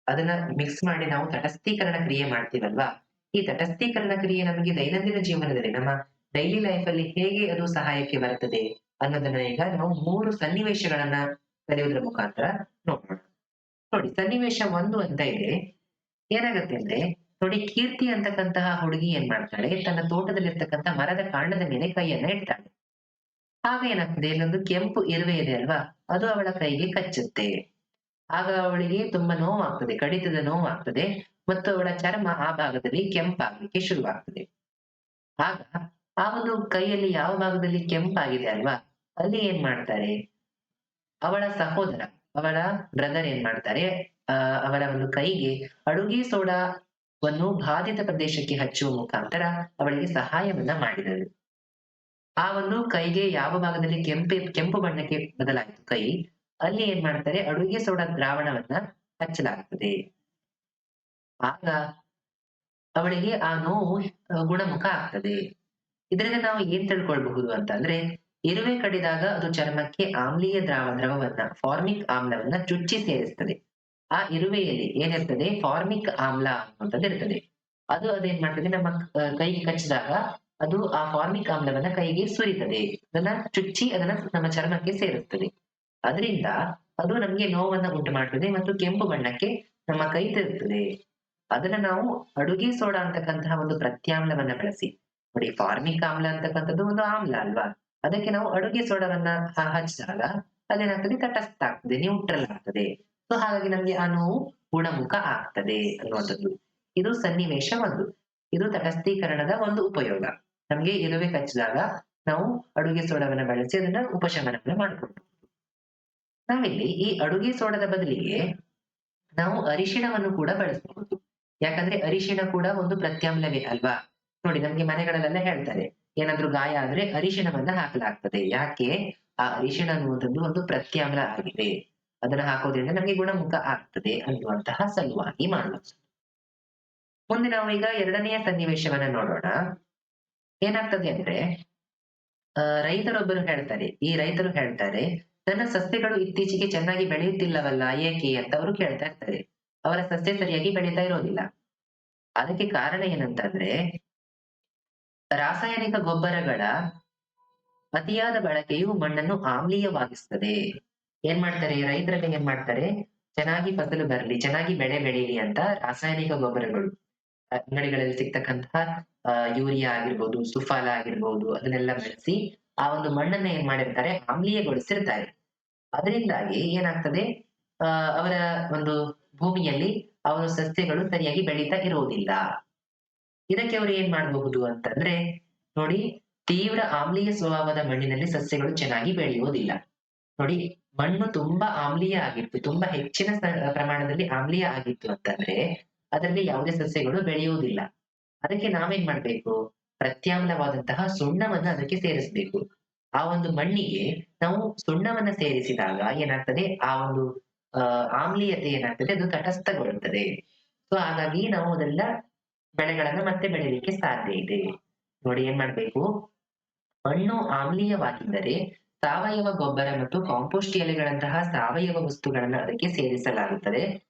ಅದನ್ನ ಮಿಕ್ಸ್ ಮಾಡಿ ನಾವು ತಟಸ್ಥೀಕರಣ ಕ್ರಿಯೆ ಮಾಡ್ತೀವಲ್ವಾ, ಈ ತಟಸ್ಥೀಕರಣ ಕ್ರಿಯೆ ನಮಗೆ ದೈನಂದಿನ ಜೀವನದಲ್ಲಿ ನಮ್ಮ ಡೈಲಿ ಲೈಫ್ ಅಲ್ಲಿ ಹೇಗೆ ಅದು ಸಹಾಯಕ್ಕೆ ಬರ್ತದೆ ಅನ್ನೋದನ್ನ ಈಗ ನಾವು 3 ಸನ್ನಿವೇಶಗಳನ್ನ ಕಲಿಯೋದ್ರ ಮುಖಾಂತರ ನೋಡೋಣ. ನೋಡಿ, ಸನ್ನಿವೇಶ 1 ಅಂತ ಇದೆ. ಏನಾಗತ್ತೆ ಅಂದ್ರೆ, ನೋಡಿ, ಕೀರ್ತಿ ಅಂತಕ್ಕಂತಹ ಹುಡುಗಿ ಏನ್ ಮಾಡ್ತಾಳೆ, ತನ್ನ ತೋಟದಲ್ಲಿರ್ತಕ್ಕಂಥ ಮರದ ಕಾಂಡದ ಮೇಲೆ ಕೈಯನ್ನ ಇಡ್ತಾಳೆ. ಆಗ ಏನಾಗ್ತದೆ, ಇಲ್ಲೊಂದು ಕೆಂಪು ಇರುವೆ ಇದೆ ಅಲ್ವಾ, ಅದು ಅವಳ ಕೈಗೆ ಕಚ್ಚುತ್ತೆ. ಆಗ ಅವಳಿಗೆ ತುಂಬಾ ನೋವಾಗ್ತದೆ, ಕಡಿತದ ನೋವಾಗ್ತದೆ, ಮತ್ತು ಅವಳ ಚರ್ಮ ಆ ಭಾಗದಲ್ಲಿ ಕೆಂಪಾಗ್ಲಿಕ್ಕೆ ಶುರುವಾಗ್ತದೆ. ಆಗ ಆ ಒಂದು ಕೈಯಲ್ಲಿ ಯಾವ ಭಾಗದಲ್ಲಿ ಕೆಂಪಾಗಿದೆ ಅಲ್ವಾ, ಅಲ್ಲಿ ಏನ್ ಮಾಡ್ತಾರೆ, ಅವಳ ಸಹೋದರ, ಅವಳ ಬ್ರದರ್ ಏನ್ ಮಾಡ್ತಾರೆ, ಆ ಅವಳ ಒಂದು ಕೈಗೆ ಅಡುಗೆ ಸೋಡಾವನ್ನು ಬಾಧಿತ ಪ್ರದೇಶಕ್ಕೆ ಹಚ್ಚುವ ಮುಖಾಂತರ ಅವಳಿಗೆ ಸಹಾಯವನ್ನ ಮಾಡಿದರು. ಆ ಒಂದು ಕೈಗೆ ಯಾವ ಭಾಗದಲ್ಲಿ ಕೆಂಪು ಬಣ್ಣಕ್ಕೆ ಬದಲಾಯಿತು ಕೈ, ಅಲ್ಲಿ ಏನ್ ಮಾಡ್ತಾರೆ, ಅಡುಗೆ ಸೋಡಾ ದ್ರಾವಣವನ್ನ ಹಚ್ಚಲಾಗ್ತದೆ. ಆಗ ಅವಳಿಗೆ ಆ ನೋವು ಗುಣಮುಖ ಆಗ್ತದೆ. ಇದರಿಂದ ನಾವು ಏನ್ ತಿಳ್ಕೊಳ್ಬಹುದು ಅಂತಂದ್ರೆ, ಇರುವೆ ಕಡಿದಾಗ ಅದು ಚರ್ಮಕ್ಕೆ ಆಮ್ಲೀಯ ದ್ರವವನ್ನ, ಫಾರ್ಮಿಕ್ ಆಮ್ಲವನ್ನ ಚುಚ್ಚಿ ಸೇರಿಸ್ತದೆ. ಆ ಇರುವೆಯಲ್ಲಿ ಏನಿರ್ತದೆ, ಫಾರ್ಮಿಕ್ ಆಮ್ಲ ಅನ್ನುವಂಥದ್ದು ಇರ್ತದೆ. ಅದು ಅದೇನ್ ಮಾಡ್ತದೆ, ನಮ್ಮ ಕೈಗೆ ಕಚ್ಚಿದಾಗ ಅದು ಆ ಫಾರ್ಮಿಕ್ ಆಮ್ಲವನ್ನ ಕೈಗೆ ಸುರಿತದೆ, ಅದನ್ನ ಚುಚ್ಚಿ ಅದನ್ನ ನಮ್ಮ ಚರ್ಮಕ್ಕೆ ಸೇರಿಸ್ತದೆ. ಅದರಿಂದ ಅದು ನಮ್ಗೆ ನೋವನ್ನ ಉಂಟು ಮಾಡ್ತದೆ ಮತ್ತು ಕೆಂಪು ಬಣ್ಣಕ್ಕೆ ನಮ್ಮ ಕೈ ತಿರುಗ್ತದೆ. ಅದನ್ನ ನಾವು ಅಡುಗೆ ಸೋಡಾ ಅಂತಕ್ಕಂತಹ ಒಂದು ಪ್ರತ್ಯಾಮ್ಲವನ್ನ ಬಳಸಿ, ನೋಡಿ, ಫಾರ್ಮಿಕ್ ಆಮ್ಲ ಅಂತಕ್ಕಂಥದ್ದು ಒಂದು ಆಮ್ಲ ಅಲ್ವಾ, ಅದಕ್ಕೆ ನಾವು ಅಡುಗೆ ಸೋಡಾವನ್ನ ಹಚ್ಚಿದಾಗ ಅದೇನಾಗ್ತದೆ, ತಟಸ್ಥ ಆಗ್ತದೆ, ನ್ಯೂಟ್ರಲ್ ಆಗ್ತದೆ. ಸೊ ಹಾಗಾಗಿ ನಮ್ಗೆ ಆ ನೋವು ಗುಣಮುಖ ಆಗ್ತದೆ ಅನ್ನುವಂಥದ್ದು. ಇದು ಸನ್ನಿವೇಶ 1. ಇದು ತಟಸ್ಥೀಕರಣದ ಒಂದು ಉಪಯೋಗ. ನಮ್ಗೆ ಇರುವೆ ಕಚ್ಚಿದಾಗ ನಾವು ಅಡುಗೆ ಸೋಡಾವನ್ನ ಬಳಸಿ ಅದನ್ನ ಉಪಶಮನವನ್ನ ಮಾಡ್ಕೊಳ್ಬಹುದು. ನಾವಿಲ್ಲಿ ಈ ಅಡುಗೆ ಸೋಡಾದ ಬದಲಿಗೆ ನಾವು ಅರಿಶಿಣವನ್ನು ಕೂಡ ಬಳಸಬಹುದು. ಯಾಕಂದ್ರೆ ಅರಿಶಿಣ ಕೂಡ ಒಂದು ಪ್ರತ್ಯಾಮ್ಲವೇ ಅಲ್ವಾ. ನೋಡಿ, ನಮ್ಗೆ ಮನೆಗಳಲ್ಲೆಲ್ಲ ಹೇಳ್ತಾರೆ, ಏನಾದ್ರೂ ಗಾಯ ಆದ್ರೆ ಅರಿಶಿಣವನ್ನ ಹಾಕಲಾಗ್ತದೆ. ಯಾಕೆ, ಆ ಅರಿಶಿಣ ಅನ್ನುವಂಥದ್ದು ಒಂದು ಪ್ರತ್ಯಾಮ್ಲ ಆಗಿದೆ, ಅದನ್ನ ಹಾಕೋದ್ರಿಂದ ನಮ್ಗೆ ಗುಣಮುಖ ಆಗ್ತದೆ ಅನ್ನುವಂತಹ ಸಲುವಾಗಿ ಮಾಡಬಹುದು. ಮುಂದೆ ನಾವು ಈಗ 2ನೆಯ ಸನ್ನಿವೇಶವನ್ನ ನೋಡೋಣ. ಏನಾಗ್ತದೆ ಅಂದ್ರೆ, ರೈತರೊಬ್ಬರು ಹೇಳ್ತಾರೆ, ಈ ರೈತರು ಹೇಳ್ತಾರೆ, ನನ್ನ ಸಸ್ಯಗಳು ಇತ್ತೀಚೆಗೆ ಚೆನ್ನಾಗಿ ಬೆಳೆಯುತ್ತಿಲ್ಲವಲ್ಲ, ಏಕೆ ಅಂತ ಅವರು ಕೇಳ್ತಾ ಇರ್ತಾರೆ. ಅವರ ಸಸ್ಯ ಸರಿಯಾಗಿ ಬೆಳೀತಾ ಇರೋದಿಲ್ಲ. ಅದಕ್ಕೆ ಕಾರಣ ಏನಂತಂದ್ರೆ, ರಾಸಾಯನಿಕ ಗೊಬ್ಬರಗಳ ಅತಿಯಾದ ಬಳಕೆಯು ಮಣ್ಣನ್ನು ಆಮ್ಲೀಯವಾಗಿಸ್ತದೆ. ಏನ್ ಮಾಡ್ತಾರೆ, ರೈತರೆಲ್ಲ ಏನ್ ಮಾಡ್ತಾರೆ, ಚೆನ್ನಾಗಿ ಫಸಲು ಬರಲಿ, ಚೆನ್ನಾಗಿ ಬೆಳೆ ಬೆಳೀಲಿ ಅಂತ ರಾಸಾಯನಿಕ ಗೊಬ್ಬರಗಳು, ಅಂಗಡಿಗಳಲ್ಲಿ ಸಿಗ್ತಕ್ಕಂತಹ ಯೂರಿಯಾ ಆಗಿರ್ಬೋದು, ಸುಫಾಲ ಆಗಿರ್ಬೋದು, ಅದನ್ನೆಲ್ಲ ಬಳಸಿ ಆ ಒಂದು ಮಣ್ಣನ್ನ ಏನ್ ಮಾಡಿರ್ತಾರೆ, ಆಮ್ಲೀಯಗೊಳಿಸಿರ್ತಾರೆ. ಅದರಿಂದಾಗಿ ಏನಾಗ್ತದೆ, ಅವರ ಒಂದು ಭೂಮಿಯಲ್ಲಿ ಅವರ ಸಸ್ಯಗಳು ಸರಿಯಾಗಿ ಬೆಳೀತಾ ಇರುವುದಿಲ್ಲ. ಇದಕ್ಕೆ ಅವರು ಏನ್ ಮಾಡಬಹುದು ಅಂತಂದ್ರೆ, ನೋಡಿ, ತೀವ್ರ ಆಮ್ಲೀಯ ಸ್ವಭಾವದ ಮಣ್ಣಿನಲ್ಲಿ ಸಸ್ಯಗಳು ಚೆನ್ನಾಗಿ ಬೆಳೆಯುವುದಿಲ್ಲ. ನೋಡಿ, ಮಣ್ಣು ತುಂಬಾ ಆಮ್ಲೀಯ ಆಗಿತ್ತು, ತುಂಬಾ ಹೆಚ್ಚಿನ ಪ್ರಮಾಣದಲ್ಲಿ ಆಮ್ಲೀಯ ಆಗಿತ್ತು ಅಂತಂದ್ರೆ ಅದರಲ್ಲಿ ಯಾವುದೇ ಸಸ್ಯಗಳು ಬೆಳೆಯುವುದಿಲ್ಲ. ಅದಕ್ಕೆ ನಾವೇನ್ ಮಾಡ್ಬೇಕು, ಪ್ರತ್ಯಾಮ್ಲವಾದಂತಹ ಸುಣ್ಣವನ್ನ ಅದಕ್ಕೆ ಸೇರಿಸಬೇಕು. ಆ ಒಂದು ಮಣ್ಣಿಗೆ ನಾವು ಸುಣ್ಣವನ್ನ ಸೇರಿಸಿದಾಗ ಏನಾಗ್ತದೆ, ಆ ಒಂದು ಆಮ್ಲೀಯತೆ ಏನಾಗ್ತದೆ, ಅದು ತಟಸ್ಥಗೊಳ್ಳುತ್ತದೆ. ಸೊ ಹಾಗಾಗಿ ನಾವು ಅದೆಲ್ಲ ಬೆಳೆಗಳನ್ನ ಮತ್ತೆ ಬೆಳೆಯಲಿಕ್ಕೆ ಸಾಧ್ಯ ಇದೆ. ನೋಡಿ, ಏನ್ ಮಾಡ್ಬೇಕು, ಮಣ್ಣು ಆಮ್ಲೀಯವಾಗಿದ್ದರೆ ಸಾವಯವ ಗೊಬ್ಬರ ಮತ್ತು ಕಾಂಪೋಸ್ಟ್ ಎಲೆಗಳಂತಹ ಸಾವಯವ ವಸ್ತುಗಳನ್ನ ಅದಕ್ಕೆ ಸೇರಿಸಲಾಗುತ್ತದೆ.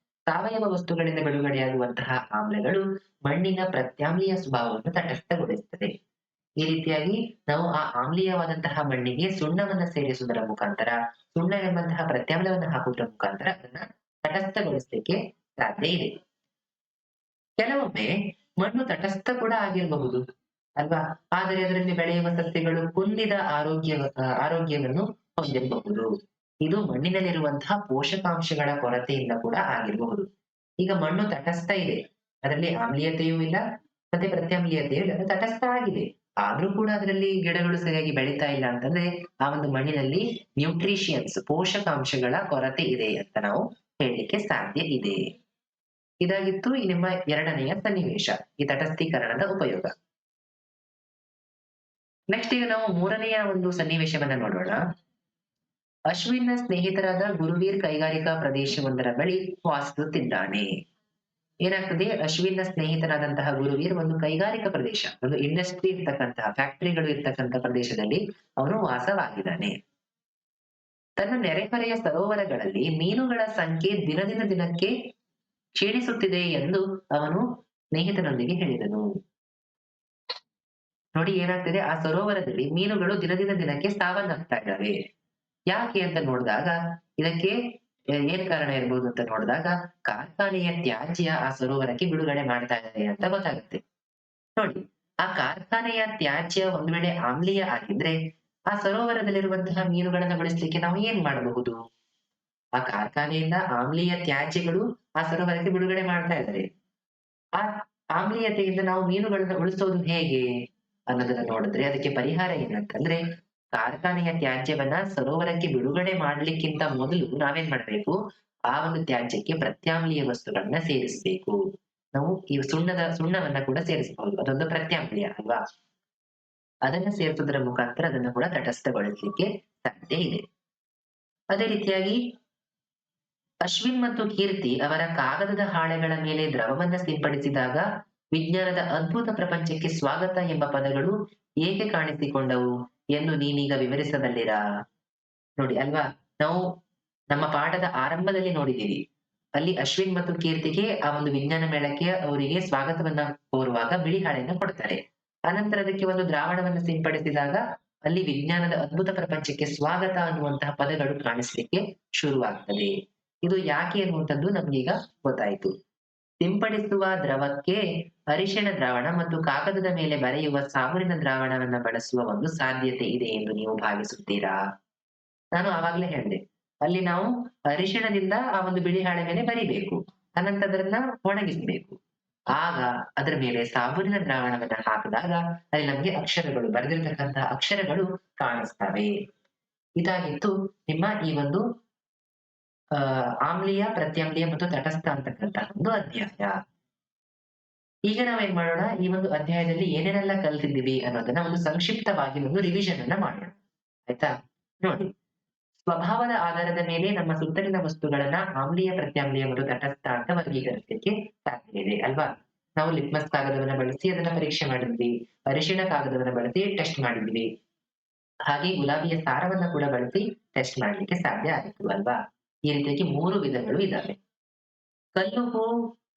ಸಾವಯವ ವಸ್ತುಗಳಿಂದ ಬಿಡುಗಡೆಯಾಗುವಂತಹ ಆಮ್ಲಗಳು ಮಣ್ಣಿನ ಪ್ರತ್ಯಾಮ್ಲೀಯ ಸ್ವಭಾವವನ್ನು ತಟಸ್ಥಗೊಳಿಸುತ್ತದೆ. ಈ ರೀತಿಯಾಗಿ ನಾವು ಆ ಆಮ್ಲೀಯವಾದಂತಹ ಮಣ್ಣಿಗೆ ಸುಣ್ಣವನ್ನ ಸೇರಿಸುವುದರ ಮುಖಾಂತರ, ಸುಣ್ಣ ಎಂಬಂತಹ ಪ್ರತ್ಯಾಮ್ಲವನ್ನು ಹಾಕುವುದರ ಮುಖಾಂತರ ಅದನ್ನ ತಟಸ್ಥಗೊಳಿಸಲಿಕ್ಕೆ ಸಾಧ್ಯ ಇದೆ. ಕೆಲವೊಮ್ಮೆ ಮಣ್ಣು ತಟಸ್ಥ ಕೂಡ ಆಗಿರಬಹುದು ಅಲ್ವಾ, ಆದರೆ ಅದರಲ್ಲಿ ಬೆಳೆಯುವ ಸಸ್ಯಗಳು ಕುಂದಿದ ಆರೋಗ್ಯವನ್ನು ಹೊಂದಿರಬಹುದು. ಇದು ಮಣ್ಣಿನಲ್ಲಿರುವಂತಹ ಪೋಷಕಾಂಶಗಳ ಕೊರತೆಯಿಂದ ಕೂಡ ಆಗಿರಬಹುದು. ಈಗ ಮಣ್ಣು ತಟಸ್ಥ ಇದೆ, ಅದರಲ್ಲಿ ಆಮ್ಲೀಯತೆಯೂ ಇಲ್ಲ ಮತ್ತೆ ಪ್ರತ್ಯಾಮ್ಲೀಯತೆಯೂ ಇಲ್ಲ, ಅದು ತಟಸ್ಥ ಆಗಿದೆ. ಆದ್ರೂ ಕೂಡ ಅದರಲ್ಲಿ ಗಿಡಗಳು ಸರಿಯಾಗಿ ಬೆಳೀತಾ ಇಲ್ಲ ಅಂತಂದ್ರೆ ಆ ಒಂದು ಮಣ್ಣಿನಲ್ಲಿ ನ್ಯೂಟ್ರಿಷಿಯನ್ಸ್ ಪೋಷಕಾಂಶಗಳ ಕೊರತೆ ಇದೆ ಅಂತ ನಾವು ಹೇಳಲಿಕ್ಕೆ ಸಾಧ್ಯ ಇದೆ. ಇದಾಗಿತ್ತು ಈ ನಿಮ್ಮ ಎರಡನೆಯ ಸನ್ನಿವೇಶ, ಈ ತಟಸ್ಥೀಕರಣದ ಉಪಯೋಗ. ನೆಕ್ಸ್ಟ್ ಈಗ ನಾವು ಮೂರನೆಯ ಒಂದು ಸನ್ನಿವೇಶವನ್ನ ನೋಡೋಣ. ಅಶ್ವಿನ್ನ ಸ್ನೇಹಿತರಾದ ಗುರುವೀರ್ ಕೈಗಾರಿಕಾ ಪ್ರದೇಶವೊಂದರ ಬಳಿ ವಾಸಿಸುತ್ತಿದ್ದಾನೆ. ಏನಾಗ್ತದೆ, ಅಶ್ವಿನ್ನ ಸ್ನೇಹಿತರಾದಂತಹ ಗುರುವೀರ್ ಒಂದು ಕೈಗಾರಿಕಾ ಪ್ರದೇಶ, ಒಂದು ಇಂಡಸ್ಟ್ರಿ ಇರ್ತಕ್ಕಂತಹ ಫ್ಯಾಕ್ಟರಿಗಳು ಇರ್ತಕ್ಕಂಥ ಪ್ರದೇಶದಲ್ಲಿ ಅವನು ವಾಸವಾಗಿದ್ದಾನೆ. ತನ್ನ ನೆರೆಹೊರೆಯ ಸರೋವರಗಳಲ್ಲಿ ಮೀನುಗಳ ಸಂಖ್ಯೆ ದಿನದಿಂದ ದಿನಕ್ಕೆ ಕ್ಷೀಣಿಸುತ್ತಿದೆ ಎಂದು ಅವನು ಸ್ನೇಹಿತನೊಂದಿಗೆ ಹೇಳಿದನು. ನೋಡಿ ಏನಾಗ್ತಿದೆ, ಆ ಸರೋವರದಲ್ಲಿ ಮೀನುಗಳು ದಿನದಿಂದ ದಿನಕ್ಕೆ ಸಾವನ್ನಪ್ತಾ ಇದ್ದಾವೆ. ಯಾಕೆ ಅಂತ ನೋಡಿದಾಗ ಇದಕ್ಕೆ ಏನ್ ಕಾರಣ ಇರ್ಬೋದು ಅಂತ ನೋಡಿದಾಗ ಕಾರ್ಖಾನೆಯ ತ್ಯಾಜ್ಯ ಆ ಸರೋವರಕ್ಕೆ ಬಿಡುಗಡೆ ಮಾಡ್ತಾ ಇದ್ದಾರೆ ಅಂತ ಗೊತ್ತಾಗುತ್ತೆ. ನೋಡಿ, ಆ ಕಾರ್ಖಾನೆಯ ತ್ಯಾಜ್ಯ ಒಂದ್ ವೇಳೆ ಆಮ್ಲೀಯ ಆಗಿದ್ರೆ ಆ ಸರೋವರದಲ್ಲಿರುವಂತಹ ಮೀನುಗಳನ್ನ ಬಳಸಲಿಕ್ಕೆ ನಾವು ಏನ್ ಮಾಡಬಹುದು? ಆ ಕಾರ್ಖಾನೆಯಿಂದ ಆಮ್ಲೀಯ ತ್ಯಾಜ್ಯಗಳು ಆ ಸರೋವರಕ್ಕೆ ಬಿಡುಗಡೆ ಮಾಡ್ತಾ ಇದ್ದಾರೆ. ಆ ಆಮ್ಲೀಯತೆಯಿಂದ ನಾವು ಮೀನುಗಳನ್ನ ಉಳಿಸೋದು ಹೇಗೆ ಅನ್ನೋದನ್ನ ನೋಡಿದ್ರೆ ಅದಕ್ಕೆ ಪರಿಹಾರ ಏನಂತಂದ್ರೆ, ಕಾರ್ಖಾನೆಯ ತ್ಯಾಜ್ಯವನ್ನ ಸರೋವರಕ್ಕೆ ಬಿಡುಗಡೆ ಮಾಡ್ಲಿಕ್ಕಿಂತ ಮೊದಲು ನಾವೇನ್ ಮಾಡ್ಬೇಕು, ಆ ಒಂದು ತ್ಯಾಜ್ಯಕ್ಕೆ ಪ್ರತ್ಯಾಮ್ಲೀಯ ವಸ್ತುಗಳನ್ನ ಸೇರಿಸ್ಬೇಕು. ನಾವು ಈ ಸುಣ್ಣವನ್ನ ಕೂಡ ಸೇರಿಸಬಹುದು, ಅದೊಂದು ಪ್ರತ್ಯಾಮ್ಲೀಯ ಅಲ್ವಾ. ಅದನ್ನ ಸೇರಿಸೋದ್ರ ಮುಖಾಂತರ ಅದನ್ನ ಕೂಡ ತಟಸ್ಥಗೊಳಿಸ್ಲಿಕ್ಕೆ ಸಾಧ್ಯ ಇದೆ. ಅದೇ ರೀತಿಯಾಗಿ ಅಶ್ವಿನ್ ಮತ್ತು ಕೀರ್ತಿ ಅವರ ಕಾಗದದ ಹಾಳೆಗಳ ಮೇಲೆ ದ್ರವವನ್ನ ಸಿಂಪಡಿಸಿದಾಗ ವಿಜ್ಞಾನದ ಅದ್ಭುತ ಪ್ರಪಂಚಕ್ಕೆ ಸ್ವಾಗತ ಎಂಬ ಪದಗಳು ಏಕೆ ಕಾಣಿಸಿಕೊಂಡವು ಎಂದು ನೀನೀಗ ವಿವರಿಸಬಲ್ಲಿರಾ? ನೋಡಿ ಅಲ್ವಾ, ನಾವು ನಮ್ಮ ಪಾಠದ ಆರಂಭದಲ್ಲಿ ನೋಡಿದೀವಿ, ಅಲ್ಲಿ ಅಶ್ವಿನ್ ಮತ್ತು ಕೀರ್ತಿಗೆ ಆ ಒಂದು ವಿಜ್ಞಾನ ಮೇಳಕ್ಕೆ ಅವರಿಗೆ ಸ್ವಾಗತವನ್ನ ಕೋರುವಾಗ ಬಿಳಿ ಹಾಳೆಯನ್ನ ಕೊಡ್ತಾರೆ. ಅನಂತರ ಅದಕ್ಕೆ ಒಂದು ದ್ರಾವಣವನ್ನ ಸಿಂಪಡಿಸಿದಾಗ ಅಲ್ಲಿ ವಿಜ್ಞಾನದ ಅದ್ಭುತ ಪ್ರಪಂಚಕ್ಕೆ ಸ್ವಾಗತ ಅನ್ನುವಂತಹ ಪದಗಳು ಕಾಣಿಸ್ಲಿಕ್ಕೆ ಶುರುವಾಗ್ತದೆ. ಇದು ಯಾಕೆ ಅನ್ನುವಂಥದ್ದು ನಮ್ಗೀಗ ಗೊತ್ತಾಯ್ತು. ಸಿಂಪಡಿಸುವ ದ್ರವಕ್ಕೆ ಅರಿಶಿಣ ದ್ರಾವಣ ಮತ್ತು ಕಾಗದದ ಮೇಲೆ ಬರೆಯುವ ಸಾಬೂನಿನ ದ್ರಾವಣವನ್ನ ಬಳಸುವ ಒಂದು ಸಾಧ್ಯತೆ ಇದೆ ಎಂದು ನೀವು ಭಾವಿಸುತ್ತೀರಾ? ನಾನು ಆವಾಗ್ಲೇ ಹೇಳಿದೆ, ಅಲ್ಲಿ ನಾವು ಅರಿಶಿಣದಿಂದ ಆ ಒಂದು ಬಿಳಿ ಹಾಳೆ ಮೇಲೆ ಬರಿಬೇಕು, ಅನಂತರ ಅದನ್ನ ಒಣಗಿಸ್ಬೇಕು. ಆಗ ಅದರ ಮೇಲೆ ಸಾಬೂನಿನ ದ್ರಾವಣವನ್ನ ಹಾಕಿದಾಗ ಅಲ್ಲಿ ನಮ್ಗೆ ಅಕ್ಷರಗಳು, ಬರೆದಿರ್ತಕ್ಕಂತಹ ಅಕ್ಷರಗಳು ಕಾಣಿಸ್ತವೆ. ಇದಾಗಿತ್ತು ನಿಮ್ಮ ಈ ಒಂದು ಆಮ್ಲೀಯ, ಪ್ರತ್ಯಾಮ್ಲೀಯ ಮತ್ತು ತಟಸ್ಥ ಅಂತಕ್ಕಂತಹ ಒಂದು ಅಧ್ಯಾಯ. ಈಗ ನಾವೇನ್ ಮಾಡೋಣ, ಈ ಒಂದು ಅಧ್ಯಾಯದಲ್ಲಿ ಏನೇನೆಲ್ಲ ಕಲ್ತಿದ್ದೀವಿ ಅನ್ನೋದನ್ನ ಒಂದು ಸಂಕ್ಷಿಪ್ತವಾಗಿ ಒಂದು ರಿವಿಷನ್ ಅನ್ನ ಮಾಡೋಣ. ಆಯ್ತಾ? ನೋಡಿ, ಸ್ವಭಾವದ ಆಧಾರದ ಮೇಲೆ ನಮ್ಮ ಸುತ್ತಲಿನ ವಸ್ತುಗಳನ್ನ ಆಮ್ಲೀಯ, ಪ್ರತ್ಯಾಮ್ಲೀಯ ಮತ್ತು ತಟಸ್ಥ ಅಂತ ವರ್ಗೀಕರಿಸಲಿಕ್ಕೆ ಸಾಧ್ಯ ಇದೆ ಅಲ್ವಾ. ನಾವು ಲಿಟ್ಮಸ್ ಕಾಗದವನ್ನ ಬಳಸಿ ಅದನ್ನ ಪರೀಕ್ಷೆ ಮಾಡಿದ್ವಿ, ಅರಿಶಿಣ ಕಾಗದವನ್ನ ಬಳಸಿ ಟೆಸ್ಟ್ ಮಾಡಿದ್ವಿ, ಹಾಗೆ ಗುಲಾಬಿಯ ಸಾರವನ್ನ ಕೂಡ ಬಳಸಿ ಟೆಸ್ಟ್ ಮಾಡ್ಲಿಕ್ಕೆ ಸಾಧ್ಯ ಆಯಿತು ಅಲ್ವಾ. ಈ ರೀತಿಯಾಗಿ 3 ವಿಧಗಳು ಇದಾವೆ. ಕಲ್ಲುಪ್ಪು,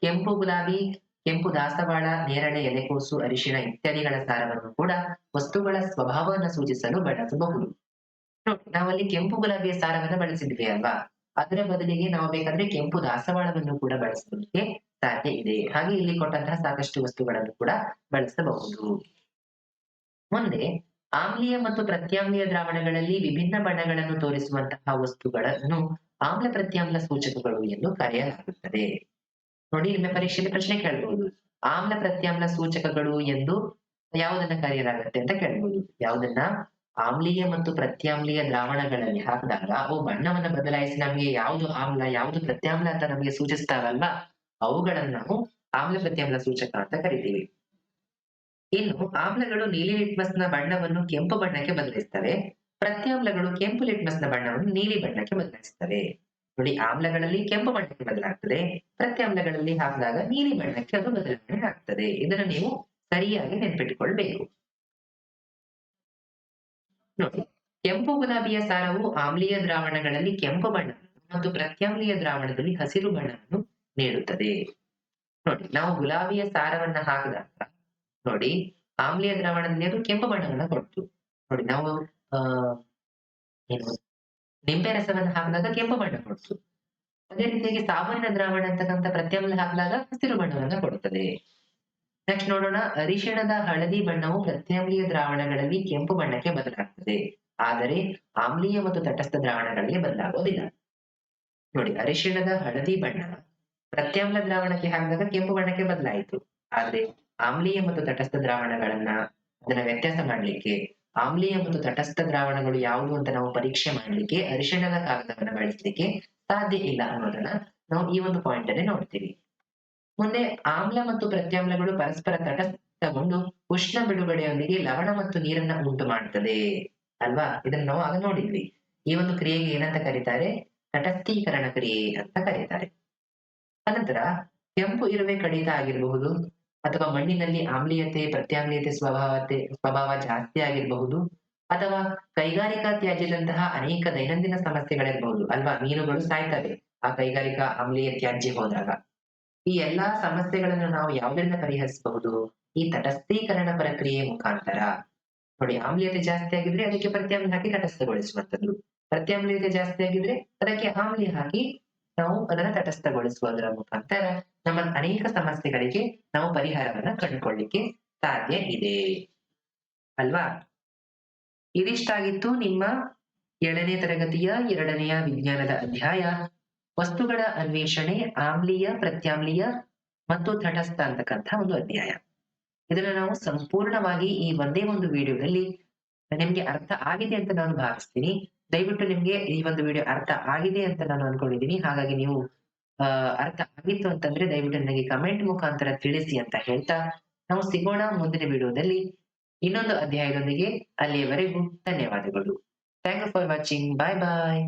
ಕೆಂಪು ಗುಲಾಬಿ, ಕೆಂಪು ದಾಸವಾಳ, ನೇರಳೆ, ಎಲೆಕೋಸು, ಅರಿಶಿಣ ಇತ್ಯಾದಿಗಳ ಸಾರವನ್ನು ಕೂಡ ವಸ್ತುಗಳ ಸ್ವಭಾವವನ್ನು ಸೂಚಿಸಲು ಬಳಸಬಹುದು. ನೋಡಿ, ನಾವಲ್ಲಿ ಕೆಂಪು ಗುಲಾಬಿಯ ಸಾರವನ್ನ ಬಳಸಿದ್ವಿ ಅಲ್ವಾ, ಅದರ ಬದಲಿಗೆ ನಾವು ಬೇಕಾದ್ರೆ ಕೆಂಪು ದಾಸವಾಳವನ್ನು ಕೂಡ ಬಳಸಲಿಕ್ಕೆ ಸಾಧ್ಯ ಇದೆ. ಹಾಗೆ ಇಲ್ಲಿ ಕೊಟ್ಟಂತಹ ಸಾಕಷ್ಟು ವಸ್ತುಗಳನ್ನು ಕೂಡ ಬಳಸಬಹುದು. ಮುಂದೆ ಆಮ್ಲೀಯ ಮತ್ತು ಪ್ರತ್ಯಾಮ್ಲೀಯ ದ್ರಾವಣಗಳಲ್ಲಿ ವಿಭಿನ್ನ ಬಣ್ಣಗಳನ್ನು ತೋರಿಸುವಂತಹ ವಸ್ತುಗಳನ್ನು ಆಮ್ಲ ಪ್ರತ್ಯಾಮ್ಲ ಸೂಚಕಗಳು ಎಂದು ಕರೆಯಲಾಗುತ್ತದೆ. ನೋಡಿ, ನಿಮ್ಮ ಪರೀಕ್ಷೆಯಲ್ಲಿ ಪ್ರಶ್ನೆ ಕೇಳಬಹುದು, ಆಮ್ಲ ಪ್ರತ್ಯಾಮ್ಲ ಸೂಚಕಗಳು ಎಂದು ಯಾವುದನ್ನ ಕರೆಯಲಾಗುತ್ತೆ ಅಂತ ಕೇಳಬಹುದು. ಯಾವುದನ್ನ? ಆಮ್ಲೀಯ ಮತ್ತು ಪ್ರತ್ಯಾಮ್ಲೀಯ ದ್ರಾವಣಗಳಲ್ಲಿ ಹಾಕಿದಾಗ ಅವು ಬಣ್ಣವನ್ನು ಬದಲಾಯಿಸಿ ನಮಗೆ ಯಾವುದು ಆಮ್ಲ ಯಾವುದು ಪ್ರತ್ಯಾಮ್ಲ ಅಂತ ನಮಗೆ ಸೂಚಿಸ್ತಾವಲ್ವಾ, ಅವುಗಳನ್ನು ನಾವು ಆಮ್ಲ ಪ್ರತ್ಯಾಮ್ಲ ಸೂಚಕ ಅಂತ ಕರಿತೀವಿ. ಇನ್ನು ಆಮ್ಲಗಳು ನೀಲಿ ಲಿಟ್ಮಸ್ ನ ಬಣ್ಣವನ್ನು ಕೆಂಪು ಬಣ್ಣಕ್ಕೆ ಬದಲಿಸ್ತವೆ, ಪ್ರತ್ಯಾಮ್ಲಗಳು ಕೆಂಪು ಲಿಟ್ಮಸ್ ನ ಬಣ್ಣವನ್ನು ನೀಲಿ ಬಣ್ಣಕ್ಕೆ ಬದಲಾಯಿಸ್ತವೆ. ನೋಡಿ, ಆಮ್ಲಗಳಲ್ಲಿ ಕೆಂಪು ಬಣ್ಣಕ್ಕೆ ಬದಲಾಗ್ತದೆ, ಪ್ರತ್ಯಾಮ್ಲಗಳಲ್ಲಿ ಹಾಕಿದಾಗ ನೀಲಿ ಬಣ್ಣಕ್ಕೆ ಅದು ಬದಲಾವಣೆ ಆಗ್ತದೆ. ಇದನ್ನು ನೀವು ಸರಿಯಾಗಿ ನೆನಪಿಟ್ಟುಕೊಳ್ಬೇಕು. ನೋಡಿ, ಕೆಂಪು ಗುಲಾಬಿಯ ಸಾರವು ಆಮ್ಲೀಯ ದ್ರಾವಣಗಳಲ್ಲಿ ಕೆಂಪು ಬಣ್ಣ ಮತ್ತು ಪ್ರತ್ಯಾಮ್ಲೀಯ ದ್ರಾವಣದಲ್ಲಿ ಹಸಿರು ಬಣ್ಣವನ್ನು ನೀಡುತ್ತದೆ. ನೋಡಿ, ನಾವು ಗುಲಾಬಿಯ ಸಾರವನ್ನ ಹಾಕಿದಾಗ ನೋಡಿ ಆಮ್ಲೀಯ ದ್ರಾವಣದಲ್ಲಿ ಅದು ಕೆಂಪು ಬಣ್ಣವನ್ನ ಕೊಡ್ತು. ನೋಡಿ, ನಾವು ಏನು ನಿಂಬೆ ರಸವನ್ನ ಹಾಕಿದಾಗ ಕೆಂಪು ಬಣ್ಣ ಕೊಡ್ತು. ಅದೇ ರೀತಿಯಾಗಿ ಸಾಬೂನಿನ ದ್ರಾವಣ ಅಂತಕ್ಕಂಥ ಪ್ರತ್ಯಾಮ್ಲ ಹಾಕಿದಾಗ ಹಸಿರು ಬಣ್ಣವನ್ನ ಕೊಡುತ್ತದೆ. ನೆಕ್ಸ್ಟ್ ನೋಡೋಣ, ಅರಿಶಿಣದ ಹಳದಿ ಬಣ್ಣವು ಪ್ರತ್ಯಾಮ್ಲೀಯ ದ್ರಾವಣಗಳಲ್ಲಿ ಕೆಂಪು ಬಣ್ಣಕ್ಕೆ ಬದಲಾಗ್ತದೆ, ಆದರೆ ಆಮ್ಲೀಯ ಮತ್ತು ತಟಸ್ಥ ದ್ರಾವಣಗಳಿಗೆ ಬದಲಾಗೋದಿಲ್ಲ. ನೋಡಿ, ಅರಿಶಿಣದ ಹಳದಿ ಬಣ್ಣ ಪ್ರತ್ಯಾಮ್ಲ ದ್ರಾವಣಕ್ಕೆ ಹಾಕಿದಾಗ ಕೆಂಪು ಬಣ್ಣಕ್ಕೆ ಬದಲಾಯಿತು. ಆದ್ರೆ ಆಮ್ಲೀಯ ಮತ್ತು ತಟಸ್ಥ ದ್ರಾವಣಗಳನ್ನ ಅದನ್ನ ವ್ಯತ್ಯಾಸ ಮಾಡ್ಲಿಕ್ಕೆ, ಆಮ್ಲೀಯ ಮತ್ತು ತಟಸ್ಥ ದ್ರಾವಣಗಳು ಯಾವುದು ಅಂತ ನಾವು ಪರೀಕ್ಷೆ ಮಾಡ್ಲಿಕ್ಕೆ ಅರಿಶಿಣದ ಕಾಗದವನ್ನ ಬಳಸಲಿಕ್ಕೆ ಸಾಧ್ಯ ಇಲ್ಲ ಅನ್ನೋದನ್ನ ನಾವು ಈ ಒಂದು ಪಾಯಿಂಟ್ ಅಲ್ಲಿ ನೋಡ್ತೀವಿ. ಮುಂದೆ ಆಮ್ಲ ಮತ್ತು ಪ್ರತ್ಯಾಮ್ಲಗಳು ಪರಸ್ಪರ ತಟಸ್ಥಗೊಂಡು ಉಷ್ಣ ಬಿಡುಗಡೆಯೊಂದಿಗೆ ಲವಣ ಮತ್ತು ನೀರನ್ನ ಉಂಟು ಮಾಡ್ತದೆ ಅಲ್ವಾ? ಇದನ್ನ ನಾವು ಆಗ ನೋಡಿದ್ವಿ. ಈ ಒಂದು ಕ್ರಿಯೆಗೆ ಏನಂತ ಕರೀತಾರೆ? ತಟಸ್ಥೀಕರಣ ಕ್ರಿಯೆ ಅಂತ ಕರೀತಾರೆ. ಅನಂತರ ಕೆಂಪು ಇರುವೆ ಕಡಿತ ಆಗಿರಬಹುದು, ಅಥವಾ ಮಣ್ಣಿನಲ್ಲಿ ಆಮ್ಲೀಯತೆ ಪ್ರತ್ಯಾಮ್ಲೀಯತೆ ಸ್ವಭಾವ ಜಾಸ್ತಿ ಆಗಿರಬಹುದು, ಅಥವಾ ಕೈಗಾರಿಕಾ ತ್ಯಾಜ್ಯದಂತಹ ಅನೇಕ ದೈನಂದಿನ ಸಮಸ್ಯೆಗಳಿರಬಹುದು ಅಲ್ವಾ? ಮೀನುಗಳು ಸಾಯ್ತವೆ ಆ ಕೈಗಾರಿಕಾ ಆಮ್ಲೀಯ ತ್ಯಾಜ್ಯ ಹೋದಾಗ. ಈ ಎಲ್ಲಾ ಸಮಸ್ಯೆಗಳನ್ನು ನಾವು ಯಾವುದರಿಂದ ಪರಿಹರಿಸಬಹುದು? ಈ ತಟಸ್ಥೀಕರಣ ಪ್ರಕ್ರಿಯೆ ಮುಖಾಂತರ. ನೋಡಿ, ಆಮ್ಲೀಯತೆ ಜಾಸ್ತಿ ಆಗಿದ್ರೆ ಅದಕ್ಕೆ ಪ್ರತ್ಯಾಮ್ಲ ಹಾಕಿ ತಟಸ್ಥಗೊಳಿಸುವಂಥದ್ದು. ಪ್ರತ್ಯಾಮ್ಲೀಯತೆ ಜಾಸ್ತಿ ಆಗಿದ್ರೆ ಅದಕ್ಕೆ ಆಮ್ಲ ಹಾಕಿ ನಾವು ಅದನ್ನ ತಟಸ್ಥಗೊಳಿಸುವುದರ ಮುಖಾಂತರ ನಮ್ಮ ಅನೇಕ ಸಮಸ್ಯೆಗಳಿಗೆ ನಾವು ಪರಿಹಾರವನ್ನ ಕಂಡುಕೊಳ್ಳಿಕ್ಕೆ ಸಾಧ್ಯ ಇದೆ ಅಲ್ವಾ? ಇದಿಷ್ಟಾಗಿತ್ತು ನಿಮ್ಮ 7ನೇ ತರಗತಿಯ 2ನೆಯ ವಿಜ್ಞಾನದ ಅಧ್ಯಾಯ ವಸ್ತುಗಳ ಅನ್ವೇಷಣೆ, ಆಮ್ಲೀಯ, ಪ್ರತ್ಯಾಮ್ಲೀಯ ಮತ್ತು ತಟಸ್ಥ ಅಂತಕ್ಕಂಥ ಒಂದು ಅಧ್ಯಾಯ. ಇದನ್ನ ನಾವು ಸಂಪೂರ್ಣವಾಗಿ ಈ ಒಂದೇ ಒಂದು ವಿಡಿಯೋದಲ್ಲಿ ನಿಮ್ಗೆ ಅರ್ಥ ಆಗಿದೆ ಅಂತ ನಾನು ಭಾವಿಸ್ತೀನಿ. ದಯವಿಟ್ಟು ನಿಮ್ಗೆ ಈ ಒಂದು ವಿಡಿಯೋ ಅರ್ಥ ಆಗಿದೆ ಅಂತ ನಾನು ಅನ್ಕೊಂಡಿದ್ದೀನಿ. ಹಾಗಾಗಿ ನೀವು ಅರ್ಥ ಆಗಿತ್ತು ಅಂತಂದ್ರೆ ದಯವಿಟ್ಟು ನನಗೆ ಕಮೆಂಟ್ ಮುಖಾಂತರ ತಿಳಿಸಿ ಅಂತ ಹೇಳ್ತಾ ನಾವು ಸಿಗೋಣ ಮುಂದಿನ ವಿಡಿಯೋದಲ್ಲಿ ಇನ್ನೊಂದು ಅಧ್ಯಾಯದೊಂದಿಗೆ. ಅಲ್ಲಿಯವರೆಗೂ ಧನ್ಯವಾದಗಳು. Thank you for watching. Bye bye.